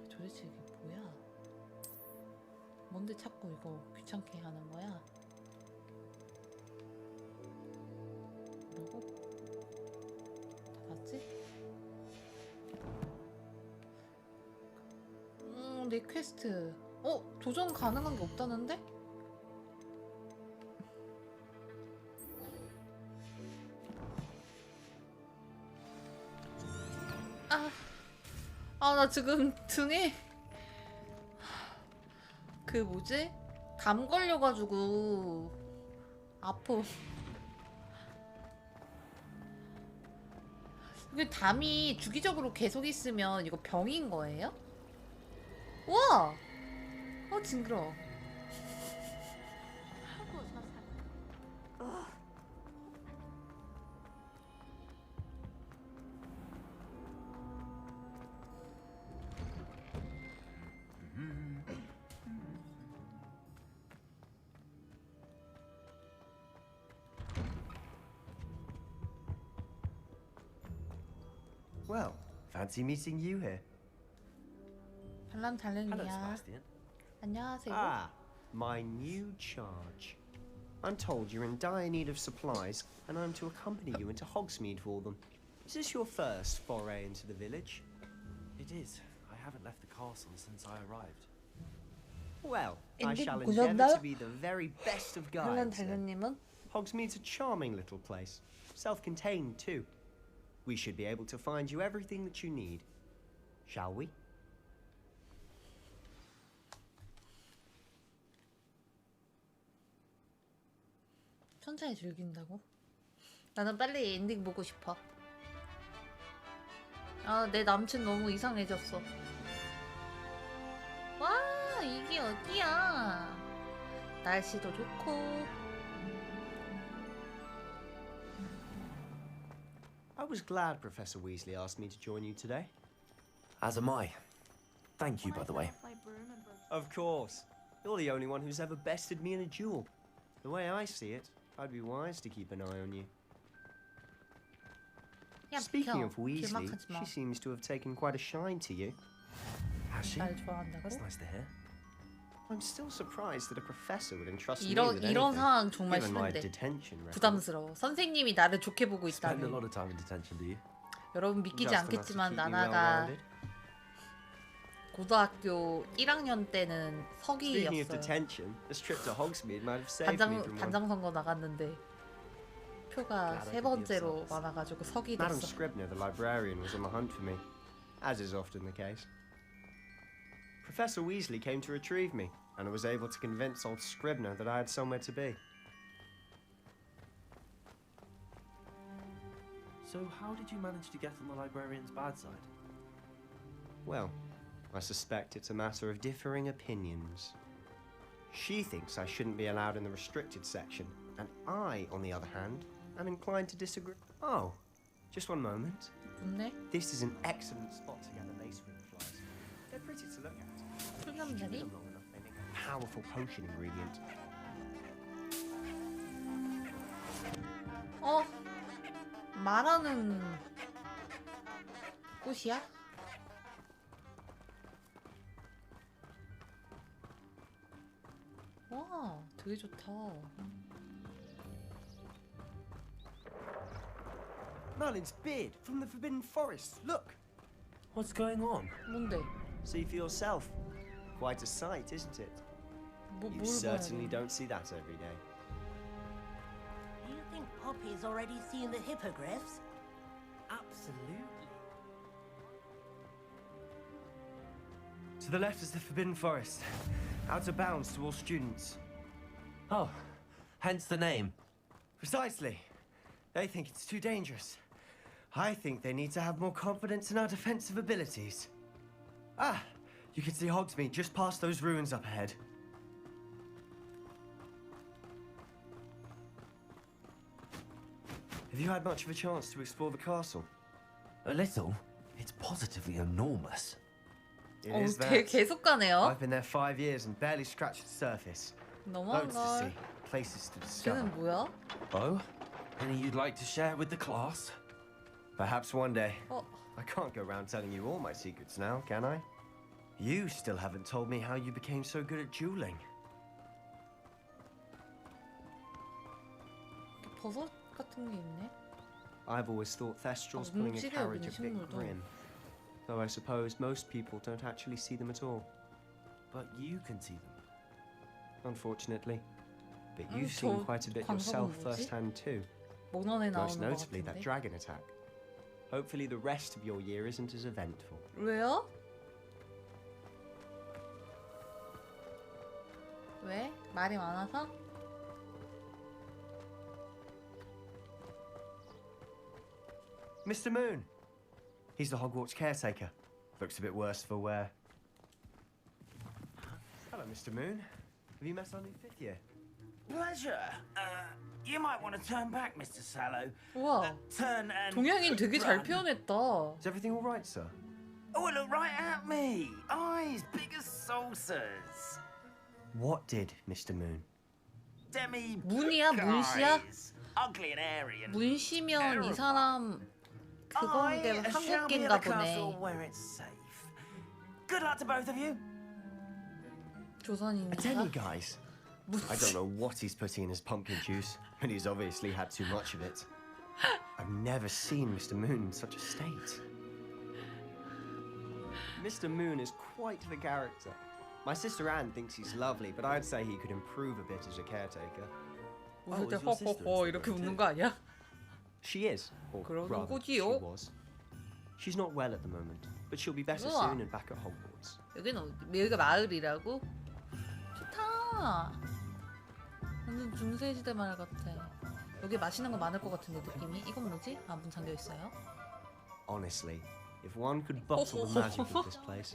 [SPEAKER 1] 도대체 이게 뭐야? 뭔데 자꾸 이거 귀찮게 하는 거야? 뭐고? 다 봤지? 내 퀘스트. 도전 가능한 게 없다는데? 나 지금 등에 그 뭐지? 담 걸려가지고 아파. 이게 담이 주기적으로 계속 있으면 이거 병인 거예요? 우와! 징그러워.
[SPEAKER 13] Well, fancy meeting you here.
[SPEAKER 1] 발람 달랭이야. 안녕하세요.
[SPEAKER 13] Ah, my new charge. I'm told you're in dire need of supplies, and I'm to accompany you into Hogsmeade for them. Is this your first foray into the village?
[SPEAKER 11] It is. I haven't left the castle since I arrived.
[SPEAKER 13] Well, I shall
[SPEAKER 1] 보셨나요?
[SPEAKER 13] endeavour to be the very best of
[SPEAKER 1] 발람
[SPEAKER 13] guides.
[SPEAKER 1] 달랭님은?
[SPEAKER 13] Hogsmeade's a charming little place, self-contained too. We should be able to find you everything that you need. Shall we?
[SPEAKER 1] 천천히 즐긴다고? 나는 빨리 엔딩 보고 싶어. 내 남친 너무 이상해졌어. 와, 이게 어디야? 날씨도 좋고.
[SPEAKER 13] I was glad Professor Weasley asked me to join you today.
[SPEAKER 11] As am I. Thank you, by the way.
[SPEAKER 13] Of course. You're the only one who's ever bested me in a duel. The way I see it, I'd be wise to keep an eye on you. Speaking of Weasley, she seems to have taken quite a shine to you.
[SPEAKER 11] Has she?
[SPEAKER 1] 날 좋아한다고?
[SPEAKER 11] That's nice to hear.
[SPEAKER 13] I'm still surprised that a professor would entrust me
[SPEAKER 1] 이런
[SPEAKER 13] with
[SPEAKER 1] 이런
[SPEAKER 13] anything,
[SPEAKER 1] 상황 정말
[SPEAKER 13] given my
[SPEAKER 1] 싫은데.
[SPEAKER 13] detention record.
[SPEAKER 1] 부담스러워. 선생님이 나를 좋게 보고
[SPEAKER 11] Spend a
[SPEAKER 1] 있다면.
[SPEAKER 11] lot of time in detention, do you?
[SPEAKER 1] 여러분 믿기지
[SPEAKER 13] Just enough to
[SPEAKER 1] 않겠지만
[SPEAKER 13] keep me
[SPEAKER 1] 나나가
[SPEAKER 13] well-rounded.
[SPEAKER 1] 고등학교 1학년 때는
[SPEAKER 13] Speaking of
[SPEAKER 1] 서기였어요.
[SPEAKER 13] detention, this trip to Hogsmeade might have saved me from one.
[SPEAKER 1] 단장 선거 나갔는데 표가 세 번째로 많아가지고 서기
[SPEAKER 13] Madam
[SPEAKER 1] 됐어.
[SPEAKER 13] Scribner, the librarian, was on the hunt for me, as is often the case. Professor Weasley came to retrieve me, and I was able to convince old Scribner that I had somewhere to be.
[SPEAKER 11] So how did you manage to get on the librarian's bad side?
[SPEAKER 13] Well, I suspect it's a matter of differing opinions. She thinks I shouldn't be allowed in the restricted section, and I, on the other hand, am inclined to disagree. Oh, just one moment.
[SPEAKER 1] 좋네.
[SPEAKER 13] This is an excellent spot to gather lacewing flies. They're pretty to look at.
[SPEAKER 1] 풀감자리?
[SPEAKER 13] Them long enough, they make a powerful potion ingredient.
[SPEAKER 1] 말하는 꽃이야? 와, 되게 좋다.
[SPEAKER 13] Merlin's beard from the Forbidden Forest. Look.
[SPEAKER 3] What's going on?
[SPEAKER 1] 뭔데?
[SPEAKER 13] See for yourself. Quite a sight, isn't it? You certainly don't see that every day.
[SPEAKER 18] Do you think Poppy's already seen the hippogriffs?
[SPEAKER 14] Absolutely.
[SPEAKER 13] To the left is the Forbidden Forest. Out of bounds to all students.
[SPEAKER 3] Oh, hence the name.
[SPEAKER 13] Precisely. They think it's too dangerous. I think they need to have more confidence in our defensive abilities. Ah, you can see Hogsmeade just past those ruins up ahead. Have you had much of a chance to explore the castle?
[SPEAKER 3] A little. It's positively enormous.
[SPEAKER 13] It is that.
[SPEAKER 1] 계속 가네요.
[SPEAKER 13] I've been there 5 years and barely scratched the surface.
[SPEAKER 1] 너무한
[SPEAKER 13] Loads to
[SPEAKER 1] 걸.
[SPEAKER 13] see, places to discover.
[SPEAKER 1] 쟤는 뭐야?
[SPEAKER 3] Oh? Any you'd like to share with the class?
[SPEAKER 13] Perhaps one day.
[SPEAKER 1] 어,
[SPEAKER 13] I can't go around telling you all my secrets now, can I? You still haven't told me how you became so good at dueling.
[SPEAKER 1] 버섯 같은 게 있네.
[SPEAKER 13] I've always thought Thestral's pulling a
[SPEAKER 1] 움직여,
[SPEAKER 13] carriage a bit
[SPEAKER 1] 식물도.
[SPEAKER 13] grim. Though I suppose most people don't actually see them at all.
[SPEAKER 3] But you can see them.
[SPEAKER 13] Unfortunately. But
[SPEAKER 1] 저
[SPEAKER 13] you've seen quite a bit yourself
[SPEAKER 1] 광석은 뭐지?
[SPEAKER 13] firsthand too.
[SPEAKER 1] 모넌에
[SPEAKER 13] Most
[SPEAKER 1] 나오는 거
[SPEAKER 13] notably that
[SPEAKER 1] 같은데.
[SPEAKER 13] dragon attack. Hopefully the rest of your year isn't as eventful.
[SPEAKER 1] 왜요? 왜? 말이 많아서?
[SPEAKER 13] Mr. Moon! He's the Hogwarts caretaker. Looks a bit worse for wear. Hello, Mr. Moon. Have you met our new 5th year?
[SPEAKER 6] Pleasure. You might want to turn back, Mr. Sallow.
[SPEAKER 1] 우와,
[SPEAKER 6] Turn and
[SPEAKER 1] 동양인 되게 잘
[SPEAKER 6] run.
[SPEAKER 1] 표현했다.
[SPEAKER 13] Is everything all right, sir?
[SPEAKER 6] Oh, look right at me. Eyes big as saucers.
[SPEAKER 13] What did, Mr. Moon?
[SPEAKER 6] Demi.
[SPEAKER 1] 문이야? 문씨야?
[SPEAKER 6] eyes. Ugly and airy and
[SPEAKER 1] 문씨면 이 사람 그건데
[SPEAKER 6] I shall be at
[SPEAKER 1] 한국인가
[SPEAKER 6] the castle
[SPEAKER 1] 보네.
[SPEAKER 6] where it's safe. Good luck to both of you.
[SPEAKER 13] A
[SPEAKER 1] 조선인인가?
[SPEAKER 13] demi, guys. I don't know what he's putting in his pumpkin juice, and he's obviously had too much of it. I've never seen Mr. Moon in such a state. Mr. Moon is quite the character. My sister Anne thinks he's lovely, but I'd say he could improve a bit as a caretaker.
[SPEAKER 1] 웃을 때 허허허 이렇게 웃는 거 아니야?
[SPEAKER 13] She is, or
[SPEAKER 1] 그러는
[SPEAKER 13] rather, she
[SPEAKER 1] 거지요.
[SPEAKER 13] was. She's not well at the moment, but she'll be better
[SPEAKER 1] 우와.
[SPEAKER 13] soon and back at Hogwarts.
[SPEAKER 1] 여기가 마을이라고? 좋다. 완전 중세시대 마을 같아. 여기 맛있는 거 많을 것 같은데 느낌이. 이건 뭐지? 아, 문 잠겨 있어요.
[SPEAKER 13] Honestly, if one could bottle the magic of this place.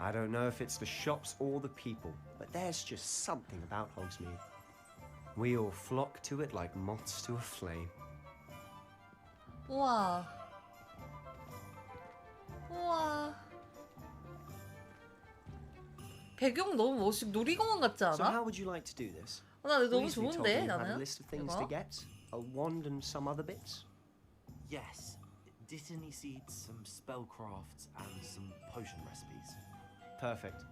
[SPEAKER 13] I don't know if it's the shops or the people, but there's just something about Hogsmeade. We all flock to it like moths to a flame.
[SPEAKER 1] 우와. 우와. 배경 너무 멋있고 놀이공원 같지
[SPEAKER 13] So how
[SPEAKER 1] 않아?
[SPEAKER 13] would you like to do this?
[SPEAKER 1] 나 너무
[SPEAKER 13] Weasley told me
[SPEAKER 1] 좋은데
[SPEAKER 13] you had a
[SPEAKER 1] 나는.
[SPEAKER 13] list of things to
[SPEAKER 1] 이거?
[SPEAKER 13] get, a wand and some other bits.
[SPEAKER 11] Yes. Dittany seeds, some spellcrafts, and some potion recipes.
[SPEAKER 13] Perfect.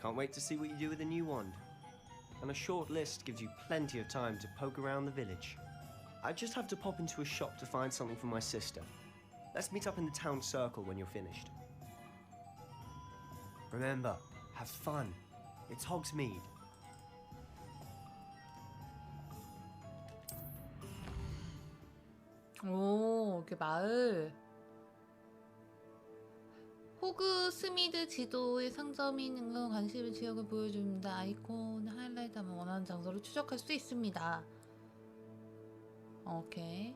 [SPEAKER 13] Can't wait to see what you do with the new wand. And a short list gives you plenty of time to poke around the village. I just have to pop into a shop to find something for my sister. Let's meet up in the town circle when you're finished. Remember, have fun. It's Hogsmeade.
[SPEAKER 1] 오, 이렇게 마을. 호그스미드 지도의 상점이 있는 건 관심의 지역을 보여줍니다. 아이콘 하이라이트하면 원하는 장소를 추적할 수 있습니다. 오케이.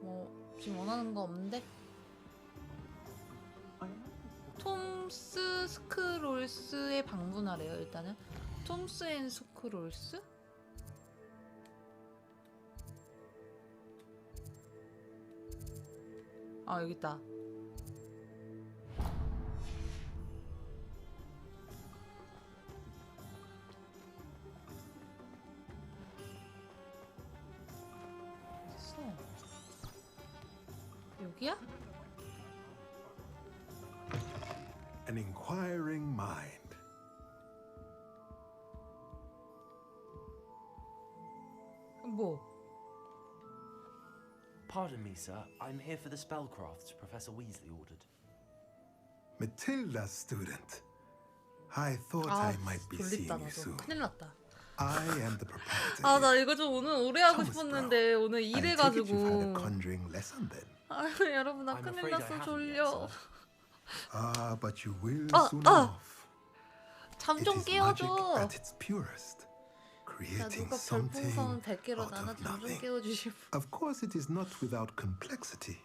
[SPEAKER 1] 뭐 지금 원하는 거 없는데? 톰스 스크롤스에 방문하래요. 일단은 톰스 앤 스크롤스? 아, 여기 있다. 어딨어? 여기야?
[SPEAKER 19] An inquiring mind.
[SPEAKER 1] 뭐?
[SPEAKER 11] Pardon me, sir. I'm here for the spellcrafts Professor Weasley ordered.
[SPEAKER 19] Matilda, student. I thought I might be seeing
[SPEAKER 1] 졸립다
[SPEAKER 19] you
[SPEAKER 1] 나도.
[SPEAKER 19] soon.
[SPEAKER 1] 큰일 났다.
[SPEAKER 19] I am the proprietor.
[SPEAKER 1] 아, 나 이거 좀 오래 하고
[SPEAKER 19] Thomas
[SPEAKER 1] 싶었는데 오늘
[SPEAKER 19] I take it you've had a
[SPEAKER 1] 일해가지고.
[SPEAKER 19] conjuring lesson then.
[SPEAKER 1] 아, 여러분 나 큰일 났어. 졸려.
[SPEAKER 19] Ah, but you will
[SPEAKER 1] 아,
[SPEAKER 19] soon
[SPEAKER 1] 아.
[SPEAKER 19] off.
[SPEAKER 1] 잠
[SPEAKER 19] It
[SPEAKER 1] 좀
[SPEAKER 19] is magic
[SPEAKER 1] 깨워줘.
[SPEAKER 19] at its purest,
[SPEAKER 1] 자,
[SPEAKER 19] creating
[SPEAKER 1] 누가
[SPEAKER 19] something
[SPEAKER 1] 별풍선 100개로
[SPEAKER 19] out
[SPEAKER 1] 나나
[SPEAKER 19] of
[SPEAKER 1] 잠 좀
[SPEAKER 19] nothing.
[SPEAKER 1] 깨워주실 분.
[SPEAKER 19] Of course, it is not without complexity,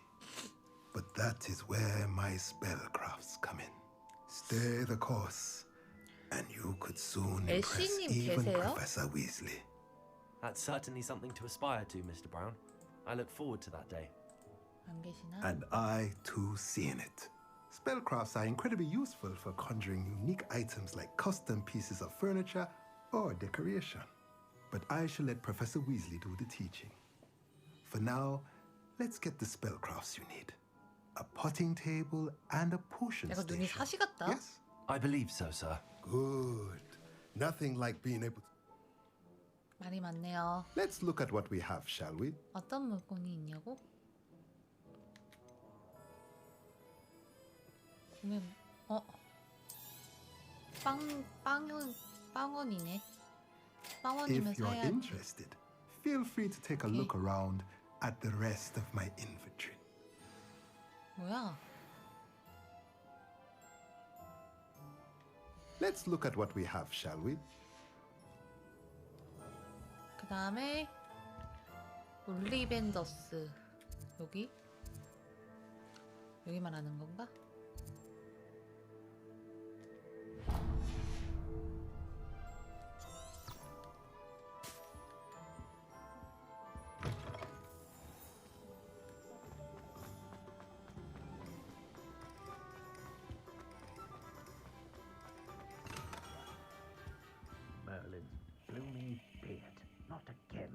[SPEAKER 19] but that is where my spellcrafts come in. Stay the course, and you could soon impress
[SPEAKER 1] 애쉬님
[SPEAKER 19] even
[SPEAKER 1] 계세요?
[SPEAKER 19] Professor Weasley.
[SPEAKER 11] That's certainly something to aspire to, Mr. Brown. I look forward to that day.
[SPEAKER 1] 안 계시나?
[SPEAKER 19] And I too see in it. Spellcrafts are incredibly useful for conjuring unique items like custom pieces of furniture or decoration. But I shall let Professor Weasley do the teaching. For now, let's get the spellcrafts you need. A potting table and a potion
[SPEAKER 1] 내가 눈이
[SPEAKER 19] station.
[SPEAKER 1] 사시 같다.
[SPEAKER 19] Yes?
[SPEAKER 11] I believe so, sir.
[SPEAKER 19] Good. Nothing like being able to...
[SPEAKER 1] 말이 많네요.
[SPEAKER 19] Let's look at what we have, shall we?
[SPEAKER 1] 어떤 물건이 있냐고? 보면 빵원이네. 빵원이면
[SPEAKER 19] If you're
[SPEAKER 1] 사야지.
[SPEAKER 19] interested, feel free to take a look around at the rest of my inventory.
[SPEAKER 1] 뭐야?
[SPEAKER 19] Let's look at what we have, shall we?
[SPEAKER 1] 그 다음에 올리벤더스 여기만 하는 건가?
[SPEAKER 6] Merlin's blooming beard. Not again.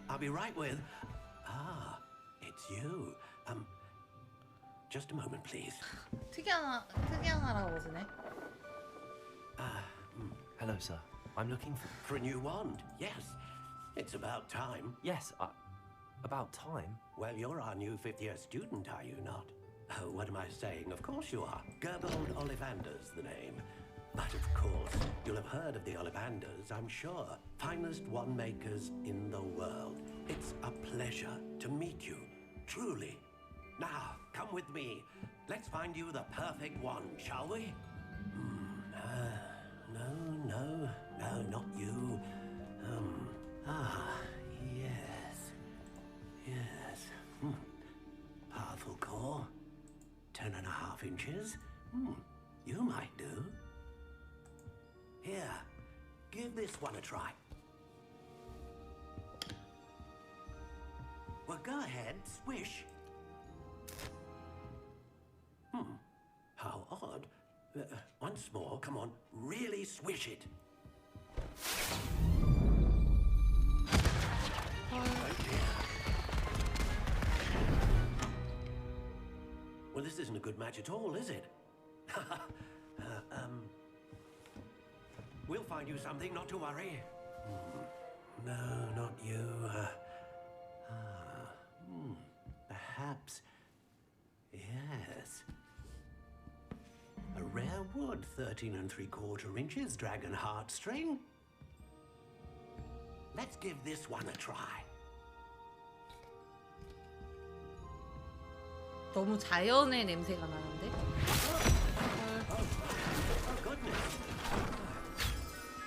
[SPEAKER 8] I'll be right with... Ah, it's you. Just a moment, please.
[SPEAKER 1] 특이한 할아버지네.
[SPEAKER 11] Hello, sir. I'm looking
[SPEAKER 8] For a new wand, yes. It's about time.
[SPEAKER 11] Yes, about time?
[SPEAKER 8] Well, you're our new fifth-year student, are you not? Oh, what am I saying? Of course you are. Gerbold Ollivander's the name. But of course, you'll have heard of the Ollivanders, I'm sure. Finest wand makers in the world. It's a pleasure to meet you, truly. Now, come with me. Let's find you the perfect wand, shall we? No, not you. Yes. Powerful core. 10.5 inches. You might do. Here, give this one a try. Well, go ahead, swish. How odd. Once more, come on, really swish it. Well, this isn't a good match at all, is it? We'll find you something, not to worry. No, not you. Perhaps. Yes. A rare wood, 13 3/4 inches, dragon heartstring. Let's give this one a try.
[SPEAKER 1] 너무 자연의 냄새가 나는데?
[SPEAKER 8] Oh, goodness.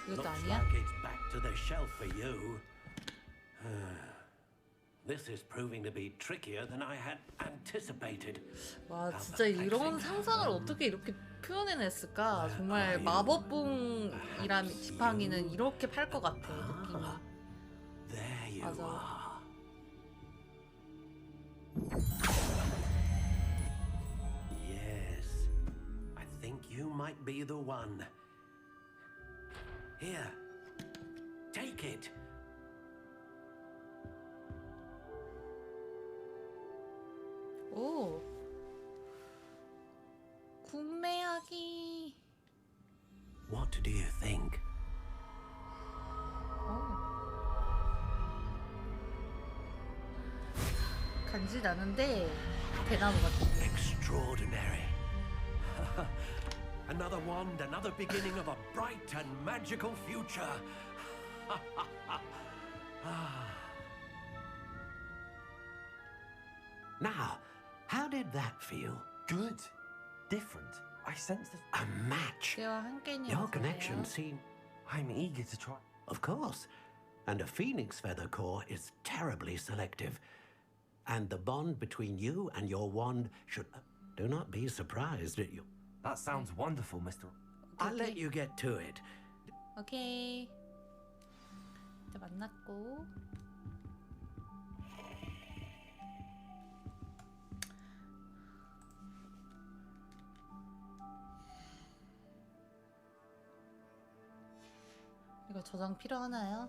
[SPEAKER 1] 이것도
[SPEAKER 8] Looks
[SPEAKER 1] 아니야?
[SPEAKER 8] like it's back to the shelf for you. This is proving to be trickier than I had anticipated.
[SPEAKER 1] 와, 진짜 이런 상상을 어떻게 이렇게 표현해냈을까? 정말 마법봉이란 지팡이는 이렇게 팔 것 같아, 느낌이.
[SPEAKER 8] There you
[SPEAKER 1] 맞아.
[SPEAKER 8] Yes, I think you might be the one. Here, take it.
[SPEAKER 1] 오. 구매하기.
[SPEAKER 8] What do you think?
[SPEAKER 1] 간지 나는데 대나무 같은데.
[SPEAKER 8] Extraordinary. Another wand, another beginning of a bright and magical future. Now, how did that feel?
[SPEAKER 11] Good. Different. I sense
[SPEAKER 8] a match. Your connection seemed...
[SPEAKER 11] I'm eager to try.
[SPEAKER 8] Of course. And a phoenix feather core is terribly selective. And the bond between you and your wand should... Do not be surprised at you.
[SPEAKER 11] That sounds wonderful, Mr.
[SPEAKER 8] I'll let you get to it.
[SPEAKER 1] 오케이. 이제 만났고. 이거 저장 필요하나요?